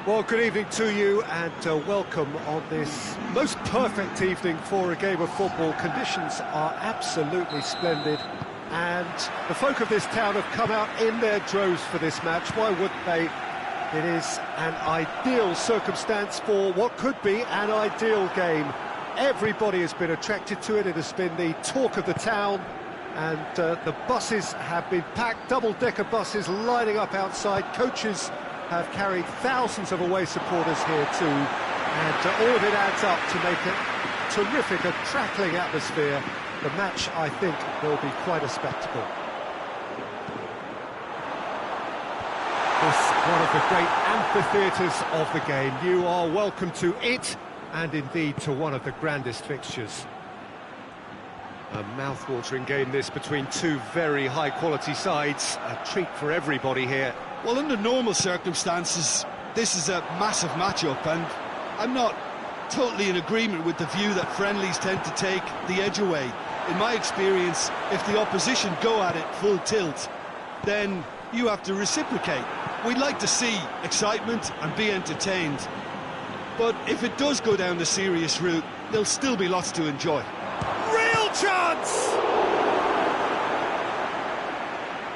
Well, good evening to you and welcome on this most perfect evening for a game of football. Conditions are absolutely splendid and the folk of this town have come out in their droves for this match. Why wouldn't they? It is an ideal circumstance for what could be an ideal game. Everybody has been attracted to it. It has been the talk of the town and the buses have been packed, double-decker buses lining up outside. Coaches have carried thousands of away supporters here too, and all of it adds up to make a terrific, crackling atmosphere. The match, I think, will be quite a spectacle. This is one of the great amphitheatres of the game. You are welcome to it, and indeed to one of the grandest fixtures. A mouth-watering game this between two very high-quality sides. A treat for everybody here. Well, under normal circumstances, this is a massive matchup, and I'm not totally in agreement with the view that friendlies tend to take the edge away. In my experience, if the opposition go at it full tilt, then you have to reciprocate. We'd like to see excitement and be entertained, but if it does go down the serious route, there'll still be lots to enjoy. Real chance!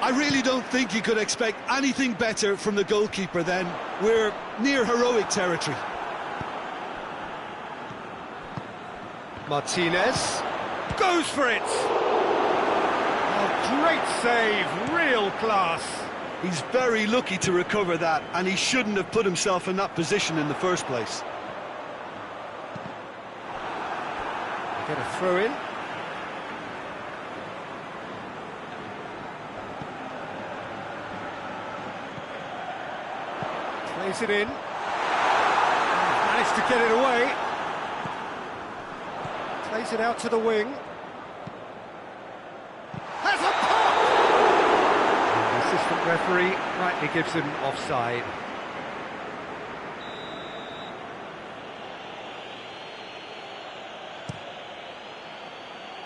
I really don't think you could expect anything better from the goalkeeper then. We're near heroic territory. Martinez goes for it! Oh, great save, real class. He's very lucky to recover that, and he shouldn't have put himself in that position in the first place. Get a throw in. Plays it in. Managed to get it away. Plays it out to the wing. Has a pop! And the assistant referee rightly gives him offside.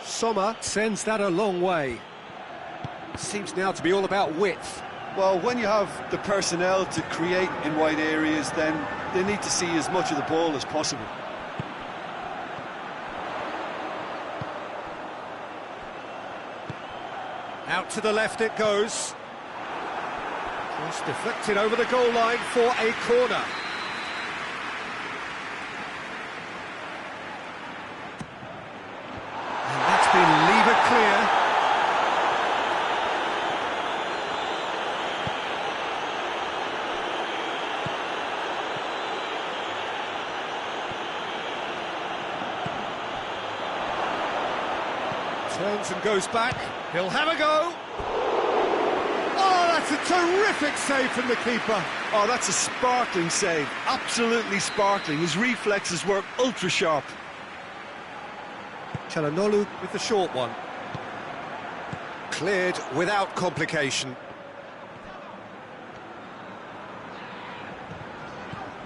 Saba sends that a long way. Seems now to be all about width. Well, when you have the personnel to create in wide areas, then they need to see as much of the ball as possible. Out to the left it goes. Cross deflected over the goal line for a corner. And that's been lever clear. Turns and goes back. He'll have a go. Oh, that's a terrific save from the keeper. Oh, that's a sparkling save. Absolutely sparkling. His reflexes were ultra sharp. Çalhanoğlu with the short one. Cleared without complication.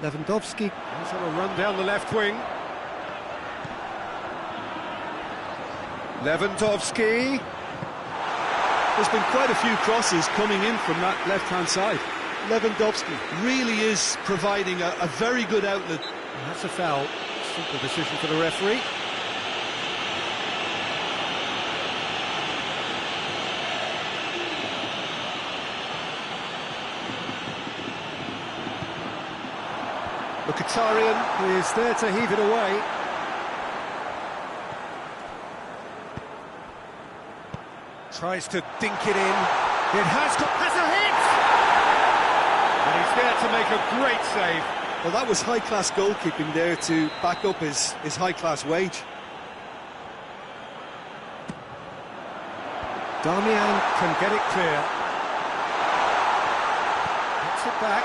Lewandowski is on a run down the left wing. Lewandowski. There's been quite a few crosses coming in from that left-hand side. Lewandowski really is providing a very good outlet. And that's a foul. Simple decision for the referee. Mkhitaryan is there to heave it away. Tries to dink it in. It has a hit! And he's there to make a great save. Well, that was high-class goalkeeping there to back up his high-class wage. Damian can get it clear. Gets it back.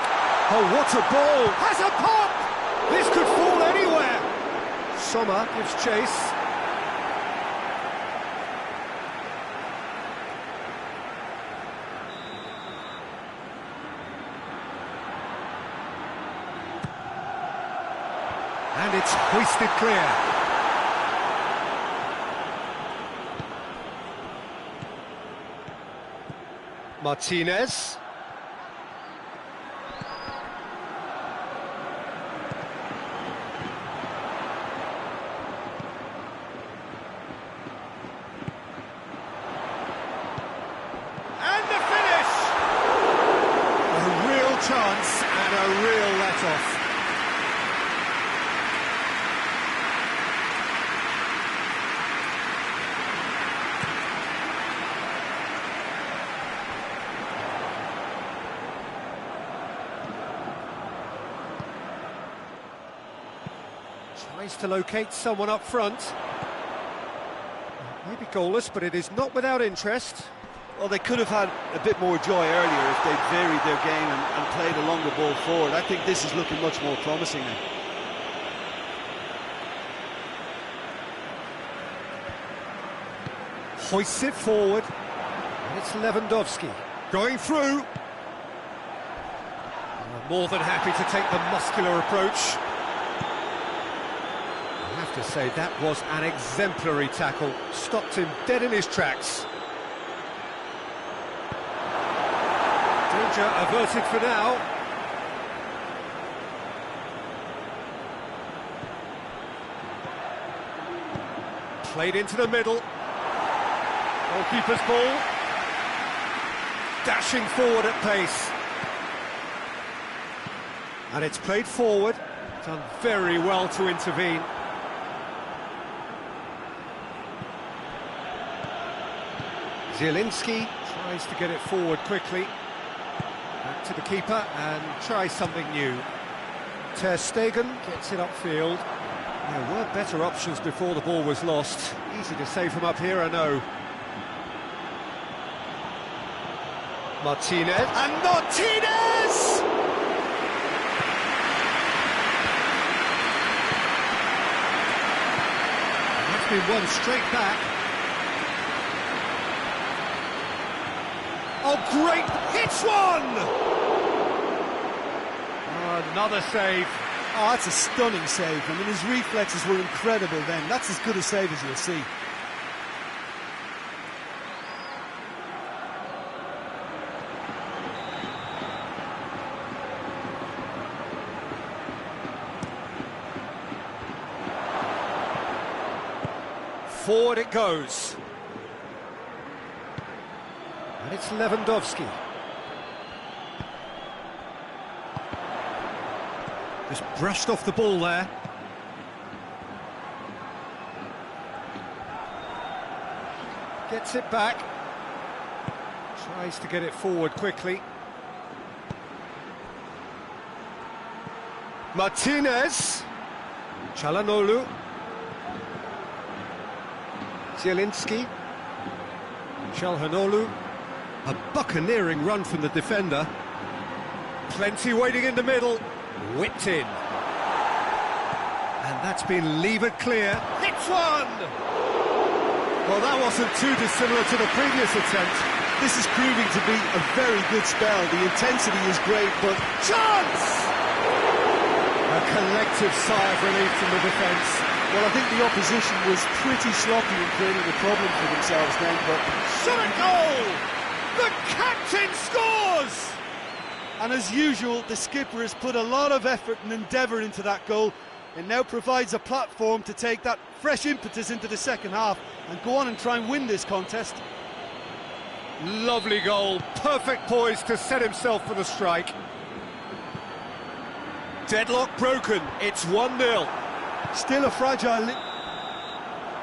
Oh, what a ball! Has a pop! This could fall anywhere! Saba gives chase. And it's hoisted clear. Martinez. Tries to locate someone up front. Maybe goalless, but it is not without interest. Well, they could have had a bit more joy earlier if they'd varied their game and played a longer ball forward. I think this is looking much more promising now. Hoists it forward, and it's Lewandowski going through. More than happy to take the muscular approach. I have to say, that was an exemplary tackle. Stopped him dead in his tracks. Danger averted for now. Played into the middle. Goalkeeper's ball. Dashing forward at pace. And it's played forward. Done very well to intervene. Zielinski tries to get it forward quickly. Back to the keeper and tries something new. Ter Stegen gets it upfield. There were better options before the ball was lost. Easy to say from up here, I know. Martinez. And Martinez! And that's been won straight back. Oh, great! Hits one! Oh, another save. Oh, that's a stunning save. I mean, his reflexes were incredible then. That's as good a save as you'll see. Forward it goes. And it's Lewandowski. Just brushed off the ball there. Gets it back. Tries to get it forward quickly. Martinez. Çalhanoğlu. Zielinski. Çalhanoğlu. A buccaneering run from the defender. Plenty waiting in the middle. Whipped in. And that's been levered clear. Hits one! Well, that wasn't too dissimilar to the previous attempt. This is proving to be a very good spell. The intensity is great, but Chance! A collective sigh of relief from the defence. well, I think the opposition was pretty sloppy in creating a problem for themselves then, but Shot a goal! The captain scores! and as usual, the skipper has put a lot of effort and endeavour into that goal. It now provides a platform to take that fresh impetus into the second half and go on and try and win this contest. Lovely goal, perfect poise to set himself for the strike. Deadlock broken, it's 1-0. Still a fragile...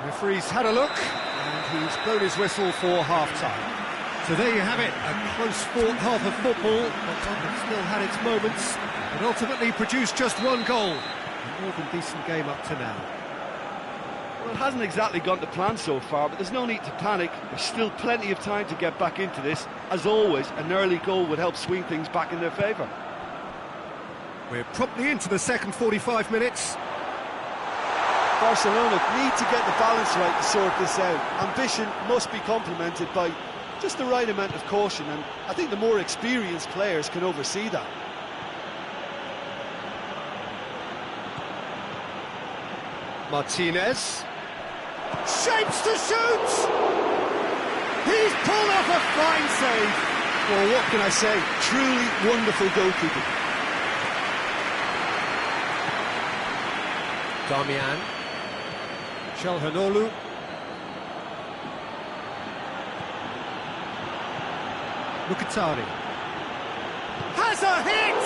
Referee's had a look, and he's blown his whistle for half-time. So there you have it, a close-fought half of football, but one that still had its moments, but ultimately produced just one goal. A more than decent game up to now. Well, it hasn't exactly gone to plan so far, but there's no need to panic. There's still plenty of time to get back into this. As always, an early goal would help swing things back in their favour. We're promptly into the second 45 minutes. Barcelona need to get the balance right to sort this out. Ambition must be complemented by just the right amount of caution, and I think the more experienced players can oversee that. Martinez. Shapes to shoot! He's pulled off a fine save. Well, what can I say? Truly wonderful goalkeeping. Damian. Çalhanoğlu. Mkhitaryan. Has a hit!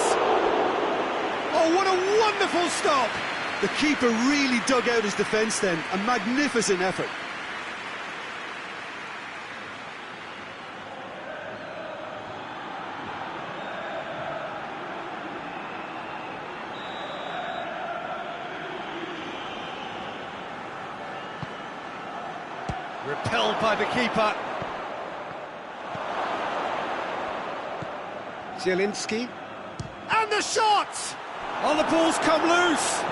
Oh, what a wonderful stop! The keeper really dug out his defence then. A magnificent effort. repelled by the keeper. Zielinski. And the shot! Oh, the ball's come loose!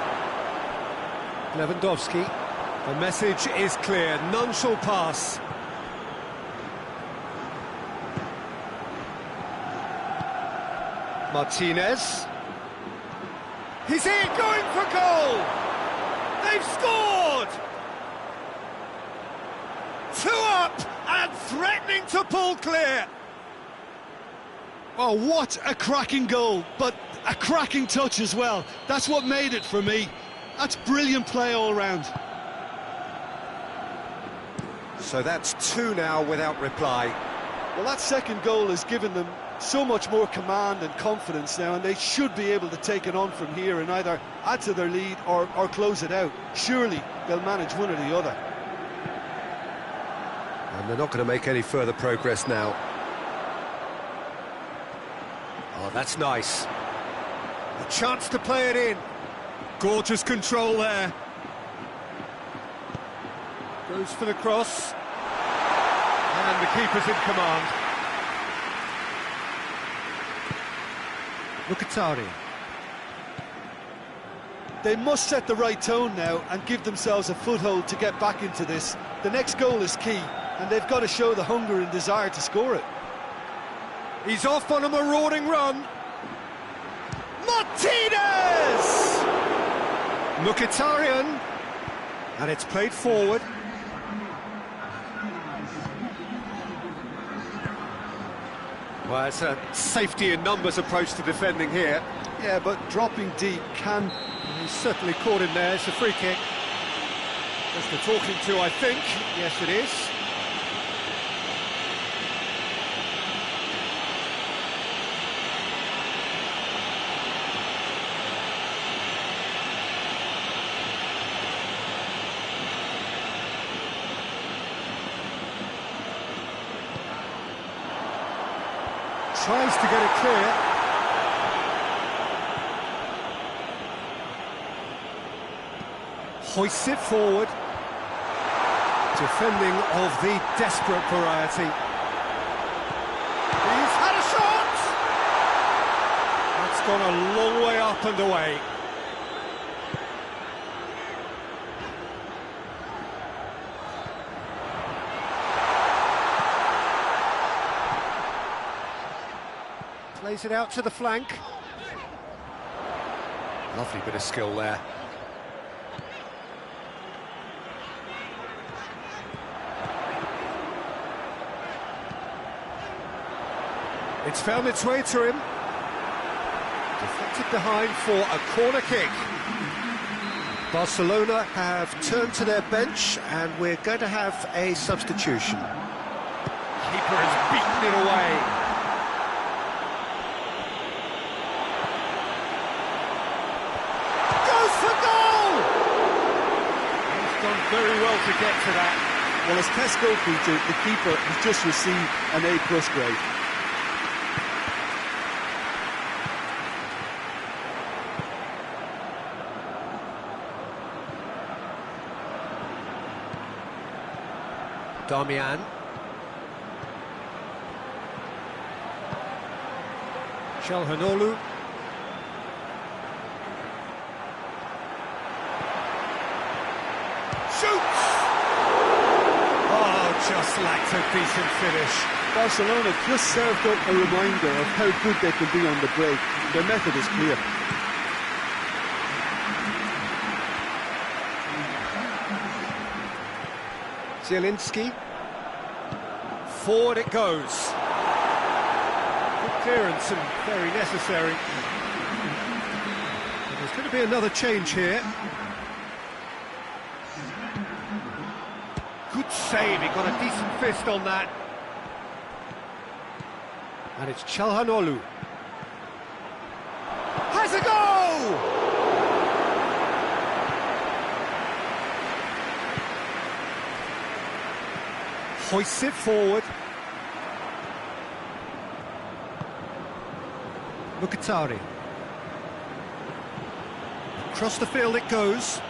Lewandowski. The message is clear, none shall pass. Martinez. He's here, going for goal! They've scored! 2 up and threatening to pull clear. Oh, what a cracking goal, but a cracking touch as well. That's what made it for me. That's brilliant play all round. So that's 2 now without reply. Well, that second goal has given them so much more command and confidence now, and they should be able to take it on from here and either add to their lead or close it out. Surely they'll manage one or the other. And they're not going to make any further progress now. Oh, that's nice. A chance to play it in. Gorgeous control there. Goes for the cross. And the keeper's in command. Mkhitaryan. They must set the right tone now and give themselves a foothold to get back into this. The next goal is key, and they've got to show the hunger and desire to score it. He's off on a marauding run. Martinez! Mkhitaryan. And it's played forward. Well, it's a safety in numbers approach to defending here. Yeah, but dropping deep can... He's certainly caught in there. It's a free kick. Just the talking to, I think. Yes, it is. Tries to get it clear. Hoists it forward. Defending of the desperate variety. He's had a shot! That's gone a long way up and away. Plays it out to the flank. Lovely bit of skill there. It's found its way to him. Deflected behind for a corner kick. Barcelona have turned to their bench and we're going to have a substitution. Keeper has beaten it away. Very well to get to that. Well, as test goalkeeper, the keeper has just received an A+ grade. Darmian. Çalhanoğlu. Shoots! Oh, just lacked a decent finish. Barcelona just served up a reminder of how good they can be on the break. Their method is clear. Zielinski. Forward it goes. Good clearance and very necessary. And there's going to be another change here. Good save, he got a decent fist on that. And it's Çalhanoğlu. Has a go! Hoists it forward. Mkhitaryan. Across the field it goes.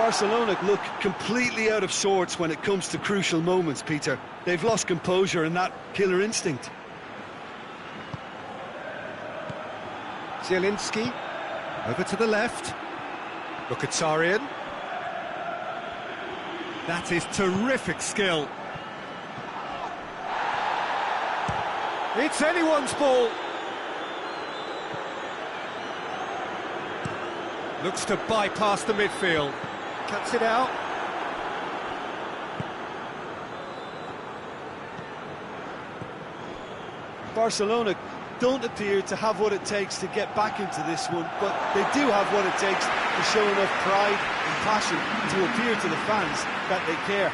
Barcelona look completely out of sorts when it comes to crucial moments, Peter. They've lost composure and that killer instinct. Zielinski, over to the left. Mkhitaryan. That is terrific skill. It's anyone's ball. Looks to bypass the midfield. Cuts it out. Barcelona don't appear to have what it takes to get back into this one, but they do have what it takes to show enough pride and passion to appear to the fans that they care.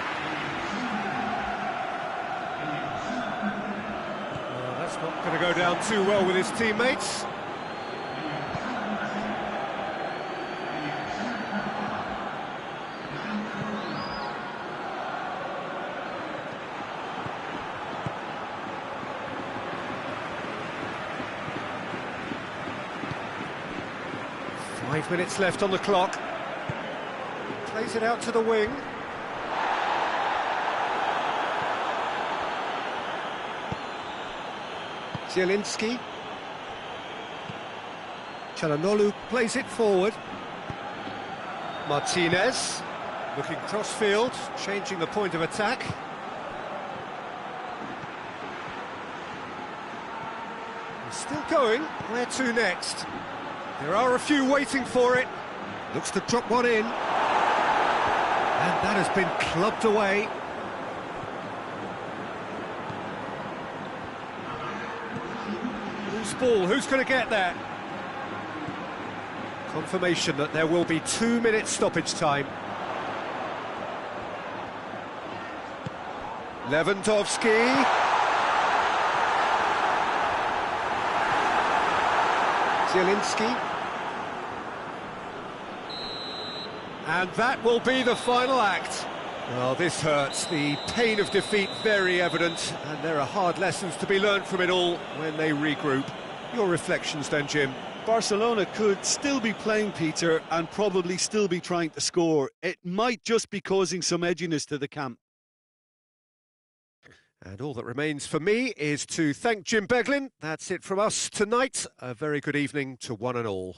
That's not going to go down too well with his teammates. Five minutes left on the clock. Plays it out to the wing. Zielinski. Çalhanoğlu plays it forward. Martinez looking cross-field, changing the point of attack. He's still going. Where to next? There are a few waiting for it. Looks to drop one in. And that has been clubbed away. Loose ball, who's going to get there? Confirmation that there will be 2 minutes stoppage time. Lewandowski. Zielinski. And that will be the final act. Well, this hurts. The pain of defeat very evident, and there are hard lessons to be learned from it all when they regroup. Your reflections then, Jim? Barcelona could still be playing, Peter, and probably still be trying to score. It might just be causing some edginess to the camp. And all that remains for me is to thank Jim Beglin. That's it from us tonight. A very good evening to one and all.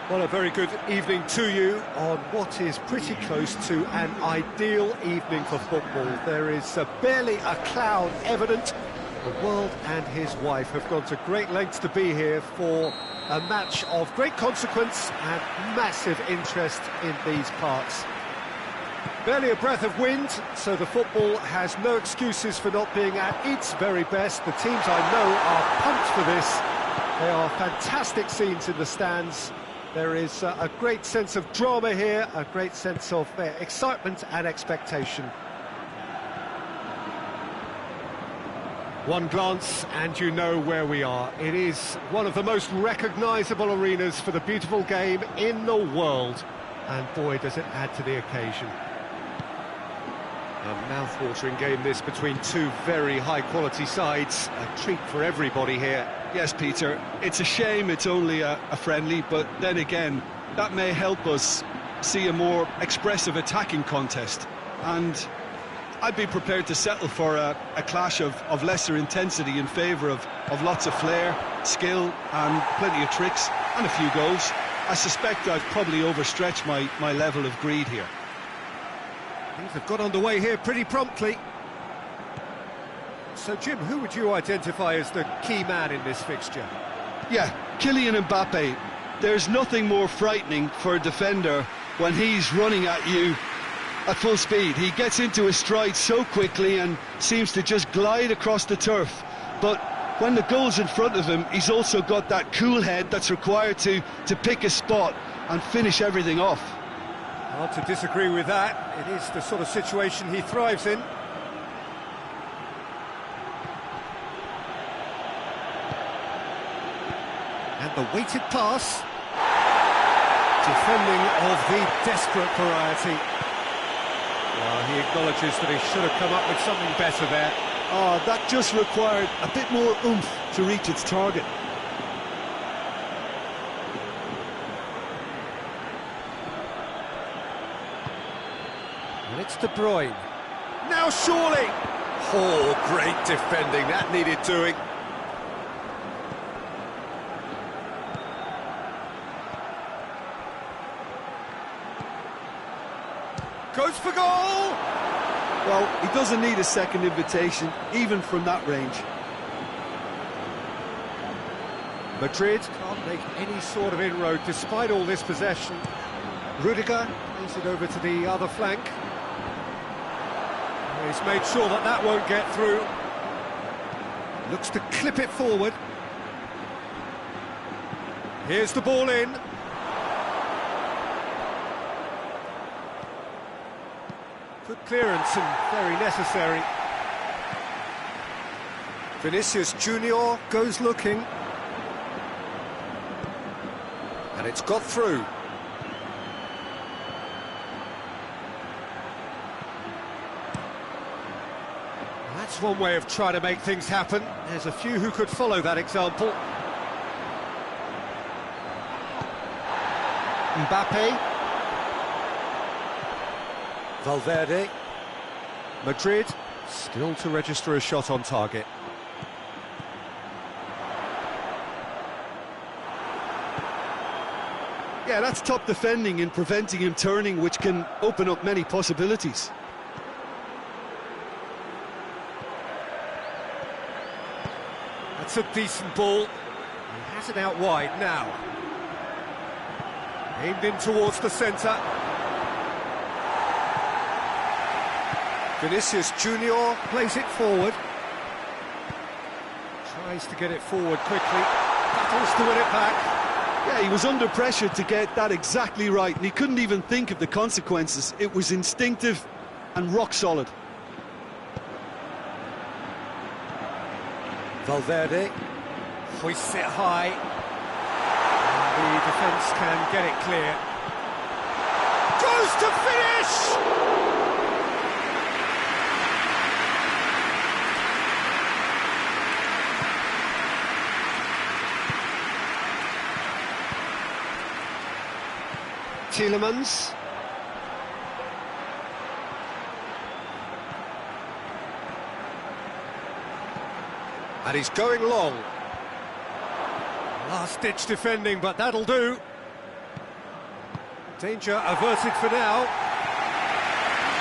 Well, a very good evening to you on what is pretty close to an ideal evening for football. There is barely a cloud evident. The world and his wife have gone to great lengths to be here for a match of great consequence and massive interest in these parts. Barely a breath of wind, so the football has no excuses for not being at its very best. The teams I know are pumped for this. They are fantastic scenes in the stands. There is a great sense of drama here, a great sense of excitement and expectation. One glance and you know where we are. It is one of the most recognisable arenas for the beautiful game in the world. And boy, does it add to the occasion. A mouth-watering game this between two very high-quality sides. A treat for everybody here. Yes, Peter, it's a shame it's only a friendly, but then again, that may help us see a more expressive attacking contest. And I'd be prepared to settle for a clash of lesser intensity in favour of lots of flair, skill and plenty of tricks and a few goals. I suspect I've probably overstretched my level of greed here. Things have got underway here pretty promptly. So, Jim, who would you identify as the key man in this fixture? Yeah, Kylian Mbappe. There's nothing more frightening for a defender when he's running at you at full speed. He gets into his stride so quickly and seems to just glide across the turf. But when the goal's in front of him, he's also got that cool head that's required to pick a spot and finish everything off. Hard to disagree with that. It is the sort of situation he thrives in. And the weighted pass. Defending of the desperate variety. Well, he acknowledges that he should have come up with something better there. Oh, that just required a bit more oomph to reach its target. And it's De Bruyne. Now surely! Oh, great defending. That needed doing. Goes for goal! Well, he doesn't need a second invitation, even from that range. Madrid can't make any sort of inroad despite all this possession. Rudiger plays it over to the other flank. He's made sure that that won't get through. Looks to clip it forward. Here's the ball in. Good clearance and very necessary. Vinicius Junior goes looking. And it's got through. That's one way of trying to make things happen. There's a few who could follow that example. Mbappe. Valverde. Madrid still to register a shot on target. Yeah, that's top defending and preventing him turning, which can open up many possibilities. That's a decent ball. He has it out wide now. Aimed in towards the centre. Vinicius Junior plays it forward. Tries to get it forward quickly. Battles to win it back. Yeah, he was under pressure to get that exactly right, and he couldn't even think of the consequences. It was instinctive and rock solid. Valverde hoists it high. The defence can get it clear. Goes to finish! Tielemans. And he's going long. Last-ditch defending, but that'll do. Danger averted for now.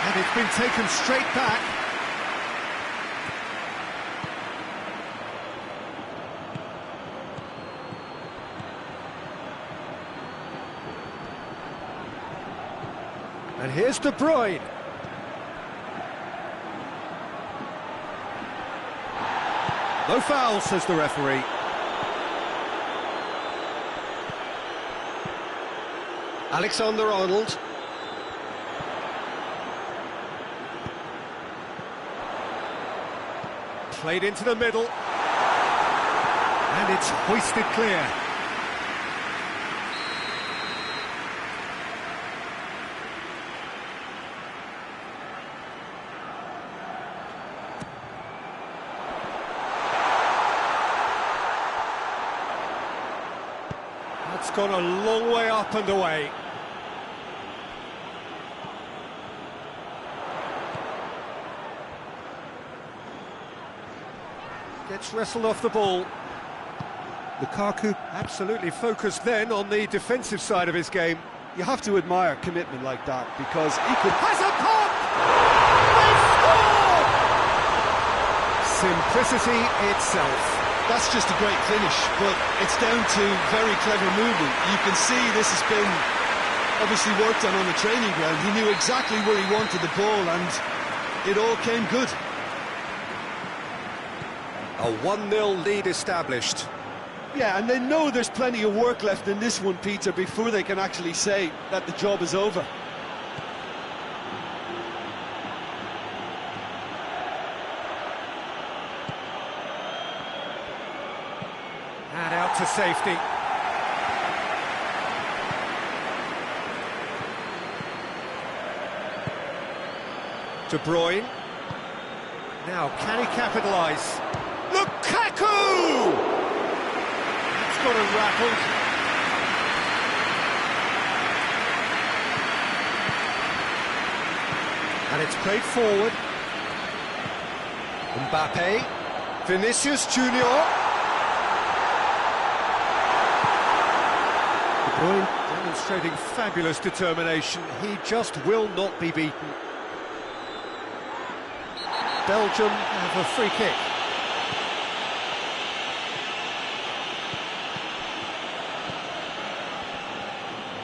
And it's been taken straight back. And here's De Bruyne. No foul, says the referee. Alexander-Arnold. Played into the middle. And it's hoisted clear. That's gone a long way up and away. Gets wrestled off the ball. Lukaku absolutely focused then on the defensive side of his game. You have to admire commitment like that, because he could... Has a pop! They score! Simplicity itself. That's just a great finish, but it's down to very clever movement. You can see this has been obviously worked on the training ground. He knew exactly where he wanted the ball, and it all came good. A 1-0 lead established. Yeah, and they know there's plenty of work left in this one, Peter, before they can actually say that the job is over. And out to safety. De Bruyne. Now, can he capitalise? Lukaku! That's got him rattled. And it's played forward. Mbappe. Vinicius Junior. De Bruyne demonstrating fabulous determination. He just will not be beaten. Belgium have a free kick.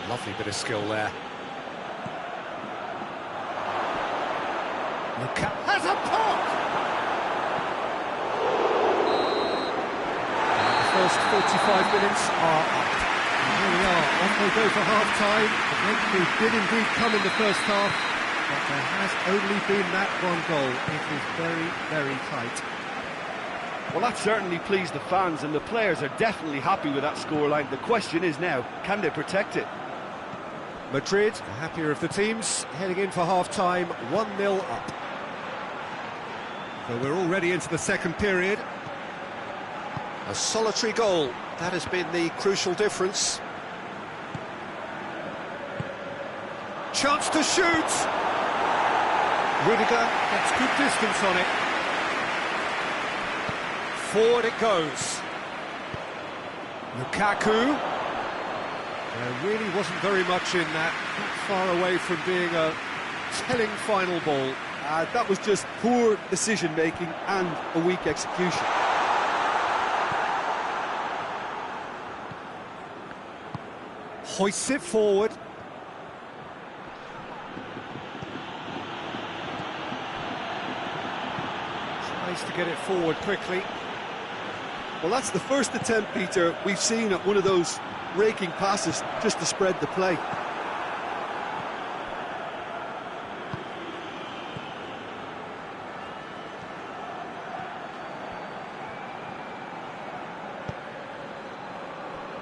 Lovely bit of skill there. Lukaku has a pop! And the first 45 minutes are up. And here we are, off they go for half-time. The breakthrough did indeed come in the first half, but there has only been that one goal. It is very, very tight. Well, that certainly pleased the fans, and the players are definitely happy with that scoreline. The question is now, can they protect it? Madrid, the happier of the teams, heading in for half-time, 1-0 up. So we're already into the second period. A solitary goal, that has been the crucial difference. Chance to shoot! Rudiger gets good distance on it. Forward it goes. Lukaku. There really wasn't very much in that, not far away from being a telling final ball. That was just poor decision-making and a weak execution. Hoists it forward. Tries to get it forward quickly. Well, that's the first attempt, Peter, we've seen at one of those raking passes just to spread the play.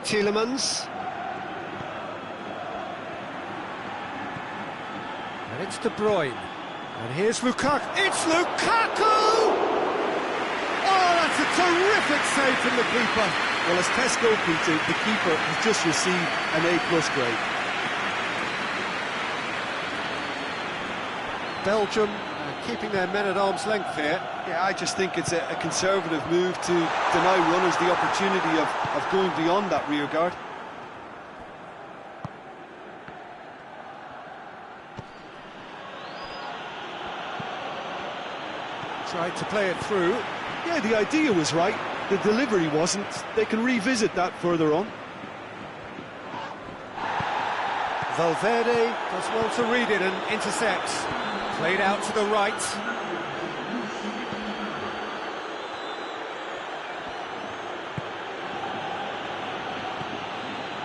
Tielemans. And it's De Bruyne. And here's Lukaku. It's Lukaku! Oh, that's a terrific save from the keeper. Well, as tests go, Peter, the keeper has just received an A+ grade. Belgium keeping their men at arm's length here. Yeah, I just think it's a conservative move to deny runners the opportunity of going beyond that rear guard. Tried to play it through. Yeah, the idea was right, the delivery wasn't. They can revisit that further on. Valverde does well to read it and intercepts. Played out to the right.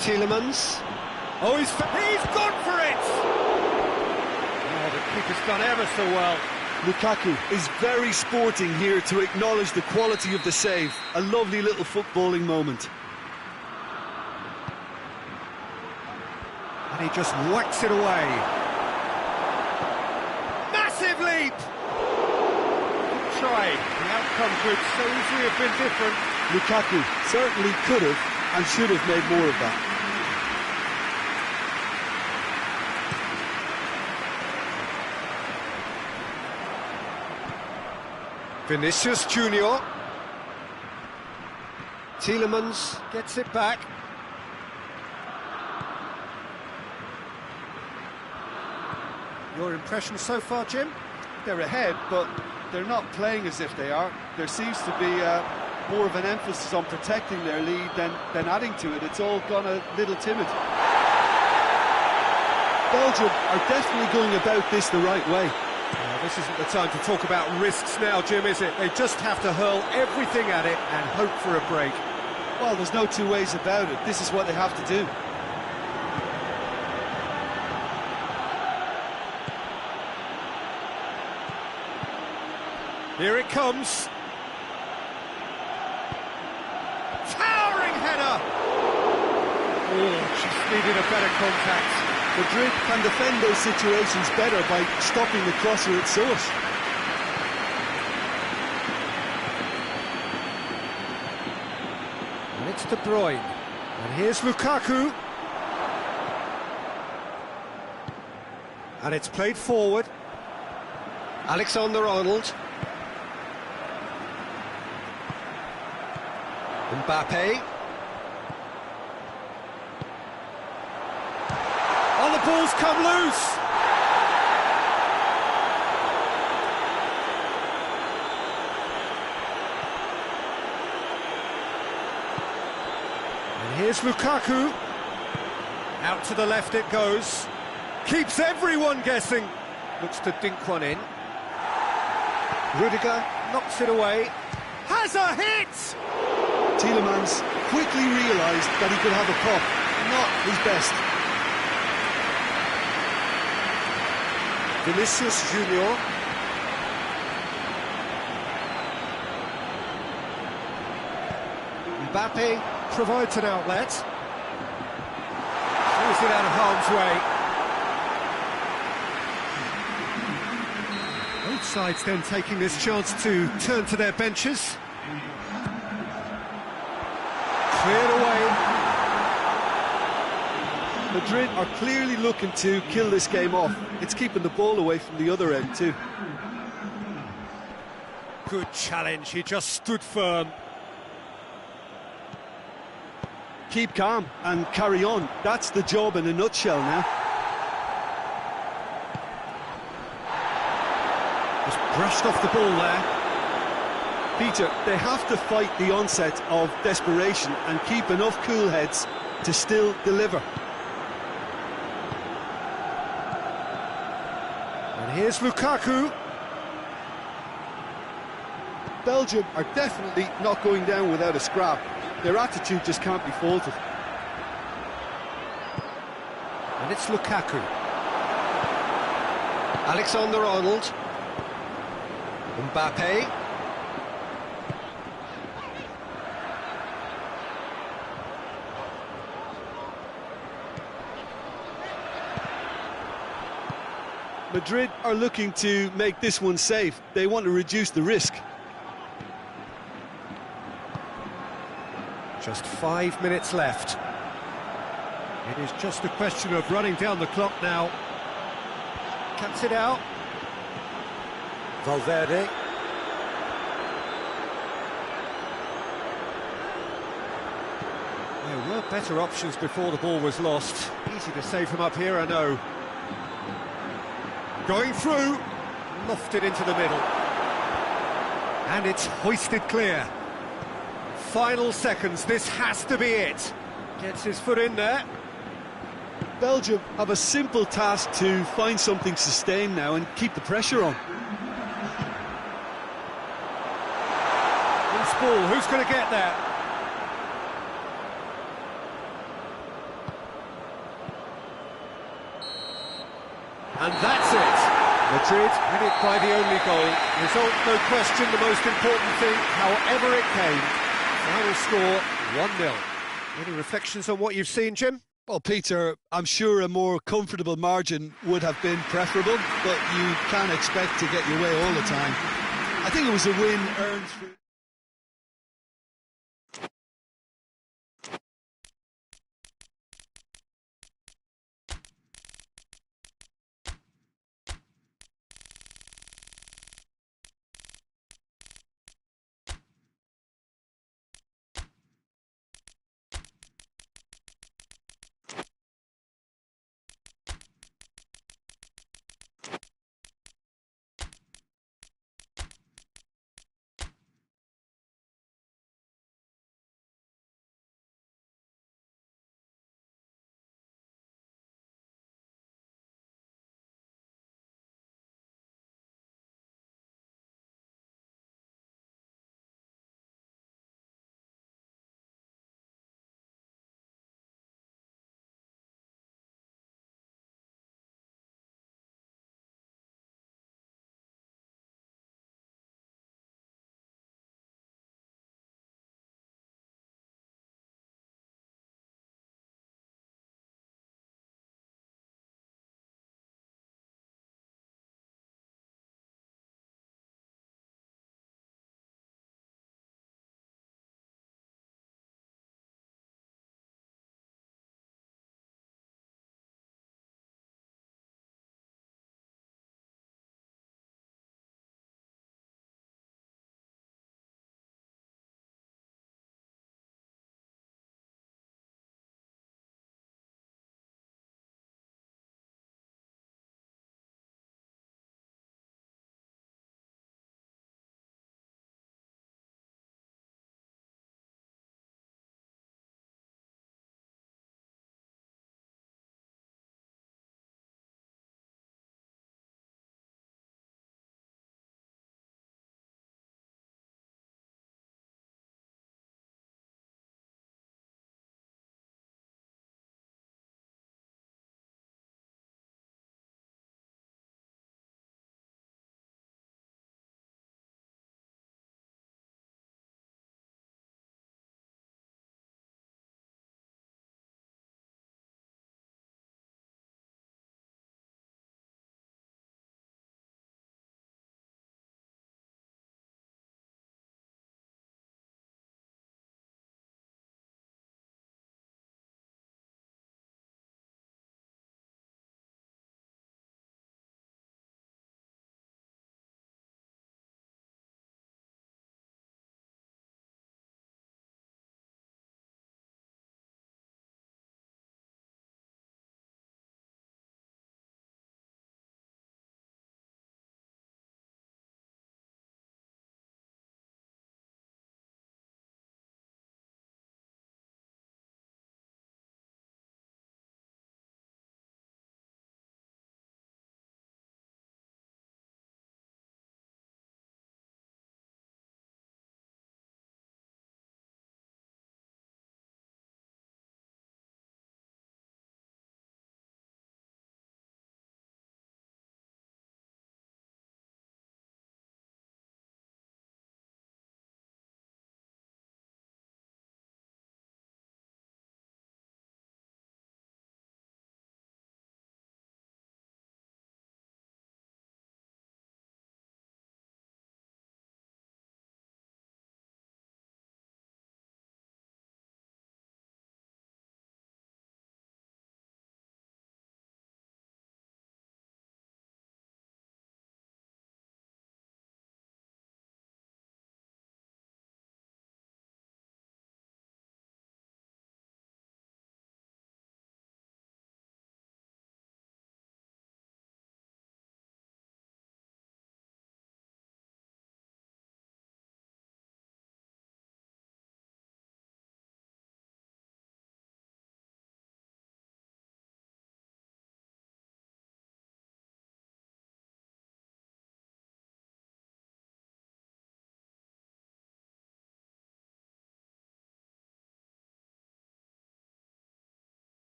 Tielemans. Oh, he's gone for it! Oh, the keeper's done ever so well. Lukaku is very sporting here to acknowledge the quality of the save. A lovely little footballing moment. And he just whacks it away. Massive leap! Good try. The outcome could so easily have been different. Lukaku certainly could have and should have made more of that. Vinicius Junior. Tielemans gets it back. Your impression so far, Jim? They're ahead, but they're not playing as if they are. There seems to be more of an emphasis on protecting their lead than adding to it. It's all gone a little timid. Belgium are definitely going about this the right way. This isn't the time to talk about risks now, Jim, is it? They just have to hurl everything at it and hope for a break. Well, there's no two ways about it. This is what they have to do. Here it comes. Towering header! Oh, just needed a better contact. Madrid can defend those situations better by stopping the crosser at source. And it's De Bruyne. And here's Lukaku. And it's played forward. Alexander-Arnold. Mbappe. Oh, the ball's come loose! And here's Lukaku. Out to the left it goes. Keeps everyone guessing. Looks to dink one in. Rudiger knocks it away. Has a hit! Tielemans quickly realised that he could have a pop. Not his best. Vinicius Junior. Mbappe provides an outlet. Throws it out of harm's way. Both sides then taking this chance to turn to their benches. Cleared away. Madrid are clearly looking to kill this game off. It's keeping the ball away from the other end too. Good challenge, he just stood firm. Keep calm and carry on. That's the job in a nutshell now. Just brushed off the ball there. Peter, they have to fight the onset of desperation and keep enough cool heads to still deliver. And here's Lukaku. Belgium are definitely not going down without a scrap. Their attitude just can't be faulted. And it's Lukaku. Alexander-Arnold. Mbappe. Madrid are looking to make this one safe. They want to reduce the risk. Just 5 minutes left. It is just a question of running down the clock now. Cuts it out. Valverde. There were better options before the ball was lost. Easy to save from up here, I know. Going through. Lofted into the middle. And it's hoisted clear. Final seconds, this has to be it. Gets his foot in there. Belgium have a simple task to find something sustained now and keep the pressure on. Loose ball, who's going to get there? And that's it. Madrid win it by the only goal. Result, no question, the most important thing, however it came. Final score, 1-0. Any reflections on what you've seen, Jim? Well, Peter, I'm sure a more comfortable margin would have been preferable, but you can't expect to get your way all the time. I think it was a win earned through...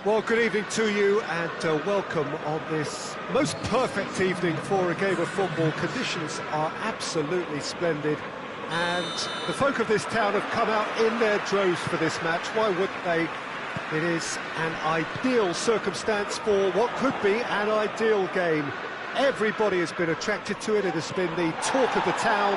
Well, good evening to you and welcome on this most perfect evening for a game of football. Conditions are absolutely splendid and the folk of this town have come out in their droves for this match. Why wouldn't they? It is an ideal circumstance for what could be an ideal game. Everybody has been attracted to it. It has been the talk of the town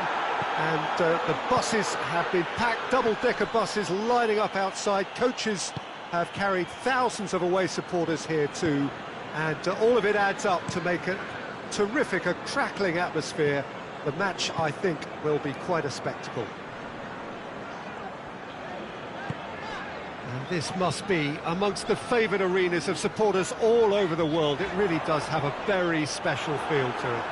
and the buses have been packed, double-decker buses lining up outside. Coaches have carried thousands of away supporters here too, and all of it adds up to make a terrific, a crackling atmosphere. The match, I think, will be quite a spectacle. And this must be amongst the favoured arenas of supporters all over the world. It really does have a very special feel to it.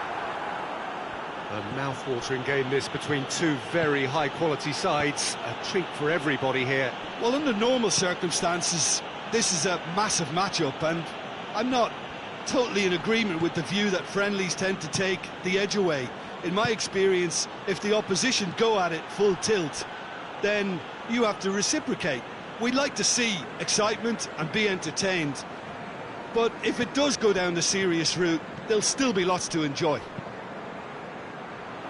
A mouth-watering game this between two very high-quality sides. A treat for everybody here. Well, under normal circumstances, this is a massive matchup, and I'm not totally in agreement with the view that friendlies tend to take the edge away. In my experience, if the opposition go at it full tilt, then you have to reciprocate. We'd like to see excitement and be entertained, but if it does go down the serious route, there'll still be lots to enjoy.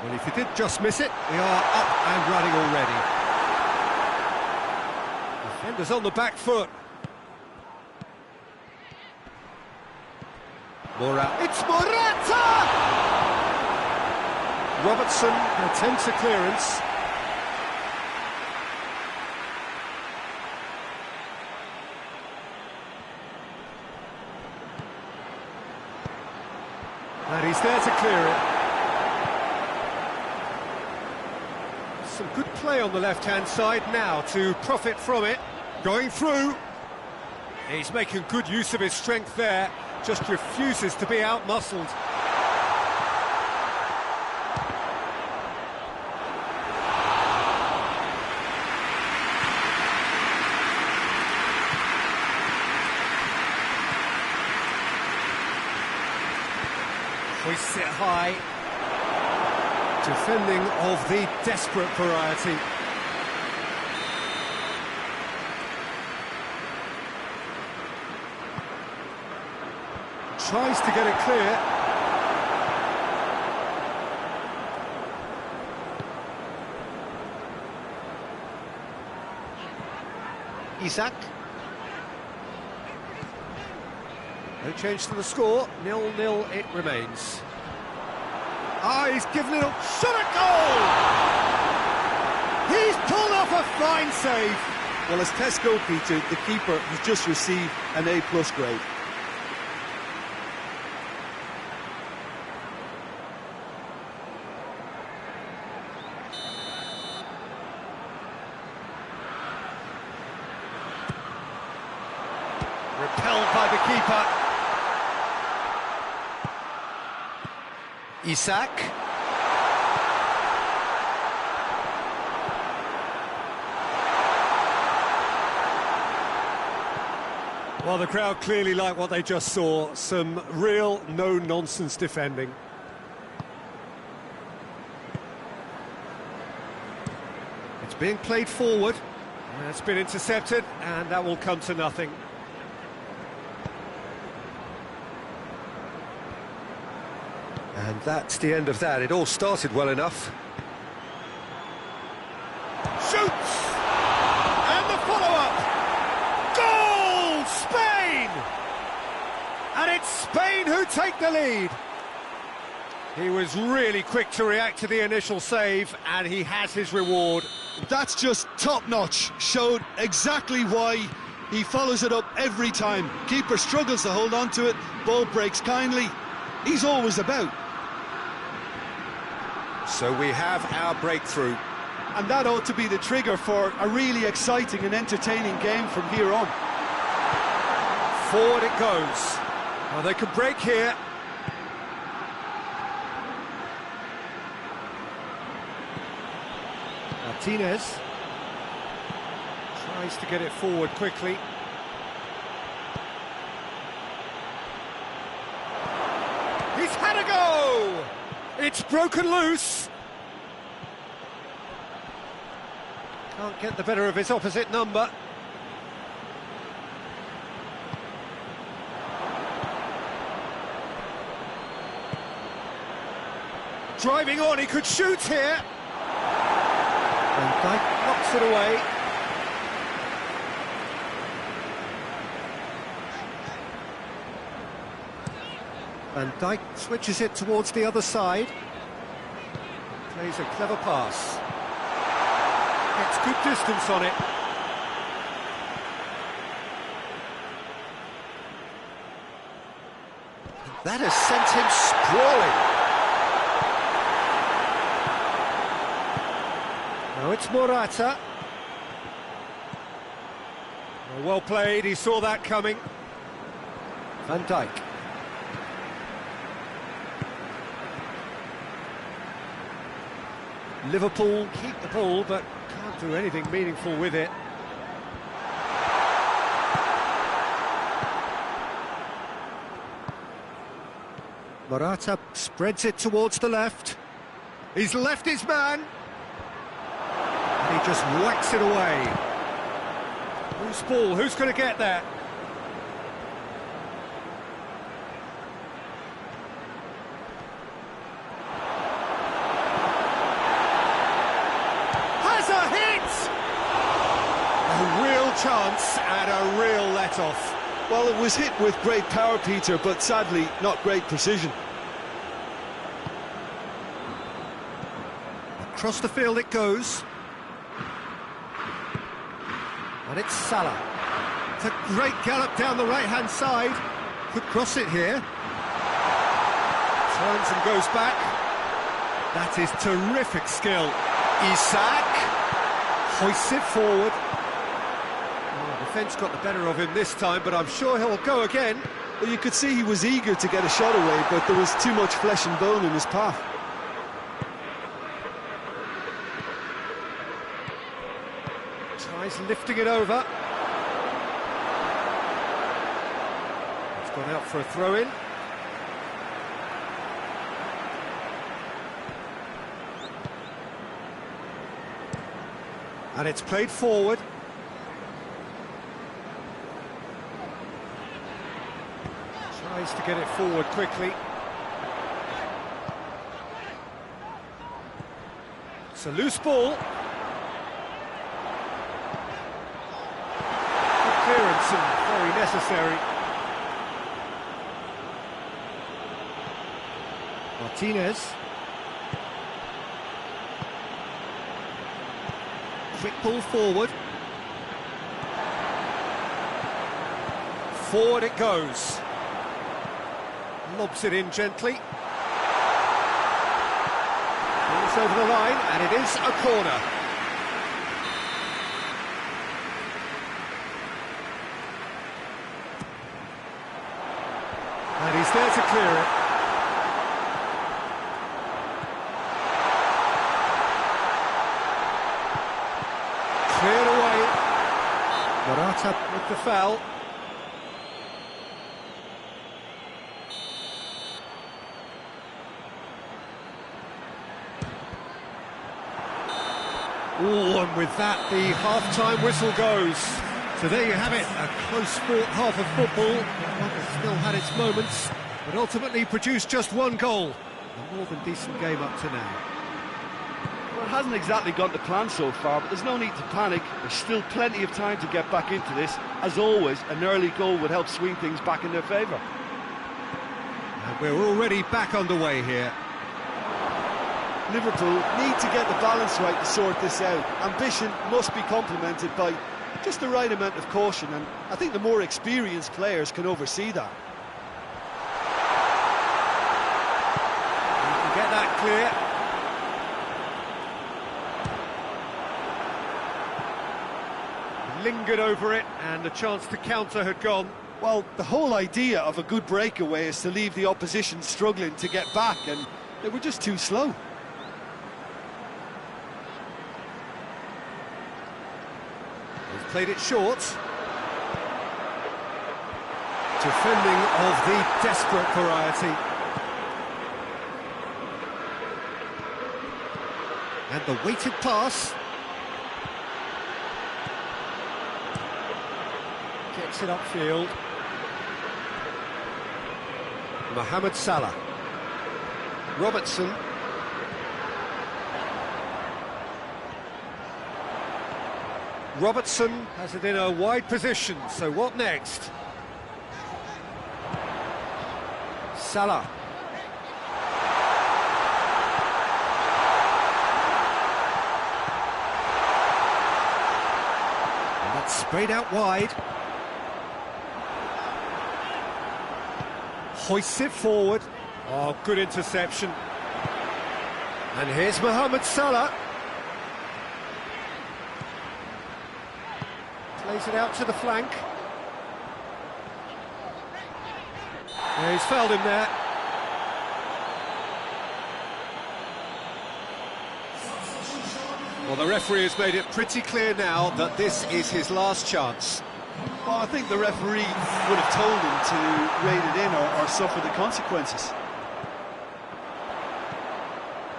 Well, if you did just miss it, we are up and running already. Defenders on the back foot. It's Morata! Robertson attempts a clearance. And he's there to clear it. Some good play on the left-hand side now to profit from it. Going through. He's making good use of his strength there. Just refuses to be out-muscled. Hoists it high. Defending of the desperate variety. Tries to get it clear. Isak. No change to the score, 0-0 it remains. Ah, he's given it a shot at goal! He's pulled off a fine save! Well, as tests go, Peter, the keeper has just received an A+ grade. Repelled by the keeper. Isak. Well, the crowd clearly like what they just saw. Some real no-nonsense defending. It's being played forward. It's been intercepted, and that will come to nothing. And that's the end of that. It all started well enough. Shoots! And the follow-up! Goal! Spain! And it's Spain who take the lead. He was really quick to react to the initial save, and he has his reward. That's just top-notch. Showed exactly why he follows it up every time. Keeper struggles to hold on to it, ball breaks kindly. He's always about. So we have our breakthrough. And that ought to be the trigger for a really exciting and entertaining game from here on. Forward it goes. Well, they can break here. Martinez tries to get it forward quickly. He's had a go! It's broken loose. Can't get the better of his opposite number. driving on, he could shoot here. And Dijk knocks it away. Van Dijk switches it towards the other side. Plays a clever pass. Gets good distance on it. That has sent him sprawling. Now it's Morata. Well played, he saw that coming. Van Dijk. Liverpool keep the ball, but can't do anything meaningful with it. Morata spreads it towards the left. He's left his man. And he just whacks it away. Loose ball, who's going to get that? Has a hit! A real chance and a real let-off. Well, it was hit with great power, Peter, but sadly not great precision. Across the field it goes. And it's Salah. It's a great gallop down the right-hand side. Could cross it here. Turns and goes back. That is terrific skill. Isak hoists it forward. Defence got the better of him this time, but I'm sure he'll go again. Well, you could see he was eager to get a shot away, but there was too much flesh and bone in his path. Tries lifting it over. It's gone out for a throw-in. And it's played forward. Tries to get it forward quickly. It's a loose ball. Good clearance and very necessary. Martinez. Quick ball forward. Forward it goes. Lobs it in gently. It's over the line, and it is a corner. And he's there to clear it. Cleared away. Morata with the foul. Oh, and with that, the half-time whistle goes. So there you have it, a close-fought half of football. One that still had its moments, but ultimately produced just one goal. A more than decent game up to now. Well, it hasn't exactly gone to plan so far, but there's no need to panic. There's still plenty of time to get back into this. As always, an early goal would help swing things back in their favour. And we're already back underway here. Liverpool need to get the balance right to sort this out. Ambition must be complemented by just the right amount of caution, and I think the more experienced players can oversee that. You can get that clear. Lingered over it, and the chance to counter had gone. Well, the whole idea of a good breakaway is to leave the opposition struggling to get back, and they were just too slow. He's played it short. Defending of the desperate variety. And the weighted pass. Gets it upfield. Mohamed Salah. Robertson. Robertson has it in a wide position, so what next? Salah. And that's sprayed out wide. Hoists it forward. Oh, good interception. And here's Mohamed Salah. Plays it out to the flank. Yeah, he's fouled him there. Well, the referee has made it pretty clear now that this is his last chance. Well, I think the referee would have told him to rein it in or suffer the consequences.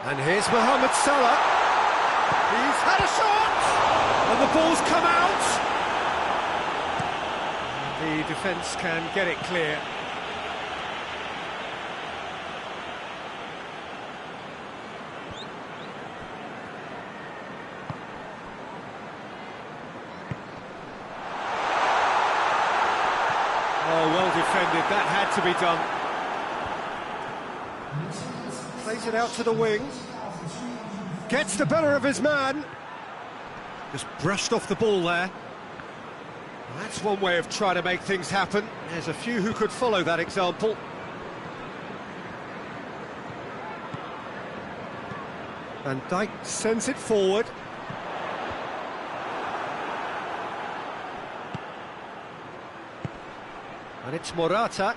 And here's Mohamed Salah. He's had a shot! And the ball's come out! The defence can get it clear. Oh, well defended, that had to be done. Plays it out to the wing. Gets the better of his man. Just brushed off the ball there. Well, that's one way of trying to make things happen. There's a few who could follow that example. Van Dijk sends it forward. And it's Morata.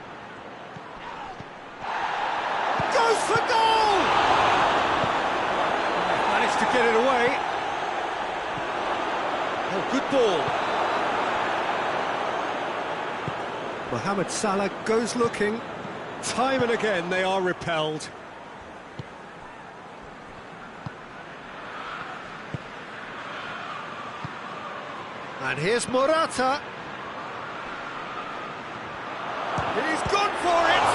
Goes for goal! Managed to get it away. Oh, good ball. Mohamed Salah goes looking. Time and again they are repelled. And here's Morata. He's gone for it!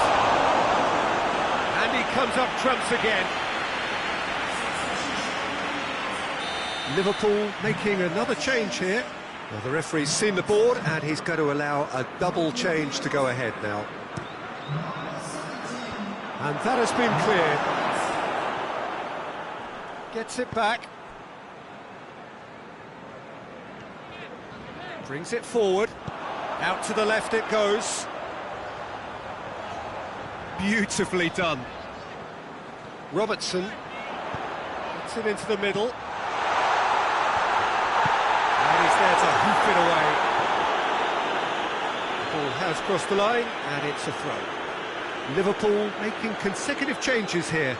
And he comes up trumps again. Liverpool making another change here. Well, the referee's seen the board and he's going to allow a double change to go ahead now. And that has been cleared. Gets it back. Brings it forward. Out to the left it goes. Beautifully done. Robertson gets it into the middle. And he's there to hoof it away. The ball has crossed the line, and it's a throw. Liverpool making consecutive changes here.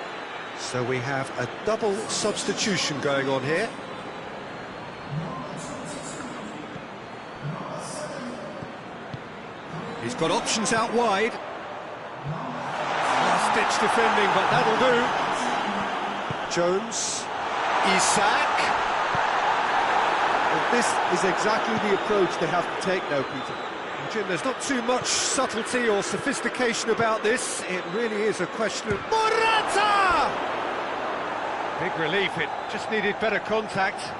So we have a double substitution going on here. He's got options out wide. Last-ditch defending, but that'll do. Jones. Isak. Well, this is exactly the approach they have to take now, Peter. And Jim, there's not too much subtlety or sophistication about this. It really is a question of... Morata! Big relief, it just needed better contact.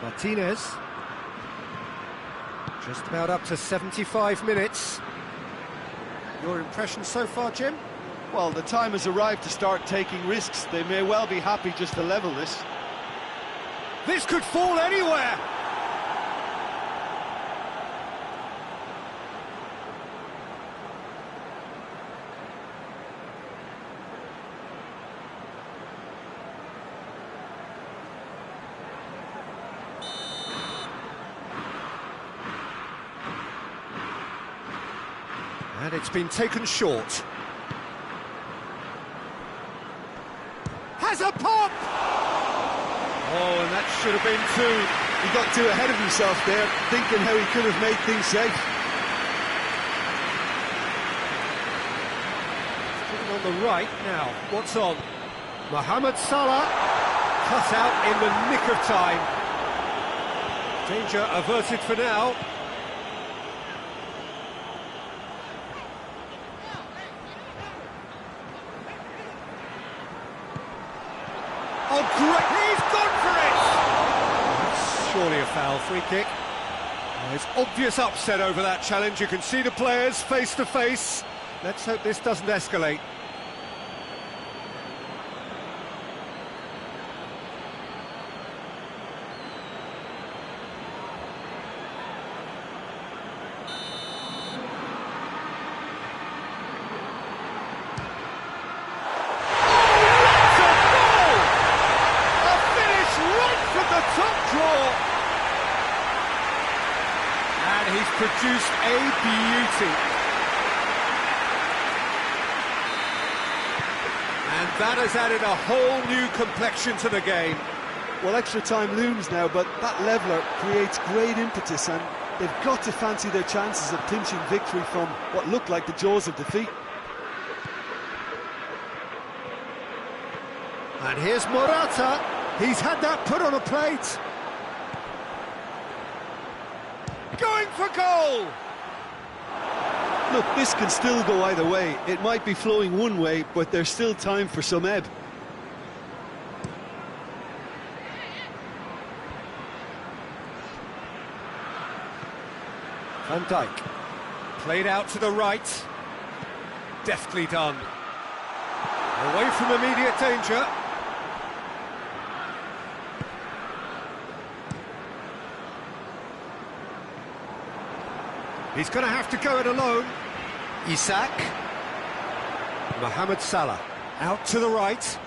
Martinez. Just about up to 75 minutes. Your impression so far, Jim? Well, the time has arrived to start taking risks. They may well be happy just to level this. This could fall anywhere! And it's been taken short. Has a pop! Oh, and that should have been two. He got too ahead of himself there, thinking how he could have made things safe. On the right now, what's on? Mohamed Salah, cut out in the nick of time. Danger averted for now. Oh, great! He's gone for it! That's surely a foul, free kick. There's obvious upset over that challenge. You can see the players face to face. Let's hope this doesn't escalate. He's produced a beauty. And that has added a whole new complexion to the game. Well, extra time looms now, but that leveller creates great impetus, and they've got to fancy their chances of clinching victory from what looked like the jaws of defeat. And here's Morata. He's had that put on a plate. Going for goal! Look, this can still go either way. It might be flowing one way, but there's still time for some ebb. Van Dijk. Played out to the right. Deftly done. Away from immediate danger. He's going to have to go it alone. Isak. Mohamed Salah. Out to the right.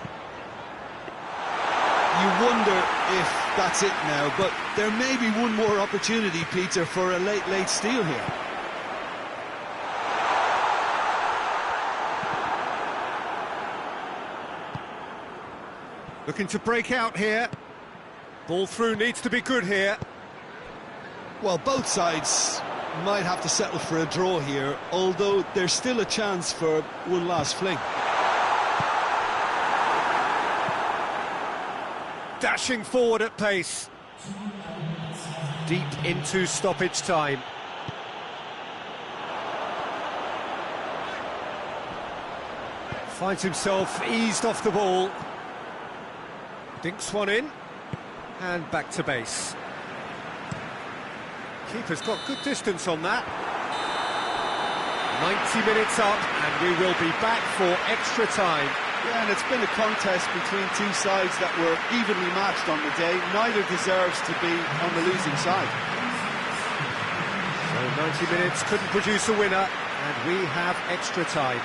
You wonder if that's it now, but there may be one more opportunity, Peter, for a late steal here. Looking to break out here. Ball through needs to be good here. Well, both sides might have to settle for a draw here, although there's still a chance for one last fling. Dashing forward at pace. Deep into stoppage time. Finds himself eased off the ball. Dinks one in. And back to base. Keeper's got good distance on that. 90 minutes up, and we will be back for extra time. Yeah, and it's been a contest between two sides that were evenly matched on the day. Neither deserves to be on the losing side. So 90 minutes couldn't produce a winner, and we have extra time.